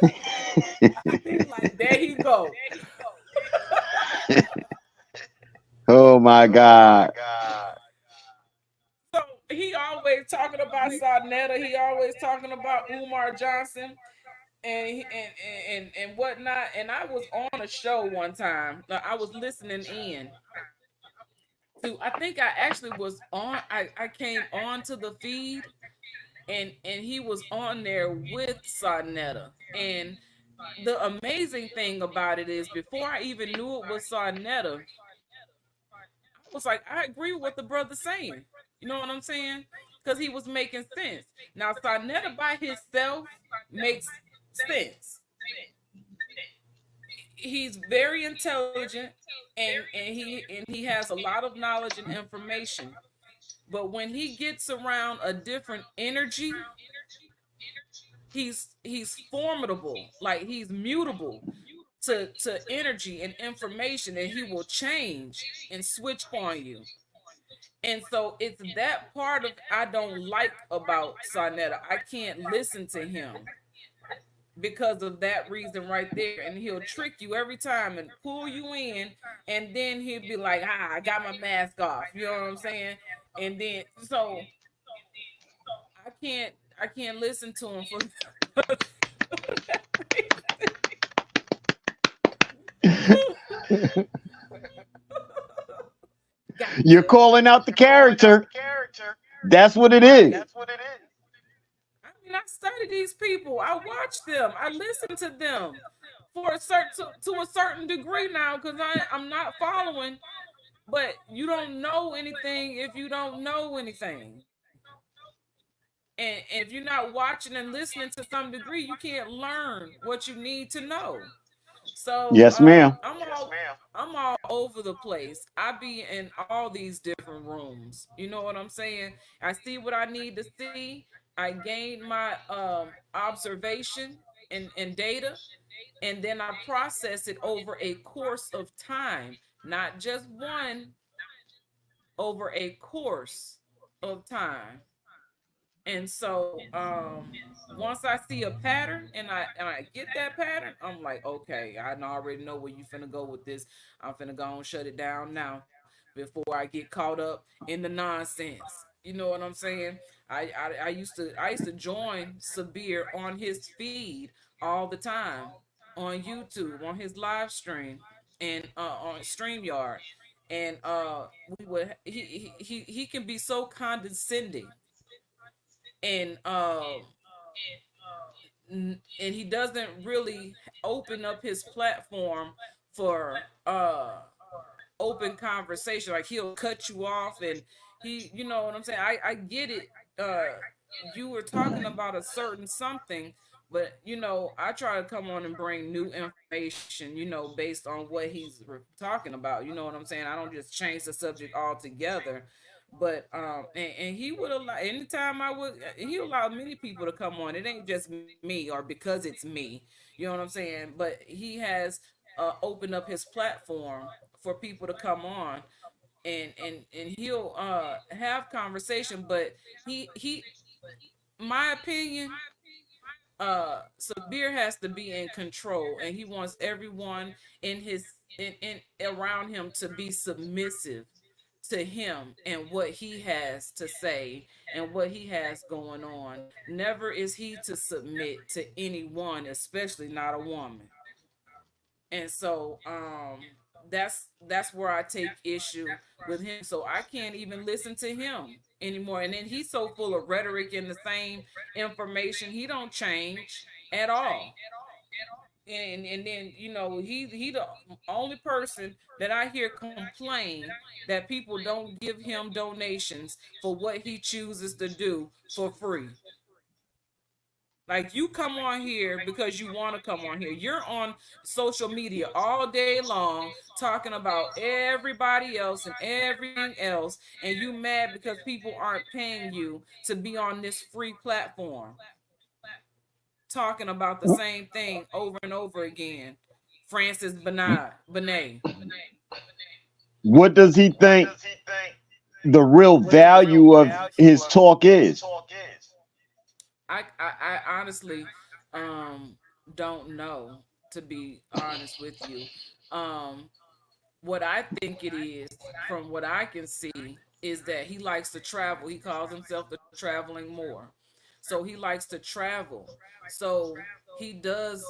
I be like, there he go. Oh my God. So he always talking about Sarnetta. He always talking about Umar Johnson and whatnot. And I was on a show one time. I was listening in to. I think I actually was on. I came on to the feed, and he was on there with Sarnetta. And the amazing thing about it is, before I even knew it was Sarnetta, I was like, I agree with what the brother's saying. You know what I'm saying? Because he was making sense. Now, Sarnetta by himself makes sense. He's very intelligent, and he has a lot of knowledge and information. But when he gets around a different energy, he's formidable. Like, he's mutable to energy and information, and he will change and switch on you. And so it's that part of I don't like about Sarnetta. I can't listen to him because of that reason right there. And he'll trick you every time and pull you in, and then he'll be like, I got my mask off. You know what I'm saying? And then so I can't listen to him for You're calling out the character. That's what it is. I mean, I study these people. I watch them. I listen to them for a certain to a certain degree now, because I'm not following. But you don't know anything if you don't know anything. And if you're not watching and listening to some degree, you can't learn what you need to know. So Yes, ma'am. I'm all over the place. I be in all these different rooms. You know what I'm saying? I see what I need to see. I gain my observation and data, and then I process it over a course of time, not just one, over a course of time. And so once I see a pattern and I get that pattern, I'm like, okay, I already know where you finna go with this. I'm finna go and shut it down now before I get caught up in the nonsense. You know what I'm saying? I used to join Sabir on his feed all the time on YouTube, on his live stream, and on StreamYard. And we would he can be so condescending, and and he doesn't really open up his platform for open conversation. Like, he'll cut you off, and you know what I'm saying. I get it. You were talking about a certain something, but I try to come on and bring new information, based on what he's talking about. You know what I'm saying. I don't just change the subject altogether. But and he would allow, anytime he allowed many people to come on. It ain't just me, or because it's me. You know what I'm saying. But he has opened up his platform for people to come on, and he'll have conversation. But he my opinion, Sabir has to be in control, and he wants everyone in around him to be submissive to him and what he has to say and what he has going on. Never is he to submit to anyone, especially not a woman. And so that's where I take issue with him. So I can't even listen to him anymore. And then he's so full of rhetoric and the same information. He don't change at all. And then he the only person that I hear complain that people don't give him donations for what he chooses to do for free. Like, you come on here because you want to come on here. You're on social media all day long talking about everybody else and everything else, and you mad because people aren't paying you to be on this free platform talking about the same thing over and over again. Francis Benet. What does he think the real value of his talk is? I honestly don't know, to be honest with you. What I think it is, from what I can see, is that he likes to travel. He calls himself the traveling more. So he likes to travel. So he does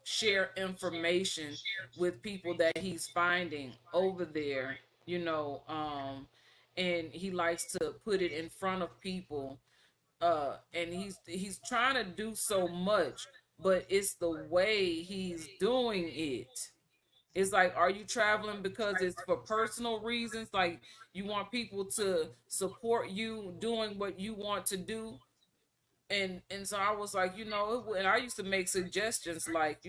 share information with people that he's finding over there, and he likes to put it in front of people. And he's trying to do so much, but it's the way he's doing it. It's like, are you traveling because it's for personal reasons? Like, you want people to support you doing what you want to do? And so I was like, and I used to make suggestions like,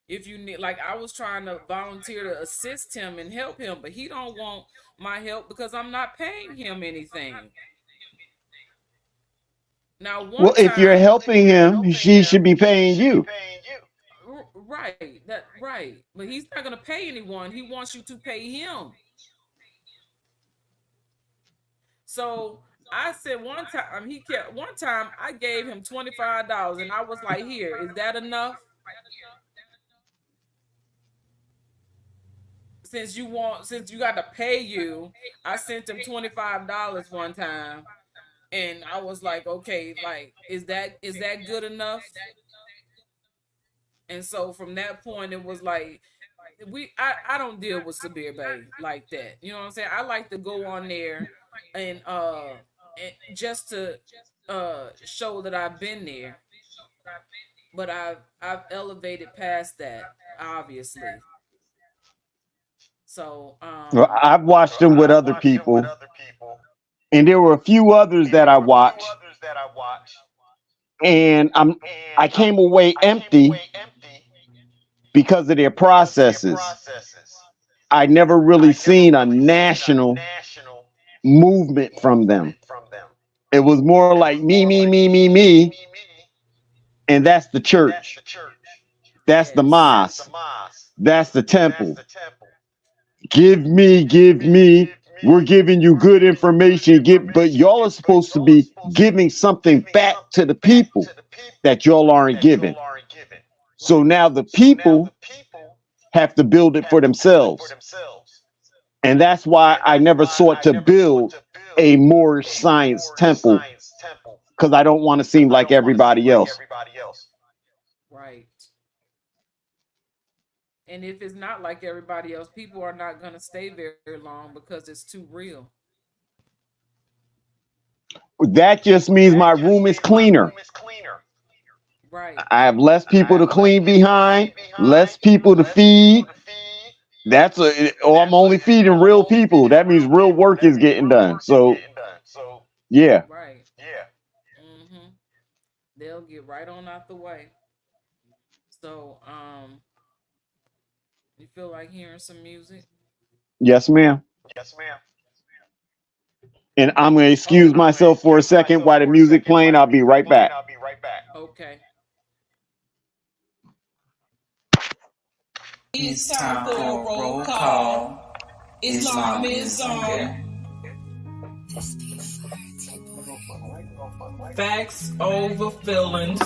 if you need, like, I was trying to volunteer to assist him and help him, but he don't want my help because I'm not paying him anything. Now, well, if you're helping him, she should be paying you. Right, right. But he's not gonna pay anyone. He wants you to pay him. So I said one time I gave him $25, and I was like, here, is that enough? Since you got to pay you, I sent him $25 one time. And I was like, okay, like, is that good enough? And so from that point, it was like, I don't deal with Sabir Bey like that. You know what I'm saying? I like to go on there and just to show that I've been there. But I've elevated past that, obviously. So well, I've watched him with other people. And there were a few others that I watched, and I came away empty because of their processes. I never really seen a national movement from them. It was more like me, and that's the church. That's the mosque. That's the temple. Give me, we're giving you good information, but y'all are supposed to be giving something back to the people that y'all aren't giving. So now the people have to build it for themselves. And that's why I never sought to build a Moorish science temple, because I don't want to seem like everybody else. Right. And if it's not like everybody else, people are not going to stay very long because it's too real. That just means my room is cleaner. Right. I have less people to clean behind, less people to feed. I'm only feeding real people. That means real work is getting done. So, yeah. Right. Mm-hmm. They'll get right on out the way. So, you feel like hearing some music? Yes, ma'am. And I'm going to excuse myself for a second while the music playing. I'll be right back. Okay. It's time for a roll call. Islam is on. Facts over feelings.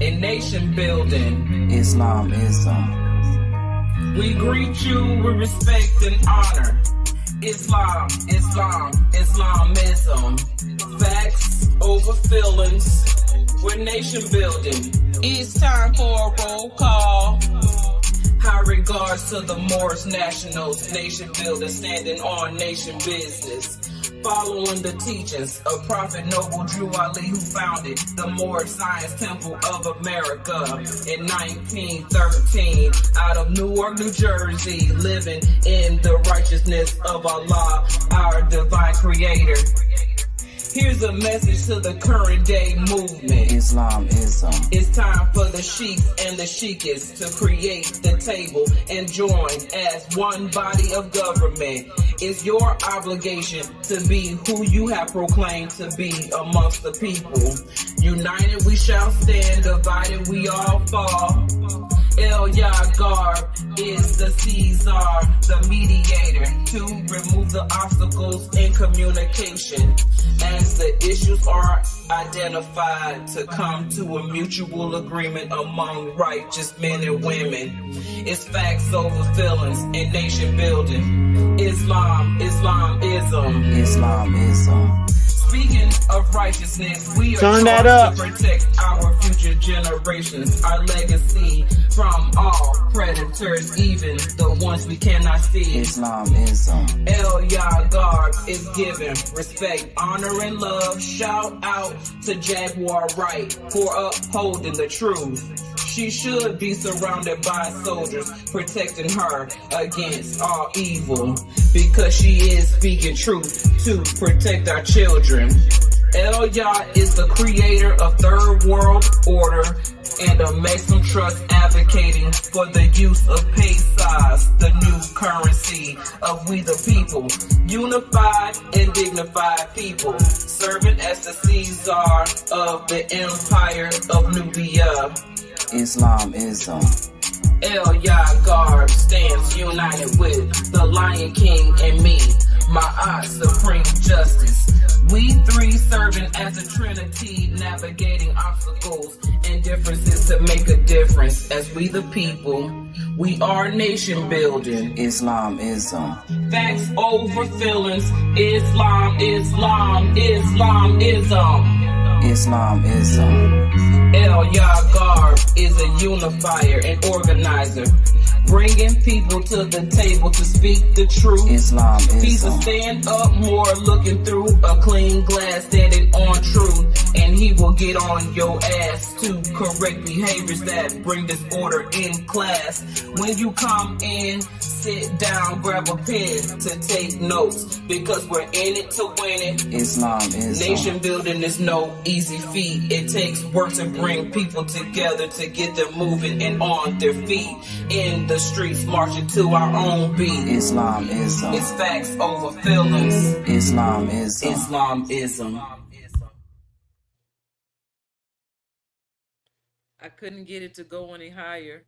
And nation building. Islamism. We greet you with respect and honor. Islam, Islamism. Facts over feelings. We're nation building. It's time for a roll call. High regards to the Moorish nationals, nation building, standing on nation business. Following the teachings of Prophet Noble Drew Ali, who founded the Moorish Science Temple of America in 1913. Out of Newark, New Jersey, living in the righteousness of Allah, our divine creator. Here's a message to the current day movement. Islamism. It's time for the sheiks and the sheikahs to create the table and join as one body of government. It's your obligation to be who you have proclaimed to be amongst the people. United we shall stand, divided we all fall. El Yagar is the Caesar, the mediator, to remove the obstacles in communication. As the issues are identified, to come to a mutual agreement among righteous men and women. It's facts over feelings and nation building. Islamism. Speaking of righteousness, we are trying to protect our future generations, our legacy from all predators, even the ones we cannot see. Islamism. El Yagar is given respect, honor, and love. Shout out to Jaguar Wright for upholding the truth. She should be surrounded by soldiers protecting her against all evil, because she is speaking truth to protect our children. El Yah is the creator of Third World Order and a Maximum Trust advocating for the use of pesos, the new currency of we the people. Unified and dignified people, serving as the Caesar of the Empire of Nubia. Islamism. El Yagar stands united with the Lion King and me, my supreme justice. We three serving as a trinity, navigating obstacles and differences to make a difference. As we the people, we are nation building. Islamism. Facts over feelings. Islamism. El Yagar is a unifier and organizer, bringing people to the table to speak the truth. Islamism. He's a stand up more, looking through a clean glass, standing on truth, and he will get on your ass to correct behaviors that bring disorder in class. When you come in, sit down, grab a pen to take notes, because we're in it to win it. Islamism. Nation building is no easy feat. It takes work to bring people together, to get them moving and on their feet. In the streets, marching to our own beat. Islamism. It's facts over feelings. Islamism. I couldn't get it to go any higher.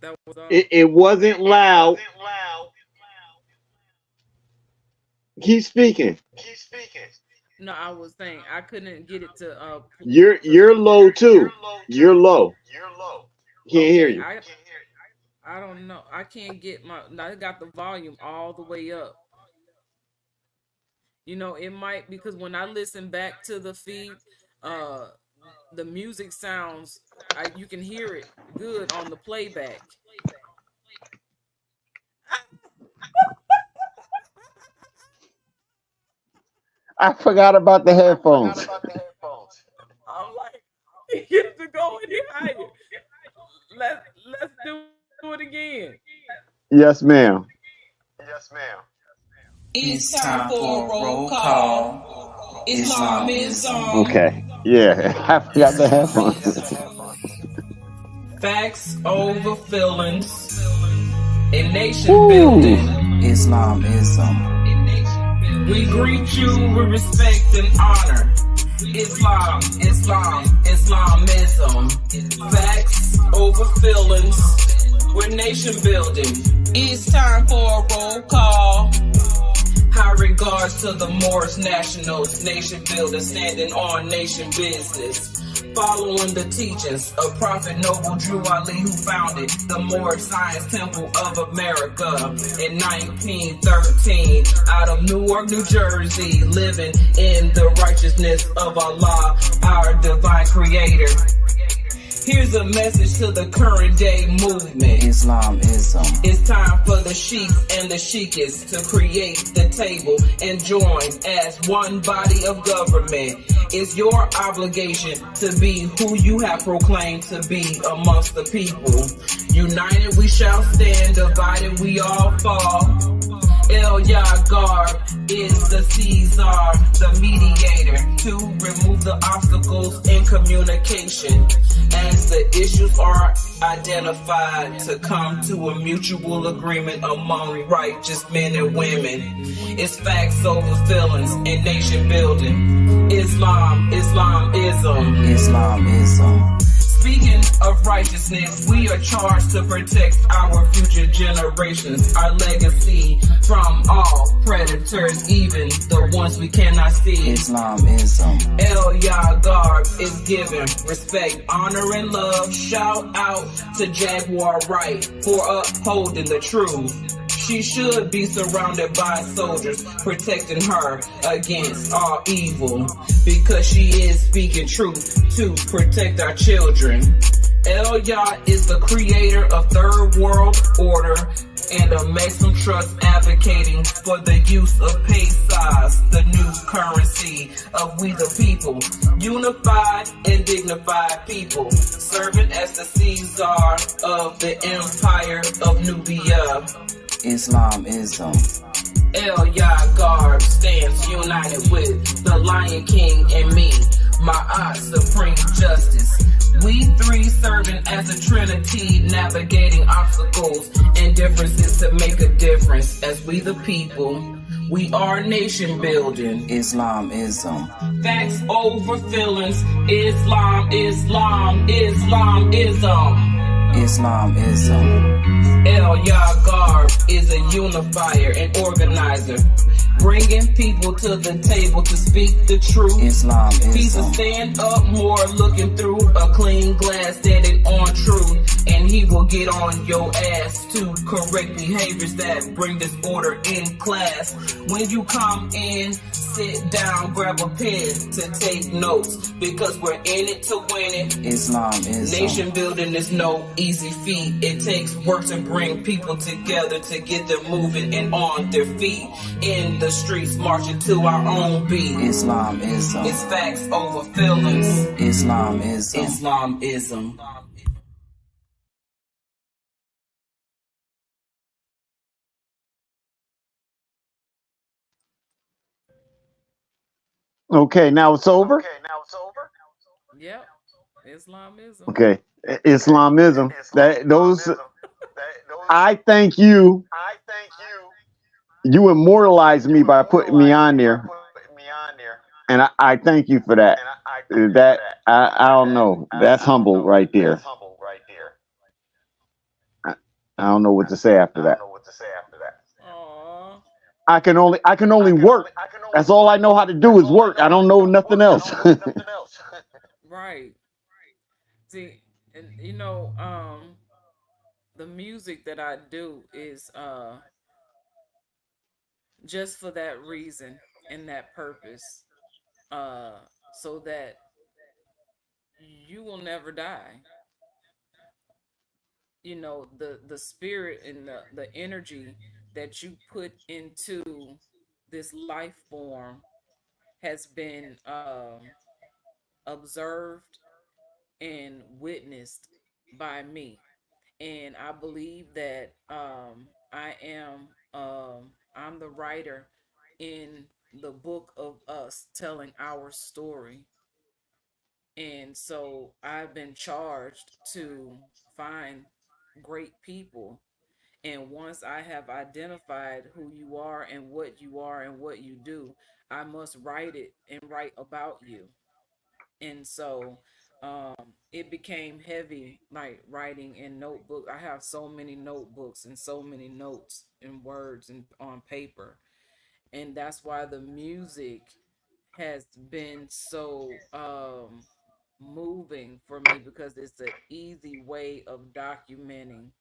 That was all. It wasn't loud. Keep speaking. No, I was saying I couldn't get it to You're low too. You're low. Can't hear okay, you. I don't know. I can't get my I got the volume all the way up. You know, it might because when I listen back to the feed, uh the music sounds you can hear it good on the playback. I forgot about the headphones. I'm like, get it to go any higher. Let's do it again. Yes, ma'am. It's time for a roll call. Islamism. Okay. Yeah, I forgot the headphones. Facts over feelings. In nation building. Islamism. We greet you with respect and honor. Islamism. Facts over feelings. We're nation building. It's time for a roll call. High regards to the Moorish nationals, nation building, standing on nation business. Following the teachings of Prophet Noble Drew Ali, who founded the Moorish Science Temple of America in 1913. Out of Newark, New Jersey, living in the righteousness of Allah, our divine creator. Here's a message to the current day movement. Islamism. It's time for the sheiks and the sheikas to create the table and join as one body of government. It's your obligation to be who you have proclaimed to be amongst the people. United we shall stand, divided we all fall. El Yagar is the Caesar, the mediator, to remove the obstacles in communication. As the issues are identified, to come to a mutual agreement among righteous men and women. It's facts over feelings and nation building. Islamism. Speaking of righteousness, we are charged to protect our future generations, our legacy from all predators, even the ones we cannot see. Islamism. El Yagar is given respect, honor, and love. Shout out to Jaguar Wright for upholding the truth. She should be surrounded by soldiers protecting her against all evil, because she is speaking truth to protect our children. El Yah is the creator of Third World Order and a Maxim Trust advocating for the use of pesos, the new currency of we the people. Unified and dignified people, serving as the Caesar of the Empire of Nubia. Islamism. El Yagar stands united with the Lion King and me, Ma'at Supreme Justice. We three serving as a trinity, navigating obstacles and differences to make a difference as we the people. We are nation building. Islamism. Facts over feelings. Islamism. El Yagar is a unifier and organizer, bringing people to the table to speak the truth. He's a Islamism. stand up more, looking through a clean glass, standing on truth, and he will get on your ass to correct behaviors that bring disorder in class. When you come in, sit down, grab a pen to take notes, because we're in it to win it. Islamism. Nation building is no easy feat. It takes work to bring people together to get them moving and on their feet. In the streets, marching to our own beat. Islamism. It's facts over feelings. Islamism. Islamism. Okay, now it's over. Yep. Islamism. Okay, Islamism. I thank you. You immortalized me by putting me on there, and I thank you for that. That I don't know. That's humble right there. I don't know what to say after that. Aww. I can only work. That's all I know how to do is work. I don't know nothing else. Right. See, and the music that I do is just for that reason and that purpose. Uh so that you will never die. The spirit and the energy that you put into this life form has been observed and witnessed by me. And I believe that I'm the writer in the book of us telling our story. And so I've been charged to find great people. And once I have identified who you are and what you do, I must write it and write about you. And so it became heavy, like writing in notebook. I have so many notebooks and so many notes and words and on paper. And that's why the music has been so moving for me, because it's an easy way of documenting,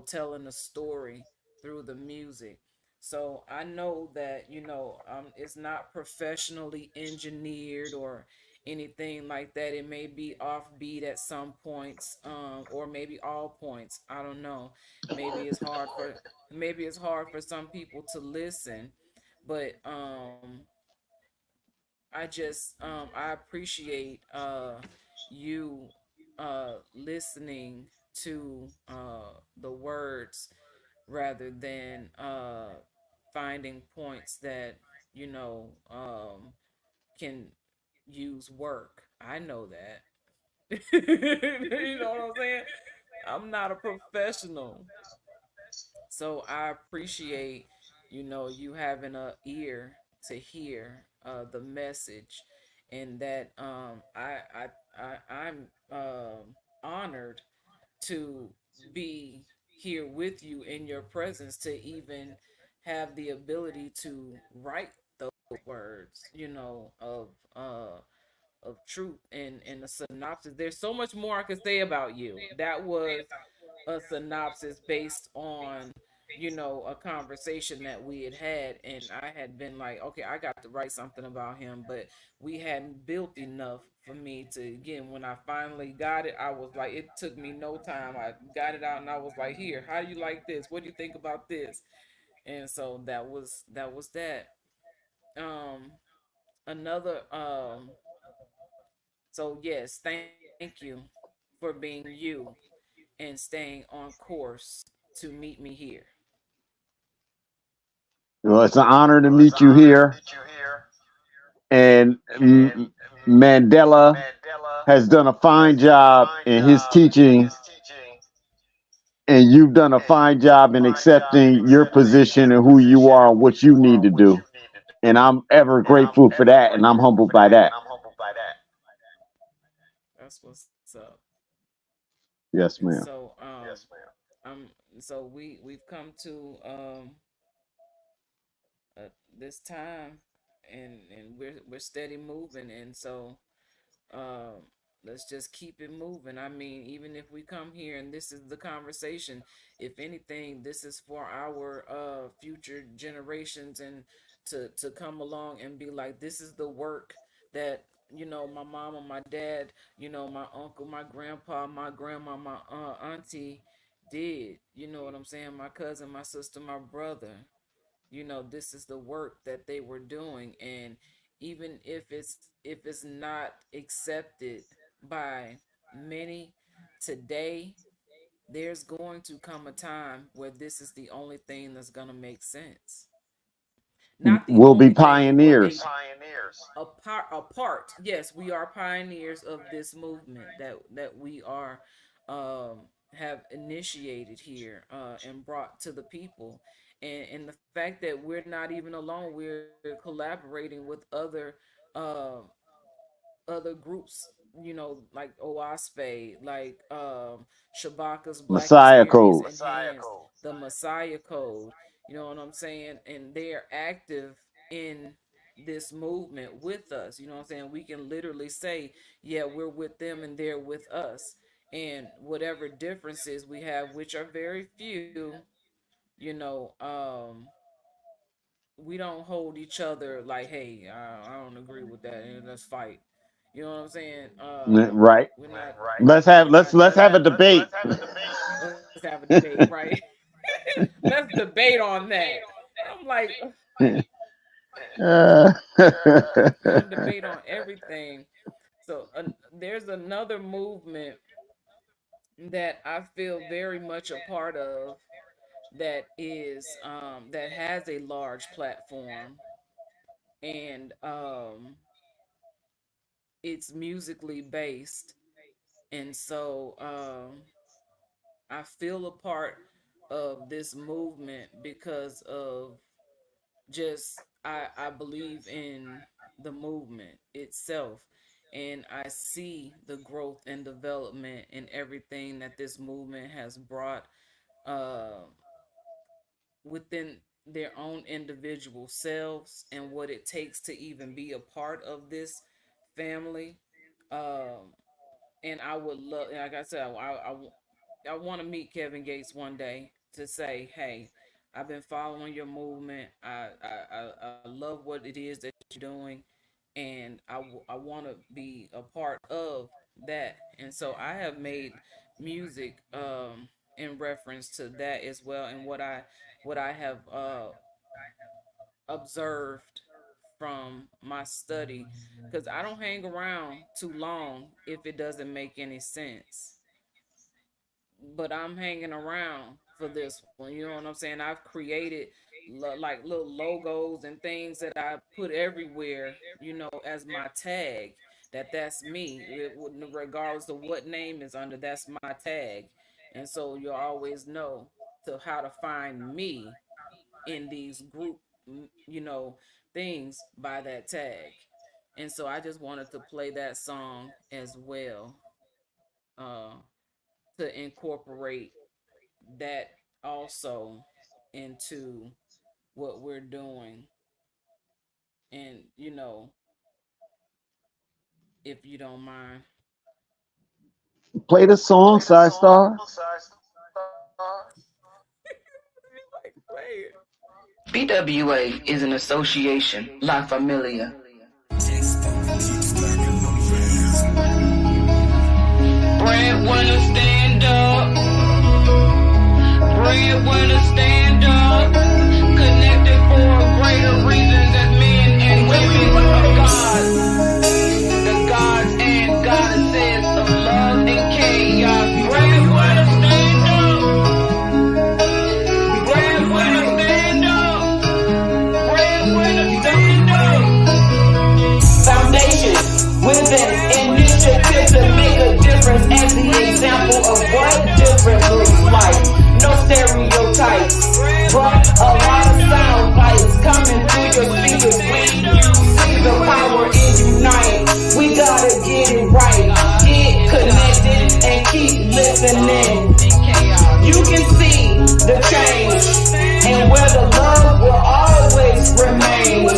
telling a story through the music. So I know that, it's not professionally engineered or anything like that. It may be offbeat at some points, or maybe all points. I don't know. Maybe it's hard for some people to listen, but I appreciate you listening to the words rather than finding points that you know can use work. I know that. You know what I'm saying? I'm not a professional. So I appreciate, you having a ear to hear the message, and that I'm honored to be here with you in your presence, to even have the ability to write those words, of truth and a synopsis. There's so much more I could say about you. That was a synopsis based on, a conversation that we had had, and I had been like, okay, I got to write something about him, but we hadn't built enough for me to, again, when I finally got it, I was like, it took me no time. I got it out and I was like, here, how do you like this? What do you think about this? And so that was that. Um another So yes, thank you for being you and staying on course to meet me here. Well, it's an honor to meet you here. And Mandela has done a fine job in his teaching, and you've done a fine job in accepting your position and who you are and what you need to do. And I'm ever grateful for that, and I'm humbled by that. That's what's up. Yes, And ma'am. so we've come to this time, and we're steady moving, and so um let's just keep it moving. I mean, even if we come here and this is the conversation, if anything, this is for our future generations, and to come along and be like, this is the work that, my mama, my dad, my uncle, my grandpa, my grandma, my auntie did. You know what I'm saying? My cousin, my sister, my brother. This is the work that they were doing. And even if it's not accepted by many today, there's going to come a time where this is the only thing that's going to make sense. Not the We'll be only thing, but pioneers. a part. Yes, we are pioneers of this movement that we are have initiated here and brought to the people. And the fact that we're not even alone, we're collaborating with uh other groups, like OASPE, like Shabaka's Black Messiah Experience Code. Enhanced, the Messiah Code. You know what I'm saying? And they're active in this movement with us. You know what I'm saying? We can literally say, yeah, we're with them and they're with us. And whatever differences we have, which are very few, you know, we don't hold each other like, hey, I don't agree with that, and let's fight. You know what I'm saying? Right. We're not. We're not Let's have a debate. let's have a debate, right? Let's debate on that. I'm like, Uh, we can debate on everything. So there's another movement that I feel very much a part of that is that has a large platform, and it's musically based, and so I feel a part of this movement because of just I believe in the movement itself, and I see the growth and development in everything that this movement has brought uh, within their own individual selves and what it takes to even be a part of this family. Um, and I would love, like I said, I want to meet Kevin Gates one day to say, hey, I've been following your movement. I love what it is that you're doing, and I want to be a part of that. And so I have made music in reference to that as well, and what I have observed from my study, because I don't hang around too long if it doesn't make any sense. But I'm hanging around for this one. You know what I'm saying? I've created like little logos and things that I put everywhere, you know, as my tag. That's me. Regardless of what name is under, that's my tag. And so you'll always know to how to find me in these group, you know, things by that tag. And so I just wanted to play that song as well, uh, to incorporate that also into what we're doing. And, you know, if you don't mind. Play the song, Side Star. Like, play it. BWA is an association, La Familia. Breadwinner stand up. Breadwinner stand up. Connected for greater reasons as men and women of God. The gods and goddesses of love and chaos. Breadwinner stand up. Breadwinner stand up. Breadwinner stand up. Foundation with an initiative to make a difference as the example of what different looks like. No stereotypes, but a lot of sound bites coming through your speakers when you see the power in unite. We gotta get it right, get connected and keep listening. You can see the change and where the love will always remain.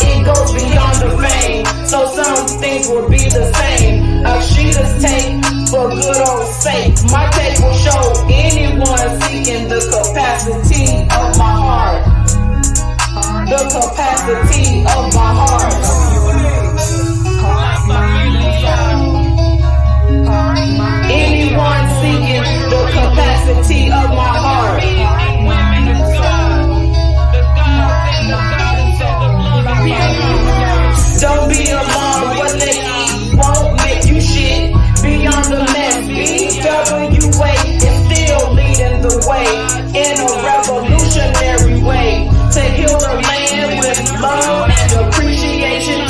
It goes beyond the fame, so some things will be the same. Sheeta's take for good old sake. My take will show anyone seeking the capacity of my heart. The capacity of my heart. Anyone seeking the capacity of my heart. Don't be alarmed, what they eat won't make you shit. Beyond the mess, BWA is still leading the way in a revolutionary way to heal the land with love and appreciation.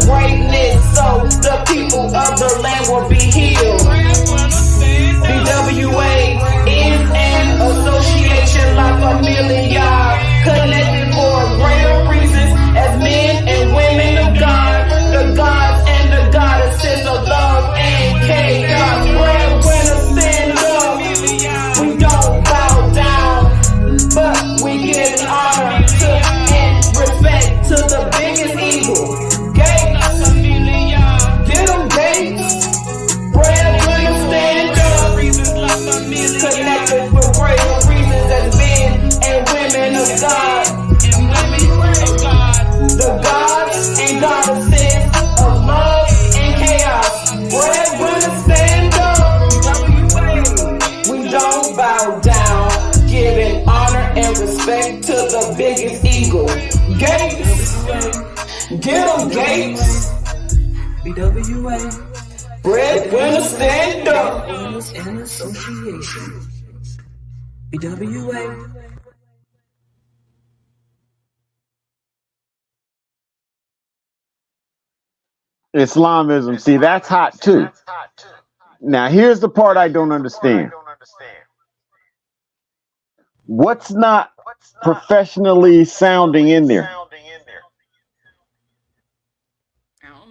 greatness so the people of the land will be healed. BWA is an association La Familia, connected for greater reasons as men and women of God, the gods and the goddesses of love and chaos. Breadwinners stand up. We don't bow down, but we give honor to and respect to the biggest eagle. Gates, get them Gates. Breadwinners stand up. Connected for greater reasons as men and women of God. The gods and goddesses of love and chaos. Breadwinners stand up. We don't bow down, giving honor and respect to the biggest eagle. Gates, get them Gates. BWA. Breadwinners stand up. An association. BWA. Islamism. See, that's hot too. Now, here's the part I don't understand. What's not professionally sounding in there?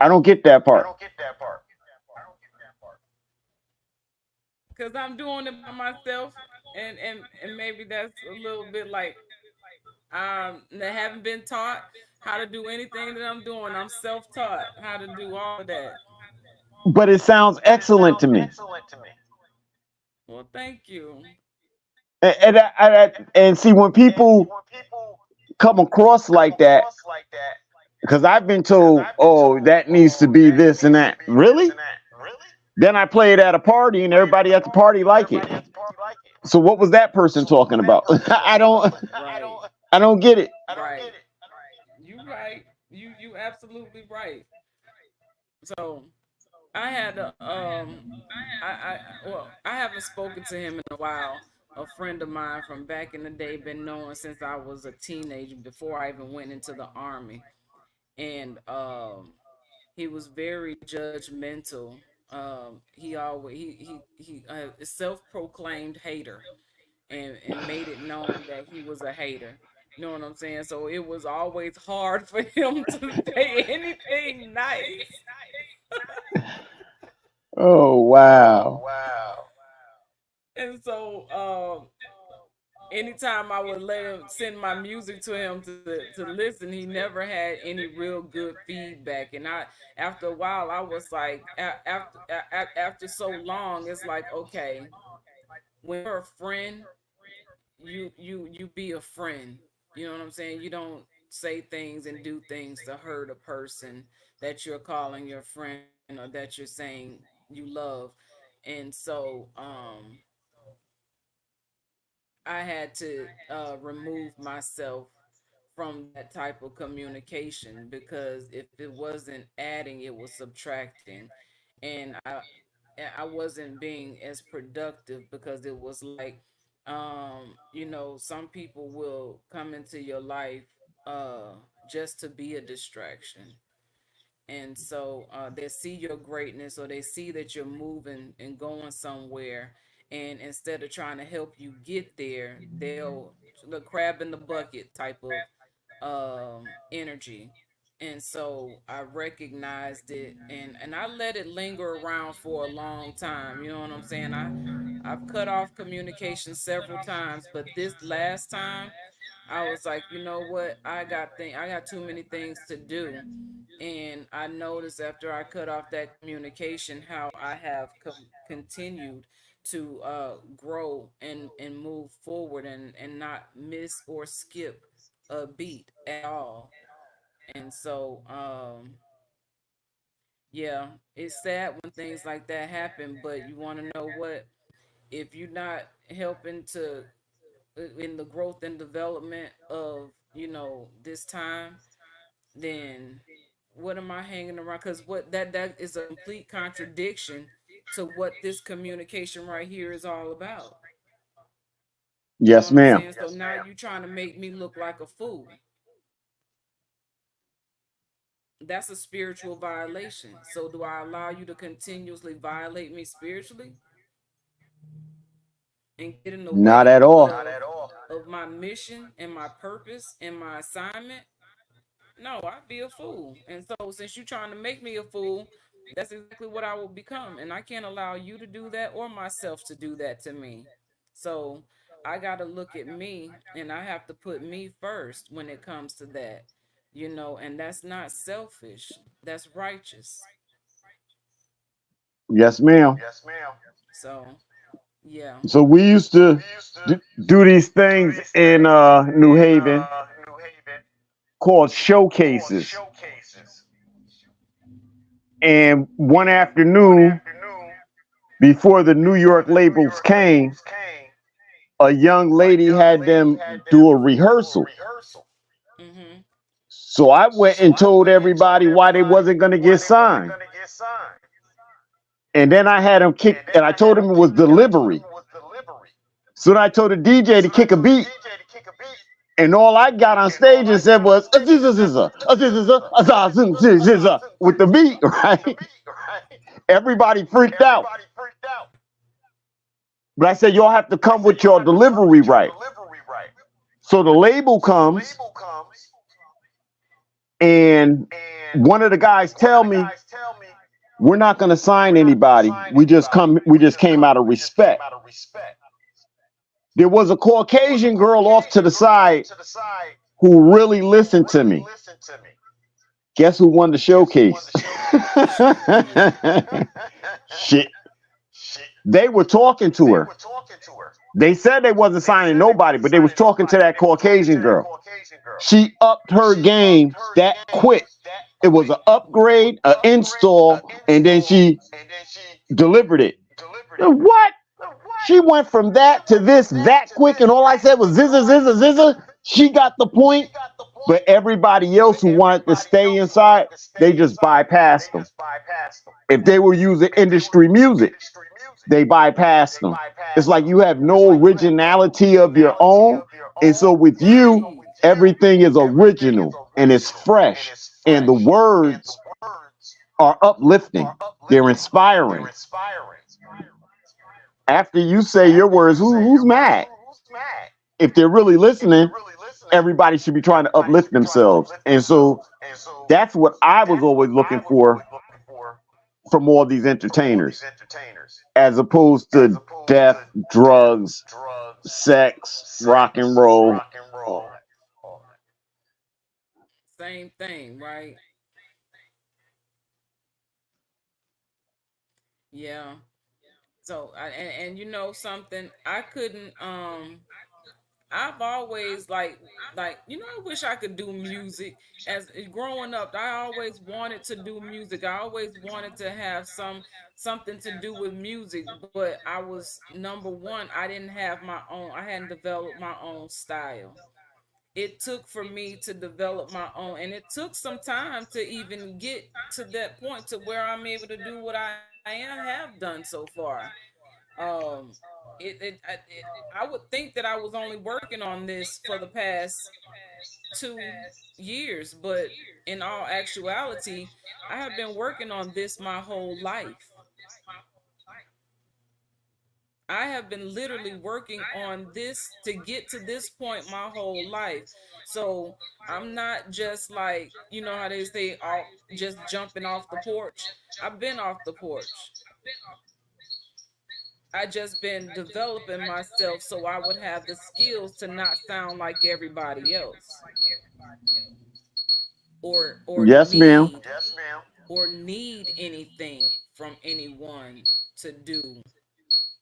I don't get that part. Because I'm doing it by myself, and maybe that's a little bit like I haven't been taught how to do anything that I'm doing. I'm self-taught how to do all of that. But it sounds excellent to me. Well, thank you. And see, when people come across like that, because I've been told, oh, that needs to be this and that. Really? Then I play it at a party and everybody at the party like it. So what was that person talking about? I don't get it. Right. You right. You absolutely right. So I had I haven't spoken to him in a while. A friend of mine from back in the day, been knowing since I was a teenager, before I even went into the army, and he was very judgmental. He always he a self-proclaimed hater, and made it known that he was a hater. You know what I'm saying? So it was always hard for him to say anything nice. Oh, wow. And so anytime I would let him send my music to him to listen, he never had any real good feedback. And after a while, I was like, after so long, it's like, okay, when you're a friend, you be a friend. You know what I'm saying? You don't say things and do things to hurt a person that you're calling your friend or that you're saying you love. And so I had to remove myself from that type of communication, because if it wasn't adding, it was subtracting. And I wasn't being as productive, because it was like, some people will come into your life just to be a distraction. And so they see your greatness, or they see that you're moving and going somewhere, and instead of trying to help you get there, they'll the crab in the bucket type of energy. And so I recognized it, and I let it linger around for a long time. You know what I'm saying? I've cut off communication several times, but this last time I was like, you know what? I got too many things to do. And I noticed after I cut off that communication how I have continued to grow and move forward, and not miss or skip a beat at all. And so yeah, it's sad when things like that happen, but you want to know what? If you're not helping to in the growth and development of, this time, then what am I hanging around? Because what that is a complete contradiction to what this communication right here is all about. You know Yes, what I'm ma'am. saying? So now you're trying to make me look like a fool. that's a spiritual violation. So do I allow you to continuously violate me spiritually and get in the Not way at all. of my mission and my purpose and my assignment? No, I'd be a fool. And so since you're trying to make me a fool, that's exactly what I will become. And I can't allow you to do that or myself to do that to me. So I got to look at me and I have to put me first when it comes to that, and that's not selfish. That's righteous. Yes, ma'am. So, yeah. So we used to do these things in New Haven called showcases. And one afternoon, before the New York labels came, a young lady had them do a rehearsal. Mm-hmm. So I went and told everybody why they wasn't going to get signed. And then I had them kick, and I told them it was delivery. So then I told the DJ to kick a beat. And all I got on stage and said was, with the beat, right? Everybody freaked out. But I said, y'all have to come with your delivery right. So the label comes, and one of the guys tell me, we're not going to sign anybody. We just came out of respect. There was a Caucasian girl off to the side who really listened to me. Guess who won the showcase? Shit. They were talking to her. They said they wasn't signing nobody, but they was talking to that Caucasian girl. She upped her game that quick. It was an upgrade, an install, and then she delivered it. What? She went from that to this that quick, and all I said was zizza. She got the point, but everybody else who wanted to stay inside, they just bypassed them. If they were using industry music, they bypassed them. It's like you have no originality of your own, and so with you, everything is original and it's fresh, and the words are uplifting. They're inspiring. After you say your words, who's mad? If they're really listening, everybody should be trying to uplift themselves. And so that's what I was always looking for from all these entertainers, as opposed to death, drugs, sex, rock and roll. Same thing, right? Yeah. So, and you know something, I couldn't. I've always I wish I could do music. As growing up, I always wanted to do music. I always wanted to have something to do with music, but I was number one. I didn't have my own. I hadn't developed my own style. It took for me to develop my own, and it took some time to even get to that point to where I'm able to do what have done so far. um I would think that I was only working on this for the past 2 years, but in all actuality, I have been working on this my whole life. I have been literally working on this to get to this point my whole life. So I'm not just like, you know how they say, just jumping off the porch. I've been off the porch. I just been developing myself so I would have the skills to not sound like everybody else, or Yes, ma'am. need anything from anyone to do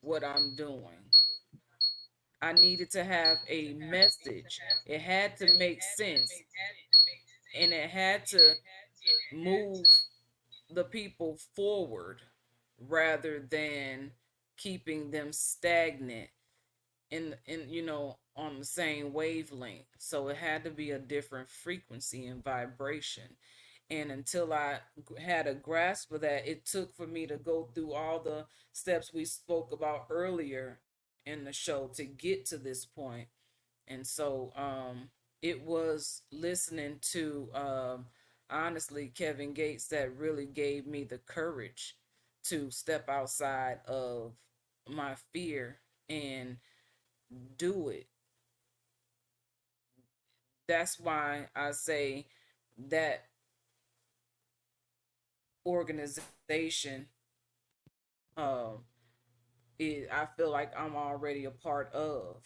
what I'm doing. I needed to have a message. It had to make sense, and it had to move the people forward rather than keeping them stagnant in on the same wavelength. So it had to be a different frequency and vibration. And until I had a grasp of that, it took for me to go through all the steps we spoke about earlier in the show to get to this point. And so it was listening to honestly Kevin Gates that really gave me the courage to step outside of my fear and do it. That's why I say that organization, um I feel like I'm already a part of.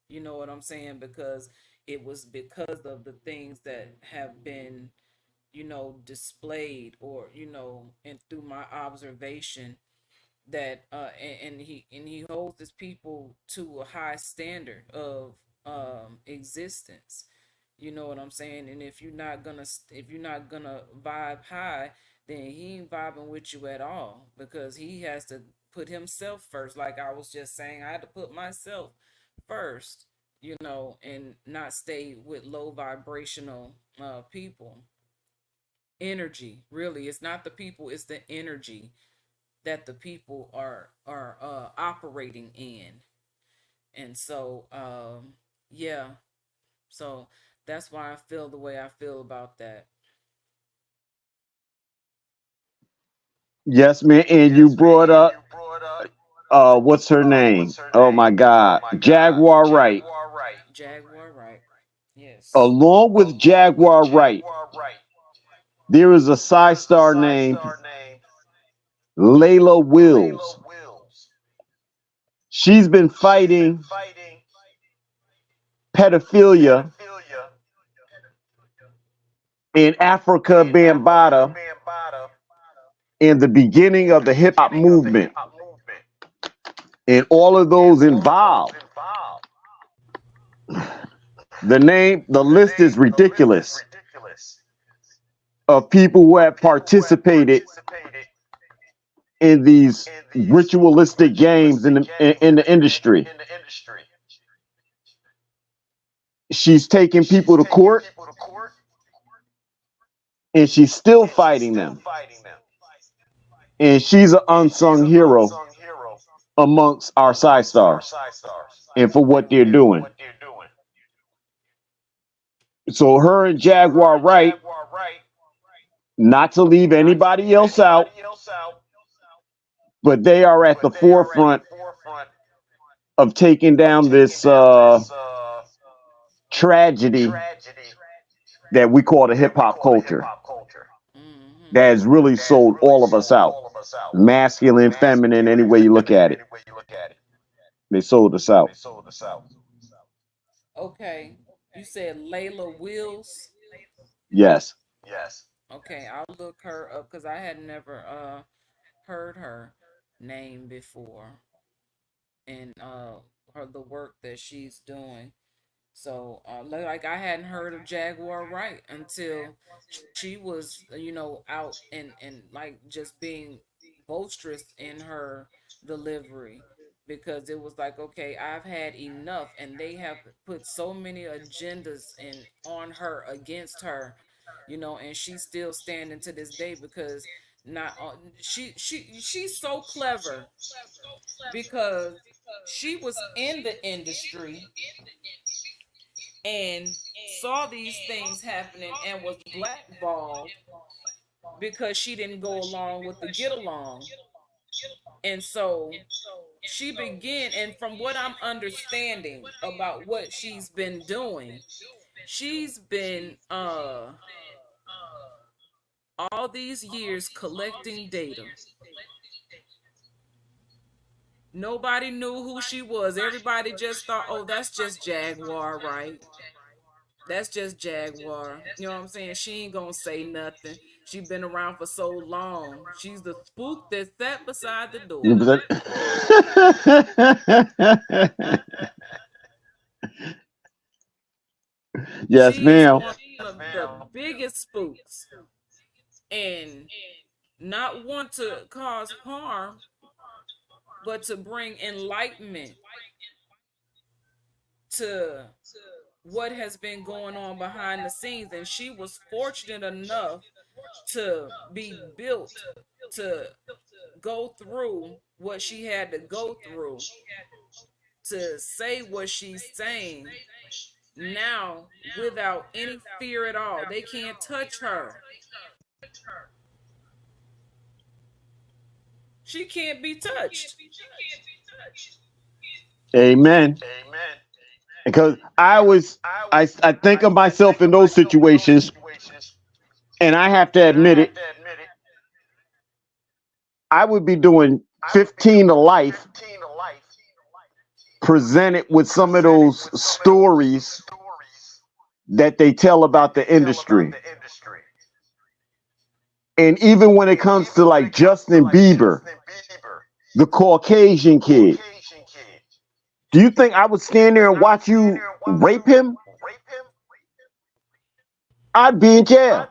You know what I'm saying? Because it was because of the things that have been, displayed, or, and through my observation, that and he holds his people to a high standard of existence. You know what I'm saying? And if you're not gonna vibe high, then he ain't vibing with you at all, because he has to put himself first. Like I was just saying, I had to put myself first, and not stay with low vibrational people. Energy, really, it's not the people, it's the energy that the people are operating in. And so yeah, so that's why I feel the way I feel about that. Yes, man. And you brought up what's her name? Oh my God, Jaguar Wright. Jaguar Wright, yes. Along with Jaguar Wright, there is a side star named Layla Wills. She's been fighting pedophilia in Africa Bambaataa in the beginning of the hip hop movement. And all of those involved. The list is ridiculous of people who have participated in these ritualistic games in the industry. She's taking people to court, and she's still fighting them. And she's an unsung hero amongst our side stars and for what they're doing. So her and Jaguar Wright, not to leave anybody else out, but they are at the forefront of taking down this tragedy that we call the hip hop culture that has really sold all of us out. Masculine, feminine, any way you look at it. They sold us out. Okay, you said Layla Wills. Yes. Okay, I'll look her up because I had never heard her name before, and her the work that she's doing. So like I hadn't heard of Jaguar Wright until she was, out and like just being boisterous in her delivery, because it was like, okay, I've had enough, and they have put so many agendas in on her, against her, and she's still standing to this day, because not she's so clever, because she was in the industry and saw these things happening and was blackballed because she didn't go along with the get along. And so she began, and from what I'm understanding about what she's been doing, she's been all these years collecting data. Nobody knew who she was. Everybody just thought, oh, that's just Jaguar, right? That's just Jaguar. You know what I'm saying? She ain't gonna say nothing. She been around for so long. She's the spook that sat beside the door. Yes, ma'am. She's one of the biggest spooks, and not want to cause harm, but to bring enlightenment to what has been going on behind the scenes. And she was fortunate enough to be built to go through what she had to go through, to say what she's saying, now without any fear at all. They can't touch her. She can't be touched. Amen. Because I think of myself in those situations, and I have to admit it, I would be doing 15 to life presented with some of those stories that they tell about the industry. And even when it comes to like Justin Bieber, the Caucasian kid, do you think I would stand there and watch you rape him? I'd be in jail.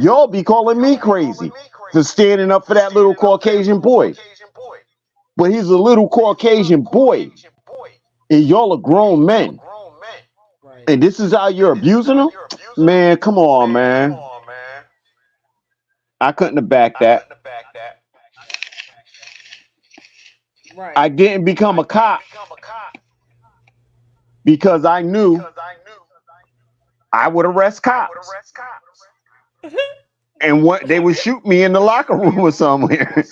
Y'all be calling me crazy for standing up for that little Caucasian boy. But he's a little Caucasian boy, and y'all are grown men. Right. And this is how you're abusing him? Man, come on, man. I couldn't have backed that. Right. I didn't become a cop because I knew I would arrest cops. And what they would shoot me in the locker room or somewhere.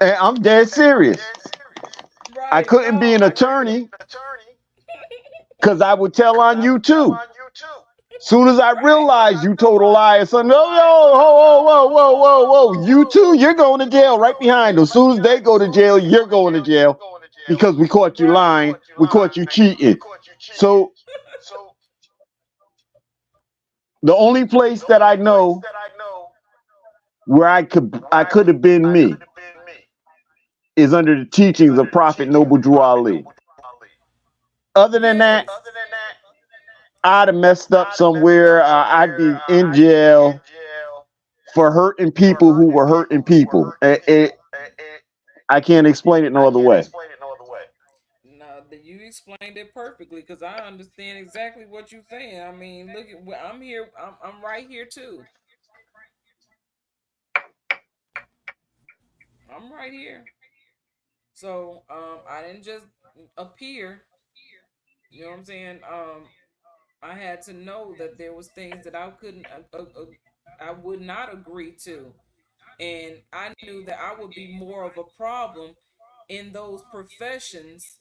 And I'm dead serious. Right. I couldn't be an attorney because I would tell on you too. Soon as I realized you told a lie or something, whoa, you too, you're going to jail right behind them. As soon as they go to jail, you're going to jail because we caught you lying, we caught you cheating. So the only place that I know where I could have been me is under the teachings of Prophet Noble Drew Ali. Other than that, I'd have messed up somewhere. I'd be in jail for hurting people who were hurting people. I can't explain it no other way. No, you explained it perfectly because I understand exactly what you're saying. I mean, look at I'm here. I'm right here too. I'm right here. So I didn't just appear. You know what I'm saying? I had to know that there was things that I couldn't, I would not agree to, and I knew that I would be more of a problem in those professions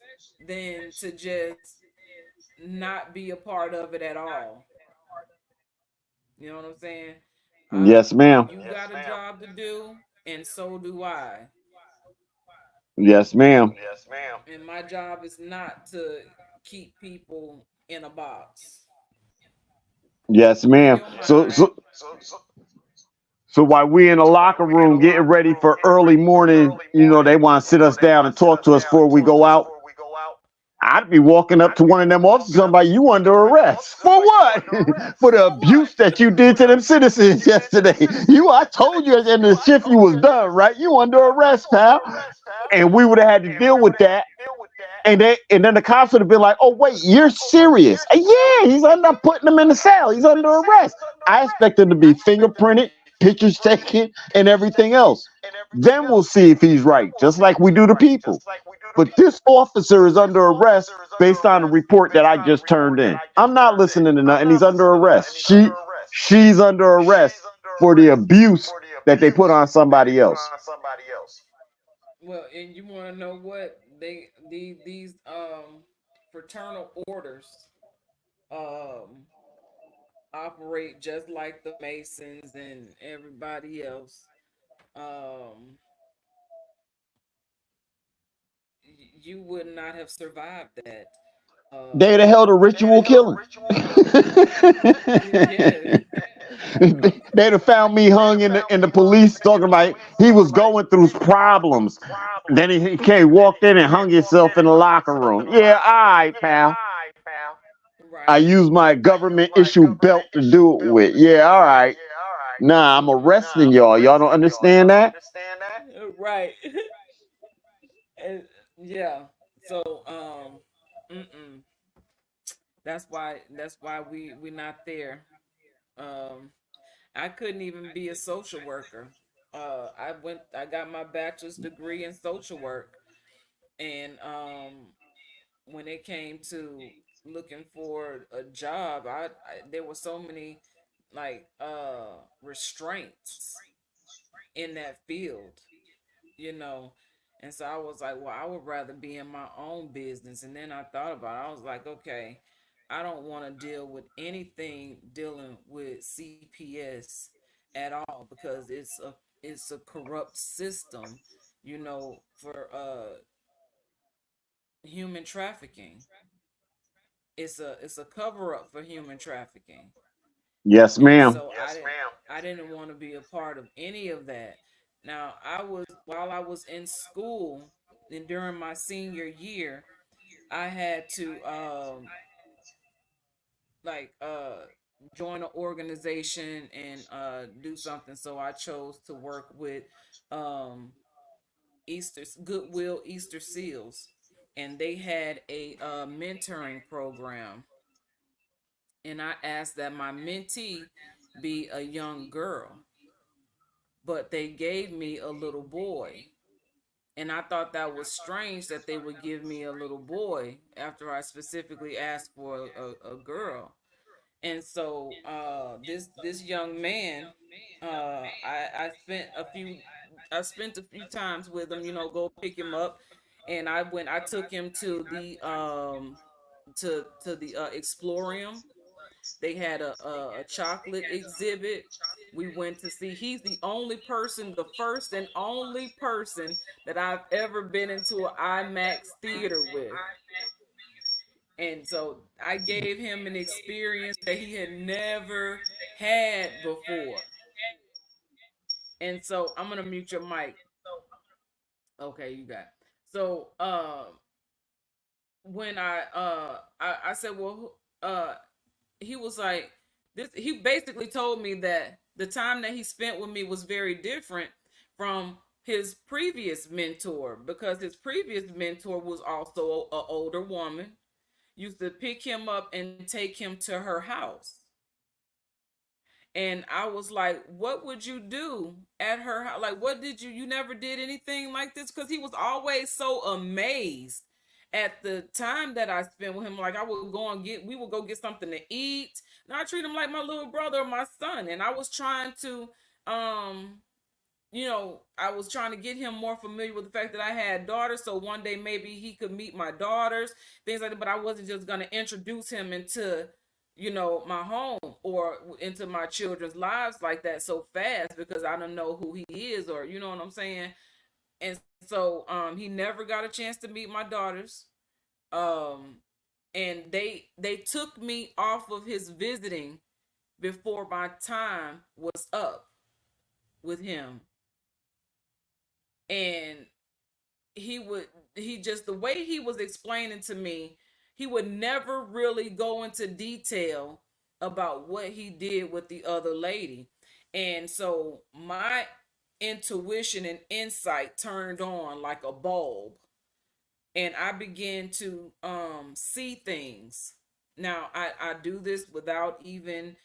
than to just not be a part of it at all. You know what I'm saying? Yes, ma'am. You got a job to do, and so do I. Yes, ma'am. And my job is not to keep people in a box. Yes, Free ma'am. your So mind. so while we in the locker room getting ready for early morning, they want to sit us down and talk to us before we go out. I'd be walking up to one of them officers, somebody, you under arrest. For what? For the abuse that you did to them citizens yesterday. I told you at the end of the shift you was done, right? You under arrest, pal. And we would have had to deal with that. And then the cops would have been like, oh, wait, you're serious. Yeah, I'm putting him in the cell. He's under arrest. I expect him to be fingerprinted, pictures taken, and everything else. Then we'll see if he's right, just like we do to people. But this officer is under arrest based on the report that I just turned in. I'm not listening to nothing. He's under arrest. She's under arrest for the abuse that they put on somebody else. Well, and you want to know what these fraternal orders operate just like the Masons and everybody else. You would not have survived that. They'd have held a ritual killing. Yeah. They'd have found me hung in the police talking about he was going through problems. Then he walked in and hung himself in the locker room. Yeah, all right, pal. I Right. used my government issue belt to do it with. Yeah, all right. Nah, I'm arresting y'all. Y'all don't understand that? Right. And, yeah. So mm-mm. That's why we're not there. Um I couldn't even be a social worker. I got my bachelor's degree in social work, and when it came to looking for a job, there were so many like restraints in that field, you know. And so I was like, well, I would rather be in my own business. And then I thought about it. I was like, okay, I don't want to deal with anything dealing with CPS at all because it's a corrupt system, you know, for human trafficking. It's a cover up for human trafficking. Yes, And ma'am. so I didn't want to be a part of any of that. Now, while I was in school and during my senior year, I had to like join an organization and do something. So I chose to work with um Easter Goodwill Easter Seals, and they had a mentoring program, and I asked that my mentee be a young girl, but they gave me a little boy. And I thought that was strange that they would give me a little boy after I specifically asked for a girl. And so this young man, I spent a few times with him, you know, go pick him up, and I took him to the Explorium. They had a chocolate exhibit. We went to see. He's the only person, the first and only person that I've ever been into an IMAX theater with. And so I gave him an experience that he had never had before. And so I'm gonna mute your mic. Okay, you got it. So when I said, well, he was like, this, he basically told me that the time that he spent with me was very different from his previous mentor, because his previous mentor was also an older woman, used to pick him up and take him to her house. And I was like, what would you do at her house? Like, what did you never did anything like this? Because he was always so amazed at the time that I spent with him. Like, we would go get something to eat. And I treat him like my little brother or my son. And I was trying to, I was trying to get him more familiar with the fact that I had daughters. So one day maybe he could meet my daughters, things like that. But I wasn't just going to introduce him into, my home or into my children's lives like that so fast, because I don't know who he is, or, you know what I'm saying? And so he never got a chance to meet my daughters. And they took me off of his visiting before my time was up with him. And the way he was explaining to me, he would never really go into detail about what he did with the other lady. And so my intuition and insight turned on like a bulb, and I began to see things. Now I do this without even,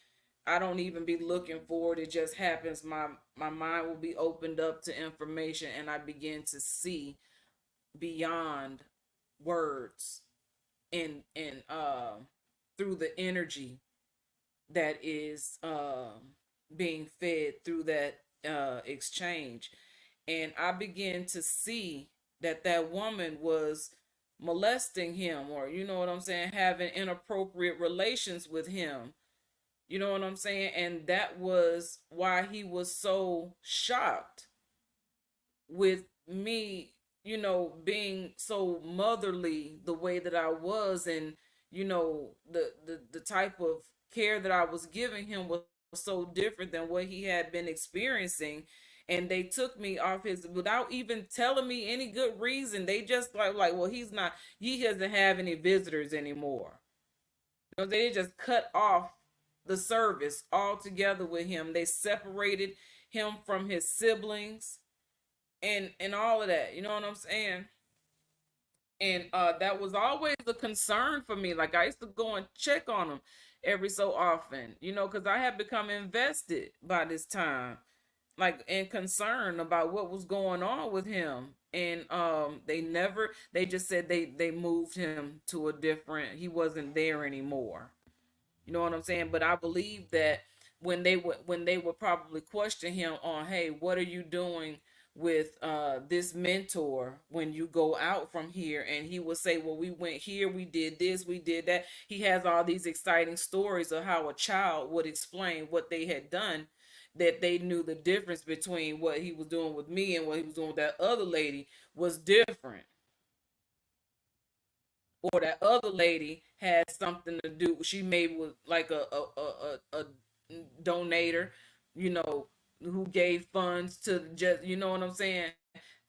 I don't even be looking for it. It just happens. My mind will be opened up to information, and I begin to see beyond words, and through the energy that is being fed through that exchange. And I began to see that woman was molesting him, or, you know what I'm saying, having inappropriate relations with him. You know what I'm saying? And that was why he was so shocked with me, being so motherly the way that I was. And, the type of care that I was giving him was so different than what he had been experiencing. And they took me off his, without even telling me any good reason. They just like, well, he doesn't have any visitors anymore. They just cut off the service altogether with him. They separated him from his siblings and all of that. You know what I'm saying? And that was always a concern for me. Like, I used to go and check on him every so often, because I had become invested by this time, like, and concerned about what was going on with him. and they just said they moved him to a different, he wasn't there anymore. You know what I'm saying? But I believe that when they would probably question him on, hey, what are you doing with this mentor when you go out from here? And he would say, well, we went here, we did this, we did that. He has all these exciting stories of how a child would explain what they had done, that they knew the difference between what he was doing with me and what he was doing with that other lady was different, or that other lady had something to do. She maybe was like a donator, you know, who gave funds to just, you know what I'm saying,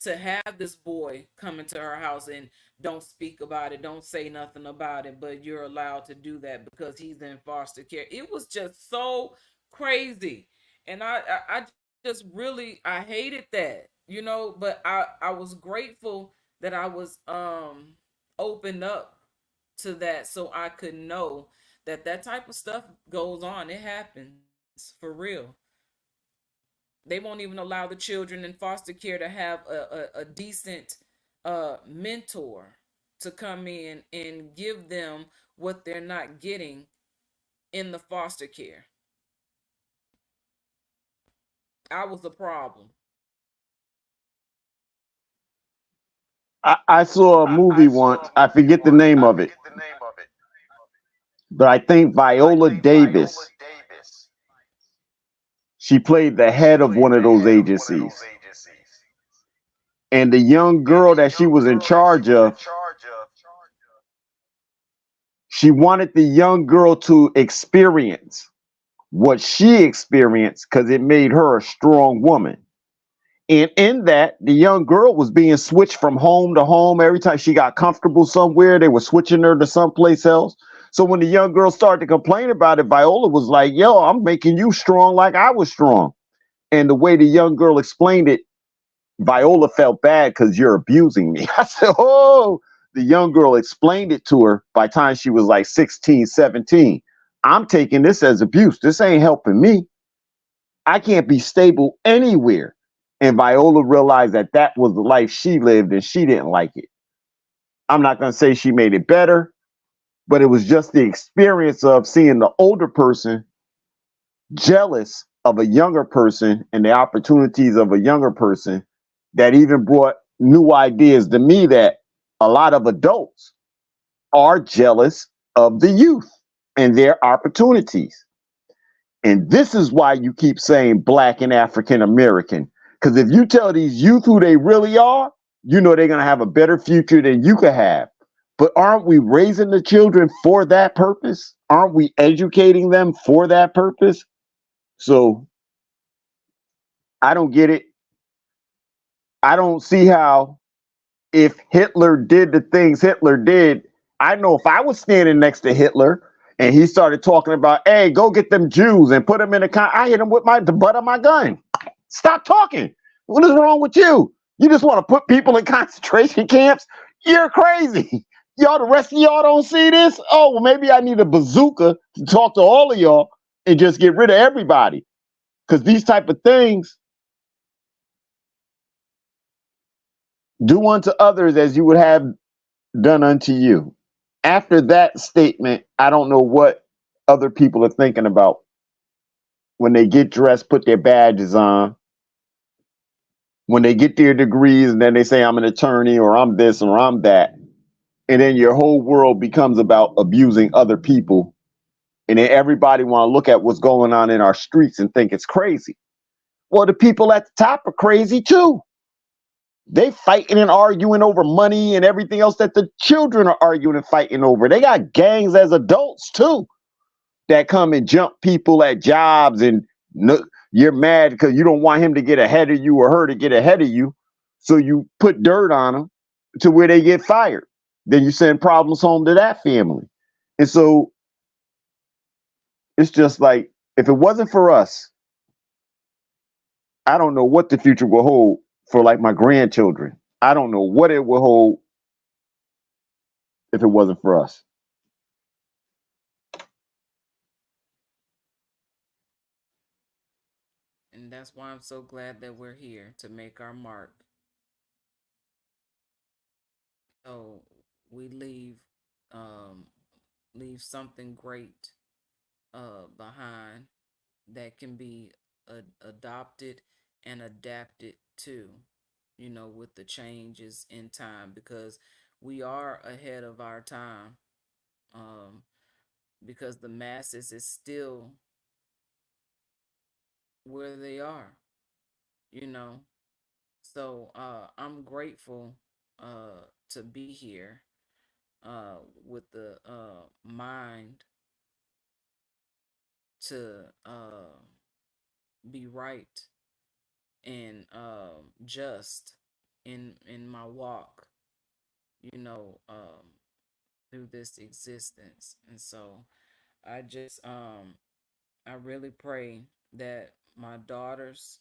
to have this boy come into her house and don't speak about it, don't say nothing about it, but you're allowed to do that because he's in foster care. It was just so crazy, and I just really I hated that, you know, but I was grateful that I was opened up to that, so I could know that that type of stuff goes on. It happens for real. They won't even allow the children in foster care to have a decent mentor to come in and give them what they're not getting in the foster care. I was a problem. I saw a movie once. I forget the name of it, but I think Viola Davis. She played the head of one of those agencies, and the young girl that she was in charge of, she wanted the young girl to experience what she experienced because it made her a strong woman. And in that, the young girl was being switched from home to home. Every time she got comfortable somewhere, they were switching her to someplace else. So when the young girl started to complain about it, Viola was like, yo, I'm making you strong like I was strong. And the way the young girl explained it, Viola felt bad because you're abusing me. I said, oh, the young girl explained it to her by the time she was like 16, 17. I'm taking this as abuse. This ain't helping me. I can't be stable anywhere. And Viola realized that that was the life she lived and she didn't like it. I'm not going to say she made it better, but it was just the experience of seeing the older person jealous of a younger person and the opportunities of a younger person that even brought new ideas to me that a lot of adults are jealous of the youth and their opportunities. And this is why you keep saying Black and African American. Because if you tell these youth who they really are, you know they're going to have a better future than you could have. But aren't we raising the children for that purpose? Aren't we educating them for that purpose? So I don't get it. I don't see how, if Hitler did the things Hitler did, I know if I was standing next to Hitler and he started talking about, hey, go get them Jews and put them in I hit him with the butt of my gun. Stop talking. What is wrong with you? You just want to put people in concentration camps? You're crazy. Y'all, the rest of y'all don't see this? Oh, well, maybe I need a bazooka to talk to all of y'all and just get rid of everybody. Because these type of things, do unto others as you would have done unto you. After that statement, I don't know what other people are thinking about when they get dressed, put their badges on, when they get their degrees, and then they say, I'm an attorney or I'm this or I'm that. And then your whole world becomes about abusing other people. And then everybody want to look at what's going on in our streets and think it's crazy. Well, the people at the top are crazy too. They fighting and arguing over money and everything else that the children are arguing and fighting over. They got gangs as adults too that come and jump people at jobs, and you're mad because you don't want him to get ahead of you or her to get ahead of you. So you put dirt on them to where they get fired. Then you send problems home to that family. And so it's just like, if it wasn't for us, I don't know what the future will hold for like my grandchildren. I don't know what it will hold if it wasn't for us. And that's why I'm so glad that we're here to make our mark. So we leave something great behind that can be adopted and adapted to, with the changes in time, because we are ahead of our time. Um, because the masses is still where they are, you know. So I'm grateful to be here with the mind to be right and just in my walk, you know, through this existence. And so I just I really pray that my daughters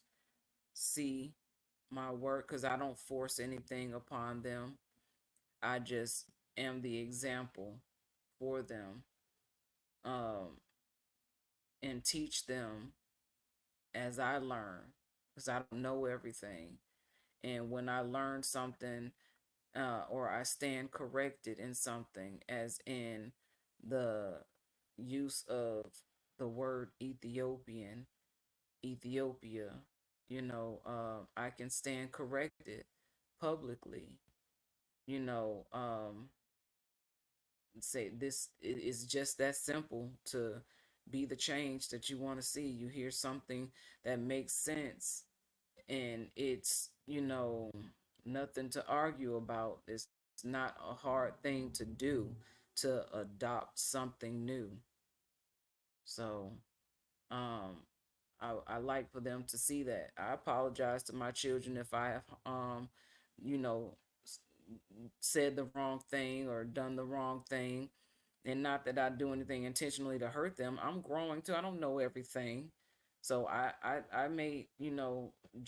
see my work, because I don't force anything upon them. I just am the example for them, um, and teach them as I learn, because I don't know everything. And when I learn something, or I stand corrected in something, as in the use of the word Ethiopia, I can stand corrected publicly, you know, say this is just that simple to be the change that you want to see. You hear something that makes sense, and it's, nothing to argue about. It's not a hard thing to do, to adopt something new. So um I like for them to see that. I apologize to my children if I have you know said the wrong thing or done the wrong thing. And not that I do anything intentionally to hurt them. I'm growing too. I don't know everything. So I may,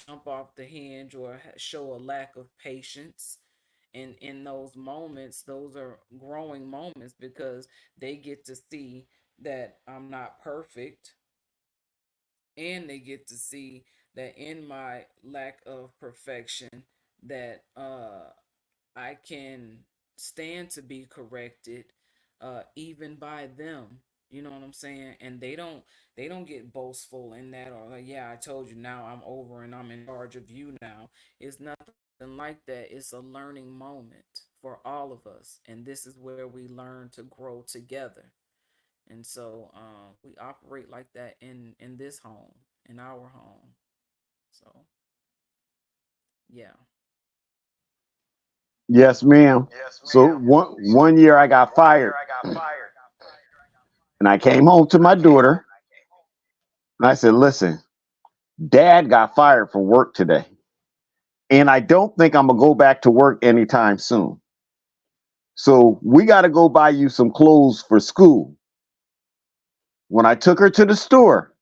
jump off the hinge or show a lack of patience. And in those moments, those are growing moments, because they get to see that I'm not perfect, and they get to see that in my lack of perfection, that I can stand to be corrected, even by them. You know what I'm saying? And they don't get boastful in that, or like, yeah, I told you, now I'm over and I'm in charge of you now. It's nothing like that. It's a learning moment for all of us, and this is where we learn to grow together. And so we operate like that in this home, in our home. So yeah. Yes, ma'am. Yes, So ma'am. one year I got One year fired, I got fired, and I came home to my daughter and I said, "Listen, Dad got fired from work today, and I don't think I'm gonna go back to work anytime soon. So we got to go buy you some clothes for school." When I took her to the store,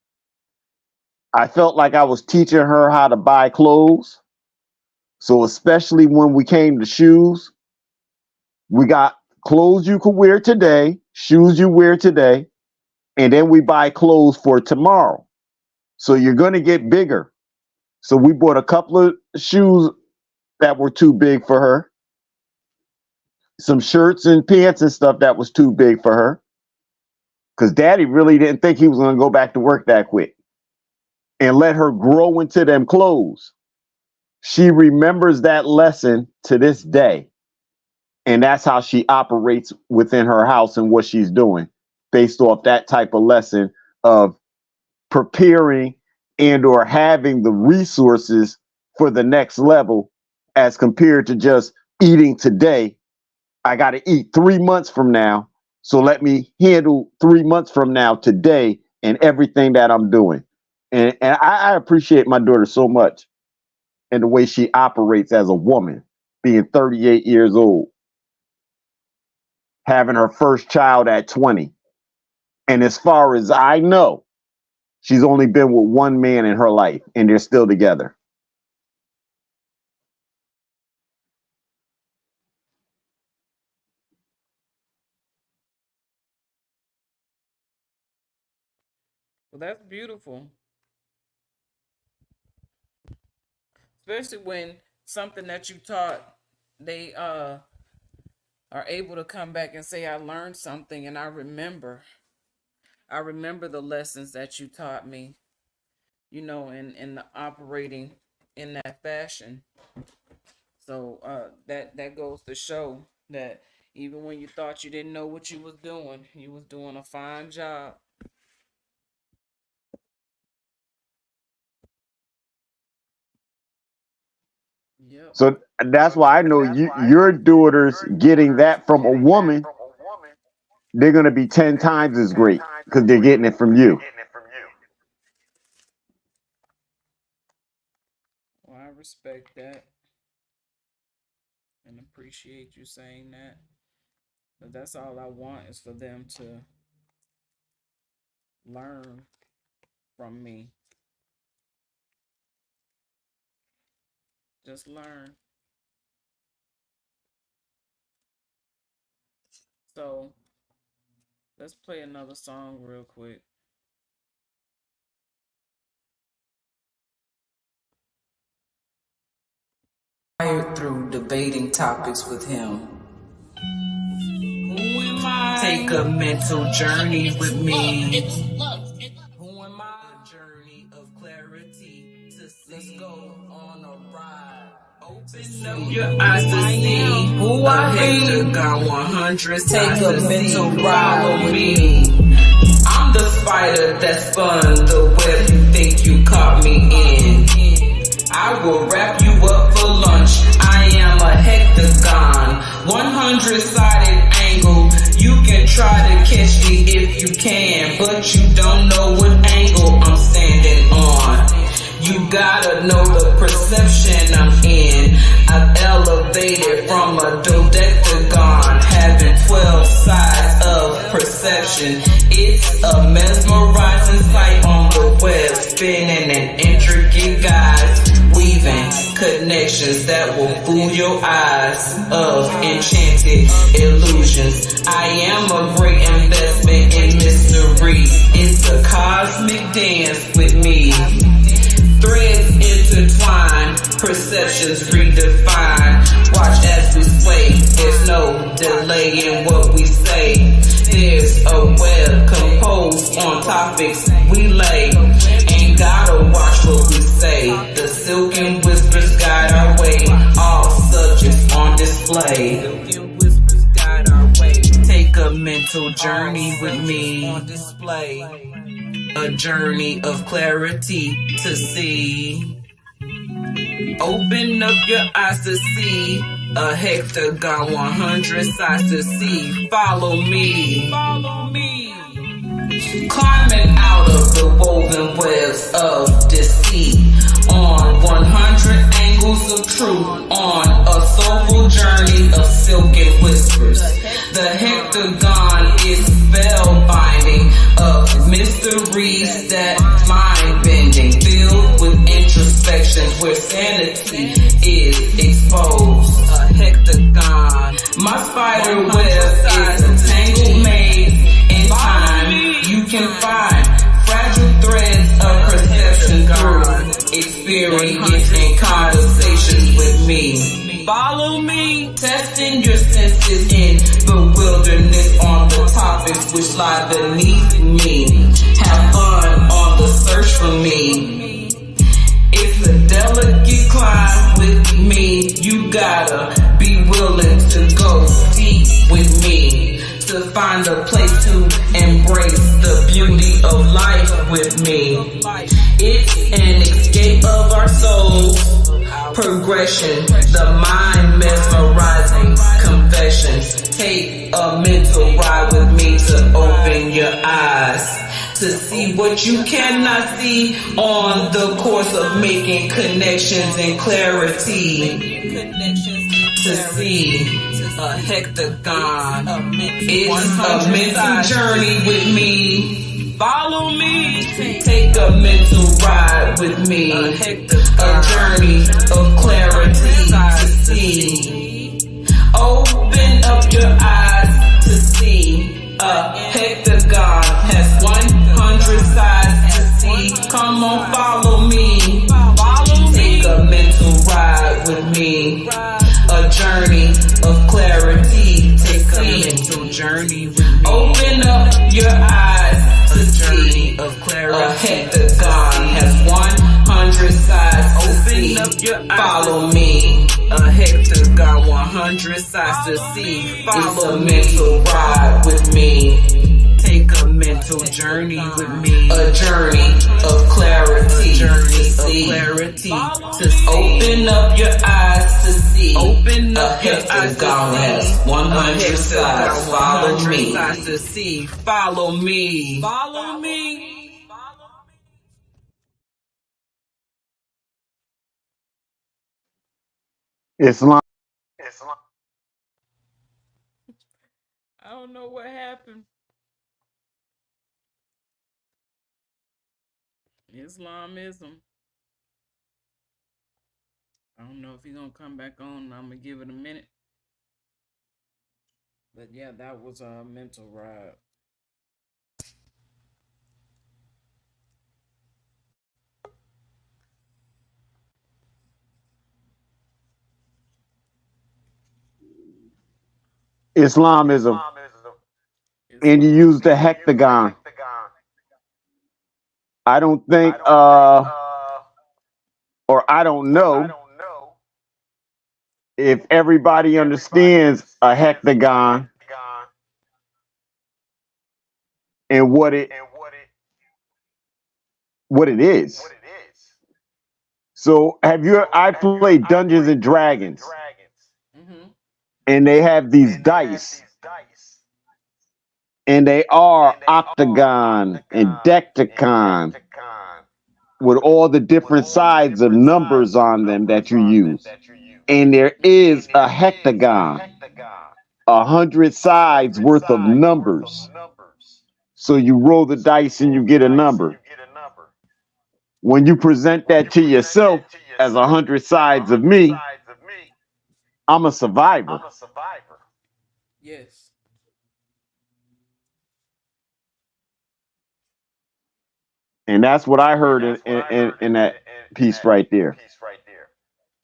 I felt like I was teaching her how to buy clothes. So especially when we came to shoes, we got clothes you could wear today, shoes you wear today, and then we buy clothes for tomorrow. So you're going to get bigger. So we bought a couple of shoes that were too big for her, some shirts and pants and stuff that was too big for her, because Daddy really didn't think he was going to go back to work that quick, and let her grow into them clothes. She remembers that lesson to this day. And that's how she operates within her house and what she's doing, based off that type of lesson of preparing and or having the resources for the next level, as compared to just eating today. I got to eat 3 months from now. So let me handle 3 months from now today and everything that I'm doing. And I appreciate my daughter so much, and the way she operates as a woman, being 38 years old, having her first child at 20. And as far as I know, she's only been with one man in her life, and they're still together. Well, that's beautiful, especially when something that you taught, they are able to come back and say, I learned something and I remember the lessons that you taught me, you know, in operating in that fashion. So that goes to show that even when you thought you didn't know what you was doing a fine job. Yep. So that's why I know your daughters getting that from a woman, they're going to be 10 times as great because they're getting it from you. Well, I respect that and appreciate you saying that. But that's all I want is for them to learn from me. Just learn. So let's play another song real quick. Through debating topics with him. Who am I? Take a mental journey with me. Who am I? A journey of clarity to see. Let's go on a ride. Open up your eyes to see who I am. Got 100. Take a mental ride with me. I'm the spider that spun the web you think you caught me in. I will wrap you up for lunch. I am a hectagon, 100-sided angle. You can try to catch me if you can, but you don't know what angle I'm standing on. You gotta know the perception I'm in. I've elevated from a dodecagon, having 12 sides of perception. It's a mesmerizing sight on the web, spinning an intricate guise, weaving connections that will fool your eyes of enchanted illusions. I am a great investment in mystery. It's a cosmic dance with me. Threads intertwine, perceptions redefine. Watch as we sway, there's no delay in what we say. There's a web composed on topics we lay. Ain't gotta watch what we say. The silken whispers guide our way. All subjects on display. Silken whispers guide our way. Take a mental journey with me. On display. A journey of clarity to see. Open up your eyes to see. A hectagon, 100 sides to see. Follow me. Follow me. Climbing out of the woven webs of deceit. On 100 angles of truth. On a soulful journey of silken whispers. The hectagon is spellbinding of mysteries that mind-bending. Filled with introspections where sanity is exposed. A hectagon. My spider web is a tangled maze in time. You can find fragile threads of perception through experience and conversations with me. Follow me, testing your senses in the wilderness on the topics which lie beneath me. Have fun on the search for me. It's a delicate climb with me. You gotta be willing to go deep with me. To find a place to embrace the beauty of life with me. It's an escape of our souls. Progression, the mind mesmerizing confessions. Take a mental ride with me to open your eyes. To see what you cannot see on the course of making connections and clarity. To see a hectagon. It's a mental journey with me. Follow me. Take a mental ride with me. A journey of clarity to see. Open up your eyes to see. A hectagon has 100 sides to see. Come on, follow me. Take a mental ride with me. A journey of clarity journey with me. Open up your eyes to see of clarity. A hexagon has 100 sides. Open up your eyes. Follow me. A hexagon, 100 sides to see. Follow me. It's a mental ride with me. Take a mental journey with me. A journey of clarity. A journey of clarity. To see. Open up your eyes to see. Open up your eyes to see. 100 sides. Follow me. To see. Follow me. Follow me. Islam. I don't know what happened. Islamism. I don't know if he's gonna come back on. I'm gonna give it a minute. But yeah, that was a mental ride. Islamism. And you use the hexagon. I don't think, or I don't know if everybody understands a hexagon and what it is. So I played Dungeons and Dragons, and they have these dice, and they are octagon and decagon with all the different sides of numbers on them that you use. And there is a hexagon, 100 sides worth of numbers. So you roll the dice and you get a number. When you present that to yourself as 100 sides of me, I'm a survivor. Yes. And that's what I heard in that piece right there.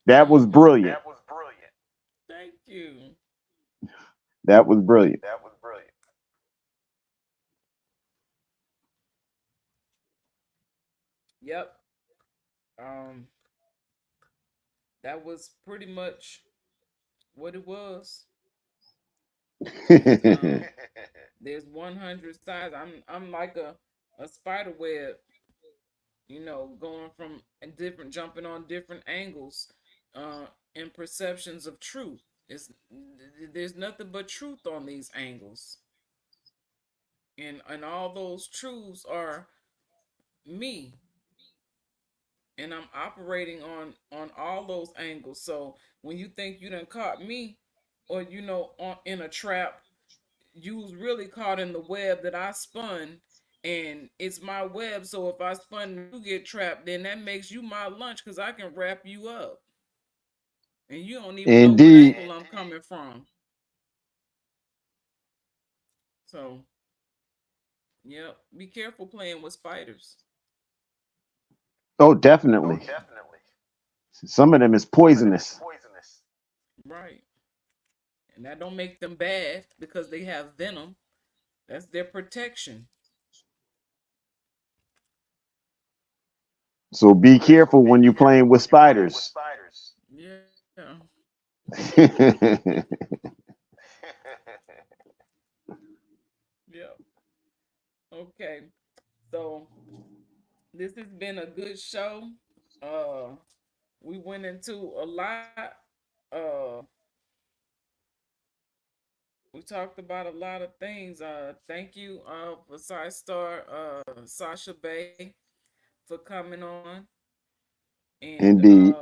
That was brilliant. Thank you. That was brilliant. Yep. That was pretty much what it was. There's 100 sides. I'm like a spider web, going from jumping on different angles, and perceptions of truth. There's nothing but truth on these angles, and all those truths are me, and I'm operating on all those angles. So when you think you done caught me, or in a trap, you was really caught in the web that I spun, and it's my web. So if I spun and you get trapped, then that makes you my lunch, because I can wrap you up, and you don't even know what angle I'm coming from. So, yep, be careful playing with spiders. Oh, definitely. Some of them is poisonous. Right. And that don't make them bad because they have venom. That's their protection. So be careful when you're playing with spiders. Yeah. Yeah. Okay. So this has been a good show. We went into a lot. We talked about a lot of things. Thank you for Star Sasha Bay for coming on and Indeed.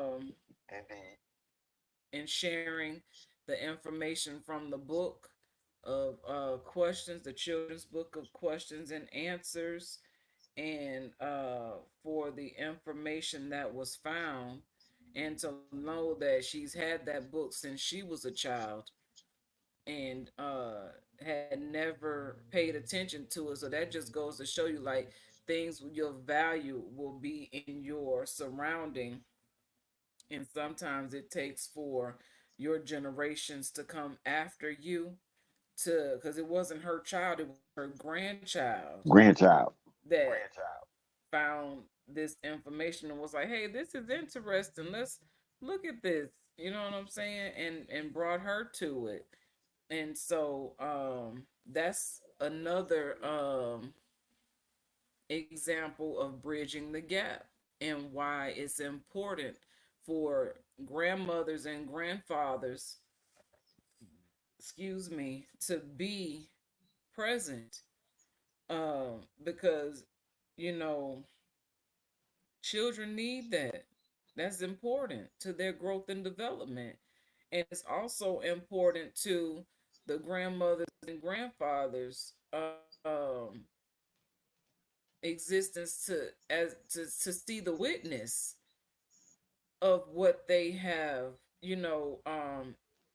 And sharing the information from the book of questions, the children's book of questions and answers, and for the information that was found, and to know that she's had that book since she was a child, and had never paid attention to it. So that just goes to show you, like, things, your value will be in your surrounding, and sometimes it takes for your generations to come after you to, because it wasn't her child, it was her grandchild Grandchild. that found this information and was like, hey, this is interesting, let's look at this, you know what I'm saying, and brought her to it. And so that's another example of bridging the gap and why it's important for grandmothers and grandfathers, excuse me, to be present, because you know children need that. That's important to their growth and development. And it's also important to the grandmothers and grandfathers existence to see the witness of what they have,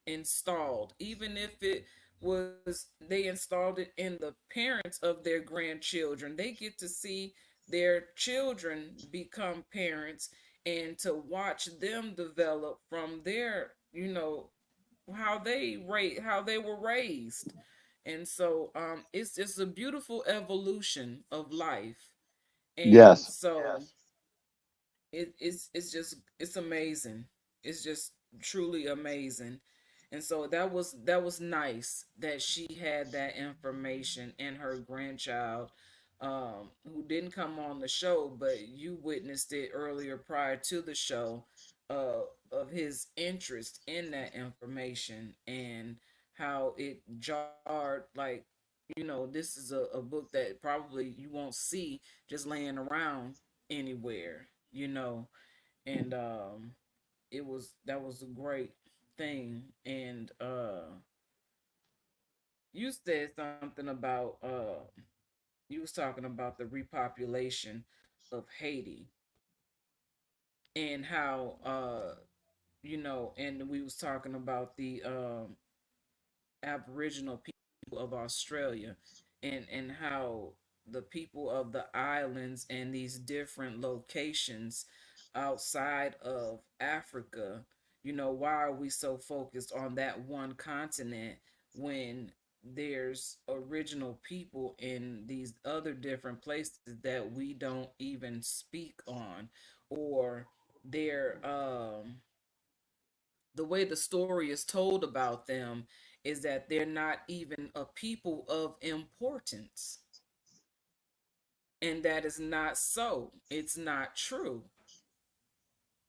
installed, even if it was they installed it in the parents of their grandchildren. They get to see their children become parents and to watch them develop from their, how they were raised. And so it's just a beautiful evolution of life. And Yes. so it's amazing. It's just truly amazing. And so that was nice that she had that information, and her grandchild, who didn't come on the show, but you witnessed it earlier prior to the show, of his interest in that information and how it jarred, like, this is a book that probably you won't see just laying around anywhere, and that was a great thing. And you said something about you was talking about the repopulation of Haiti, and how and we was talking about the Aboriginal people of Australia, and how the people of the islands and these different locations outside of Africa, why are we so focused on that one continent when there's original people in these other different places that we don't even speak on, or they're the way the story is told about them is that they're not even a people of importance. And that is not so. It's not true.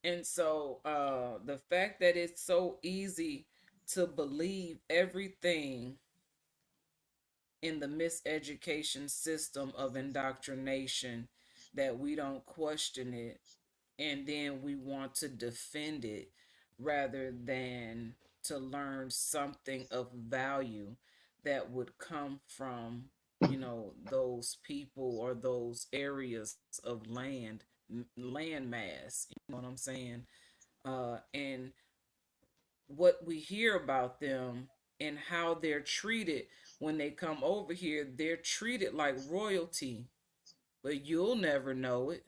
And so the fact that it's so easy to believe everything in the miseducation system of indoctrination, that we don't question it, and then we want to defend it rather than to learn something of value that would come from, those people or those areas of land mass, you know what I'm saying, and what we hear about them and how they're treated when they come over here. They're treated like royalty, but you'll never know it.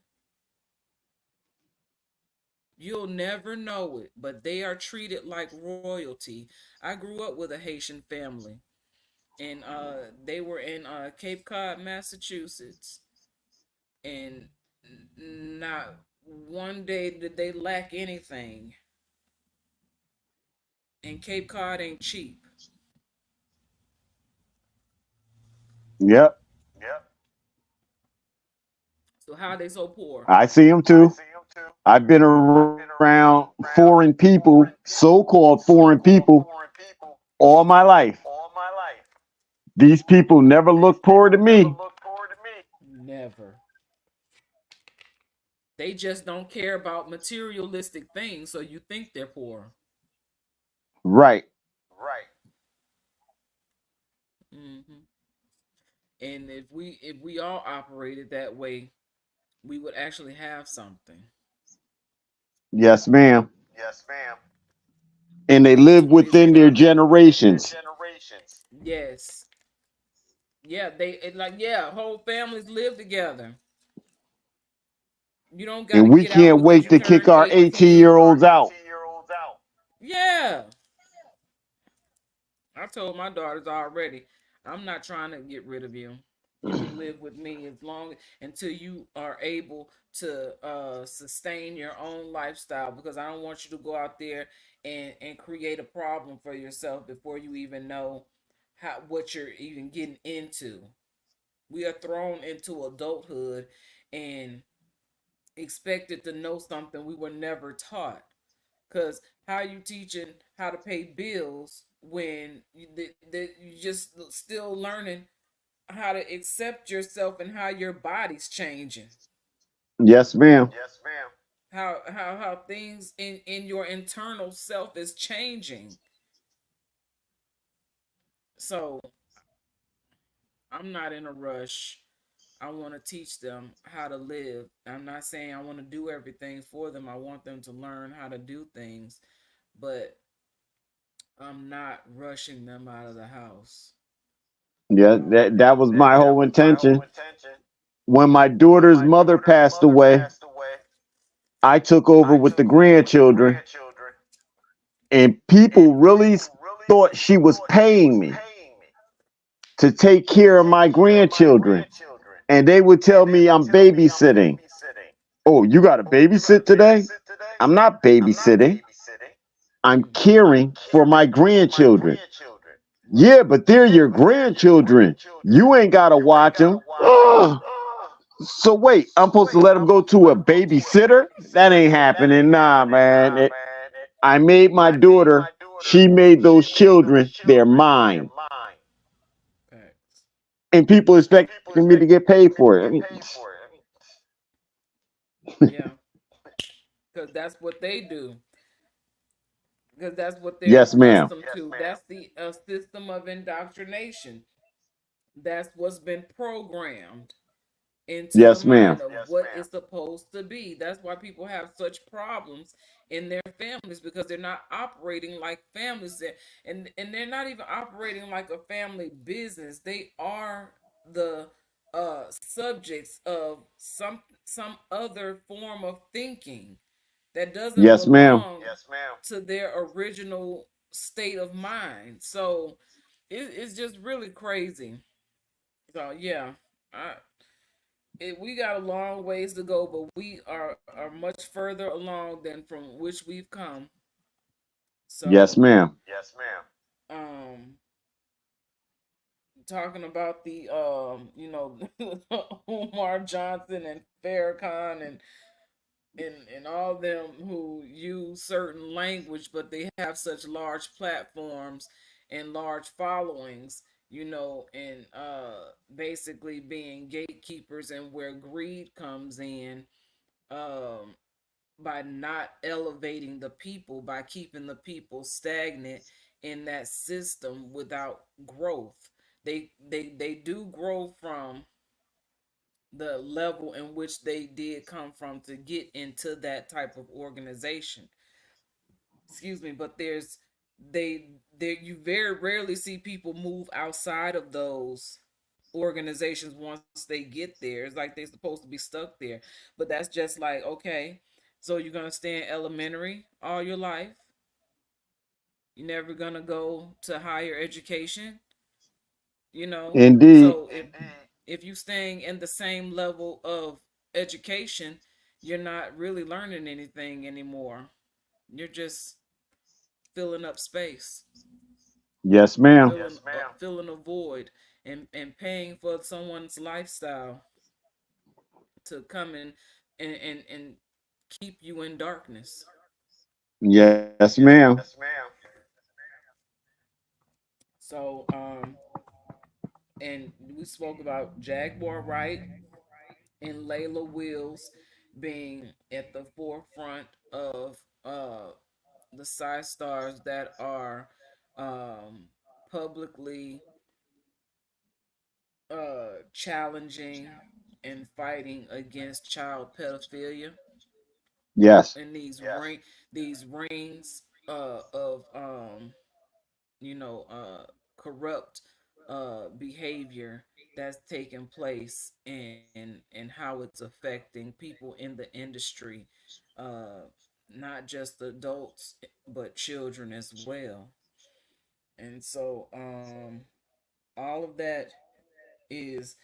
You'll never know it, but they are treated like royalty. I grew up with a Haitian family, and they were in Cape Cod, Massachusetts, and not one day did they lack anything. And Cape Cod ain't cheap. Yep. So how they so poor? I see them too. I've been around foreign people, so-called foreign people, all my life. These people never look poor to me. Never. They just don't care about materialistic things, so you think they're poor. Right. Hmm. And if we all operated that way, we would actually have something. Yes, ma'am. And they live within their generations. Yes. Yeah, whole families live together. You don't gotta And we get out can't because wait you to kick turned our 18. 18-year-olds out. Yeah. I told my daughters already, I'm not trying to get rid of you. You can live with me as long until you are able to sustain your own lifestyle, because I don't want you to go out there and create a problem for yourself before you even know how what you're even getting into. We are thrown into adulthood and expected to know something we were never taught. Cause how you teaching how to pay bills when you just still learning how to accept yourself and how your body's changing, Yes, ma'am. Yes, ma'am. how things in your internal self is changing. So I'm not in a rush. I want to teach them how to live. I'm not saying I want to do everything for them. I want them to learn how to do things, but I'm not rushing them out of the house. Yeah, that was my That whole was my whole intention. intention. When my When daughter's my mother daughter's passed mother away, passed away, I took over I with the took over with the grandchildren, grandchildren, and and people really people really thought she was thought she paying was me paying me to take to care of take my care of my grandchildren. grandchildren. And they would And tell they me would I'm tell me I'm babysitting. babysitting. Oh, you got to Oh, you got to babysit today? babysit today? I'm not I'm not babysitting. babysitting. I'm I'm caring for my caring for my grandchildren. grandchildren. Yeah, but they're Yeah, your but they're your grandchildren. grandchildren. You ain't got to You ain't watch got to them. watch them. Ugh. So wait, I'm So supposed to wait, let them I'm go supposed to to let a them go to a babysitter? That babysitter? ain't That happening. ain't Nah, happening. man. Nah, man. I made my I made my daughter. daughter. She made She those made those children. They're children. They're mine. mine. Facts. And people And expecting people me to get expecting paid me to for it. I get mean, paid for it. I mean, Yeah, because that's what they do. Because that's what they're yes, ma'am. accustomed to. That's the system of indoctrination. That's what's been programmed into the Yes, ma'am. mind of what it's supposed to be. That's why people have such problems in their families, because they're not operating like families, and they're not even operating like a family business. They are the subjects of some other form of thinking that doesn't Yes, ma'am. belong to their original state of mind. So it's just really crazy. So yeah, I we got a long ways to go, but we are much further along than from which we've come. Yes, So, ma'am. yes, ma'am. um, talking about the Umar Johnson and Farrakhan and all them who use certain language, but they have such large platforms and large followings, and basically being gatekeepers, and where greed comes in, um, by not elevating the people, by keeping the people stagnant in that system without growth. They do grow from the level in which they did come from to get into that type of organization. Excuse me, but they you very rarely see people move outside of those organizations once they get there. It's like they're supposed to be stuck there. But that's just like, okay, so you're gonna stay in elementary all your life. You're never gonna go to higher education, you know. Indeed. So if you staying in the same level of education, you're not really learning anything anymore. You're just filling up space, Yes, ma'am. filling a void, and paying for someone's lifestyle to come in and keep you in darkness. Yes, ma'am. Yes, ma'am. So and we spoke about Jaguar Wright and Layla Wills being at the forefront of the side stars that are um, publicly challenging and fighting against child pedophilia Yes. in these rings of corrupt behavior that's taking place, and how it's affecting people in the industry, uh not just adults but children as well. And so all of that is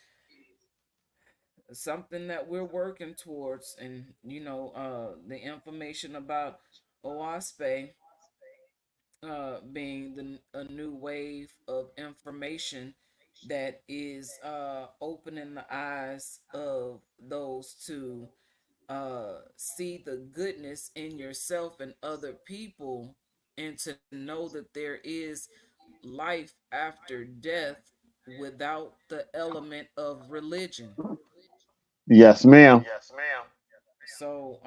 something that we're working towards. And the information about OWASP being a new wave of information that is opening the eyes of those to see the goodness in yourself and other people, and to know that there is life after death without the element of religion. Yes, ma'am. So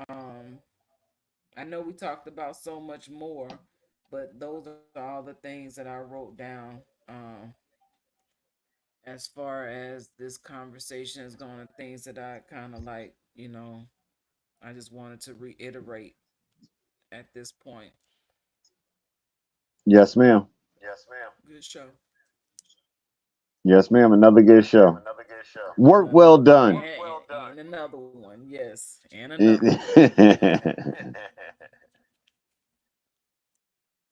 I know we talked about so much more, but those are all the things that I wrote down as far as this conversation is going, and things that I kind of like, I just wanted to reiterate at this point. Yes, ma'am. Good show. Yes, ma'am. Another good show. Work well done. And another one, yes. And another one.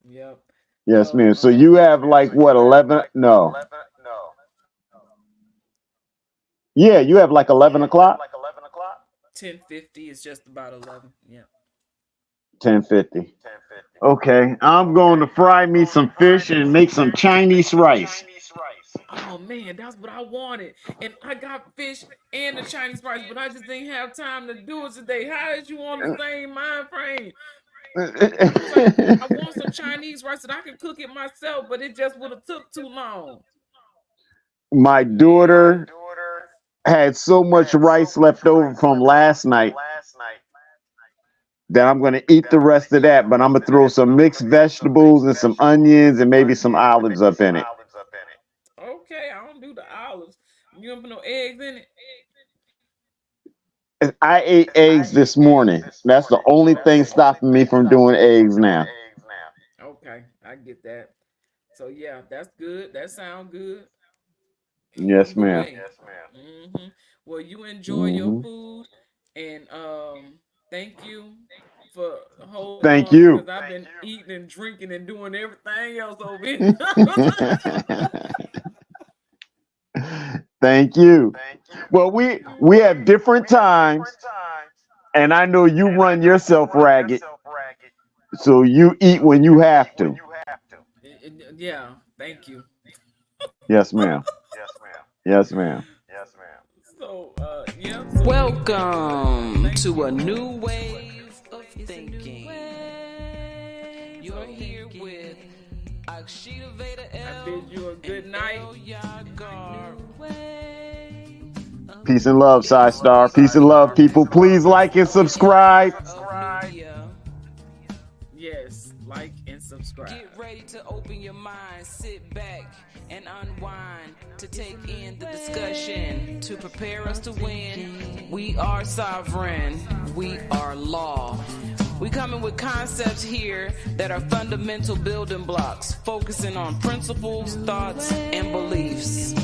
Yep. Yes, ma'am. So you have like what, 11? No. Yeah, you have like 11 o'clock? 10:50 is just about 11. Yeah. 10:50. Okay, I'm going to fry me some fish and make some Chinese rice. Oh man, that's what I wanted. And I got fish and the Chinese rice, but I just didn't have time to do it today. How is you on the same mind frame? I want some Chinese rice that I can cook it myself, but it just would have took too long. My daughter had so much rice left over from last night that I'm going to eat the rest of that, but I'm going to throw some mixed vegetables and some onions and maybe some olives up in it. Okay, I don't do the olives. You don't put no eggs in it? I ate eggs this morning. That's the only thing stopping me from doing eggs now. Okay, I get that. So yeah, that's good. That sounds good. Yes, ma'am. Mm-hmm. Well, you enjoy your food, and thank you for holding Thank on, you. because I've been eating and drinking and doing everything else over here. Thank you. Well, we have different times, and I know you run yourself ragged, so you eat when you have to. Yeah, thank you. Yes, ma'am. Yes, ma'am. So, Welcome to a new wave of thinking. You're here with Akshita Veda L. I bid you a good night. Peace and love, Side Star. Peace and love, people. Please like and subscribe. Yes, like and subscribe. Get ready to open your mind, sit back and unwind, to take in the discussion, to prepare us to win. We are sovereign. We are law. We coming with concepts here that are fundamental building blocks, focusing on principles, thoughts, and beliefs.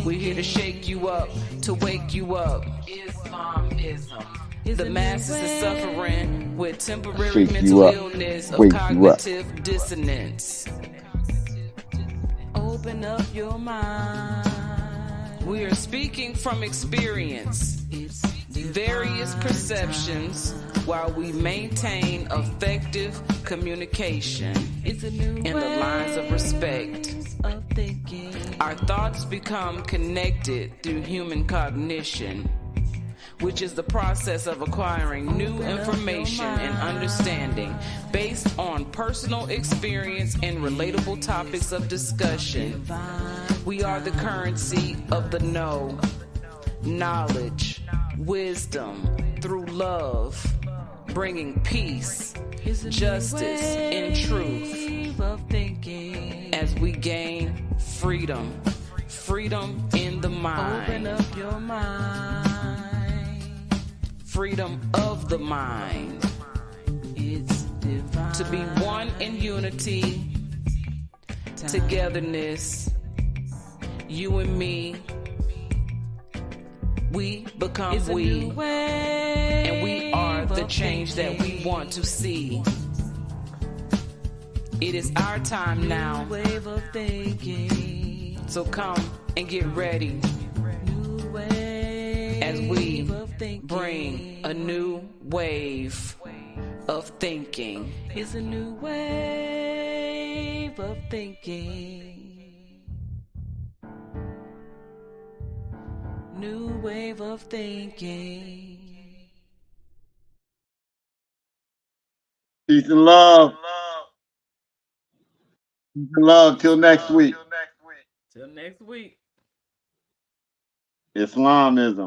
We're here to shake you up, to wake you up. Islamism. The masses is suffering with temporary mental illness of cognitive dissonance. Open up your mind. We are speaking from experience, various perceptions, while we maintain effective communication in the lines of respect. Our thoughts become connected through human cognition, which is the process of acquiring new information and understanding based on personal experience and relatable topics of discussion. We are the currency of the know, knowledge, wisdom through love, bringing peace, justice, and truth as we gain freedom. Freedom in the mind. Open up your mind. Freedom of the mind. It's divine. To be one in unity, togetherness, you and me, we become we, and we are the change that we want to see. It is our time now. New wave of thinking. So come and get ready. New wave as we bring a new wave of thinking. It's a new wave of thinking. New wave of thinking. Peace and love. Peace and love. Till next week. Till next week. Islamism.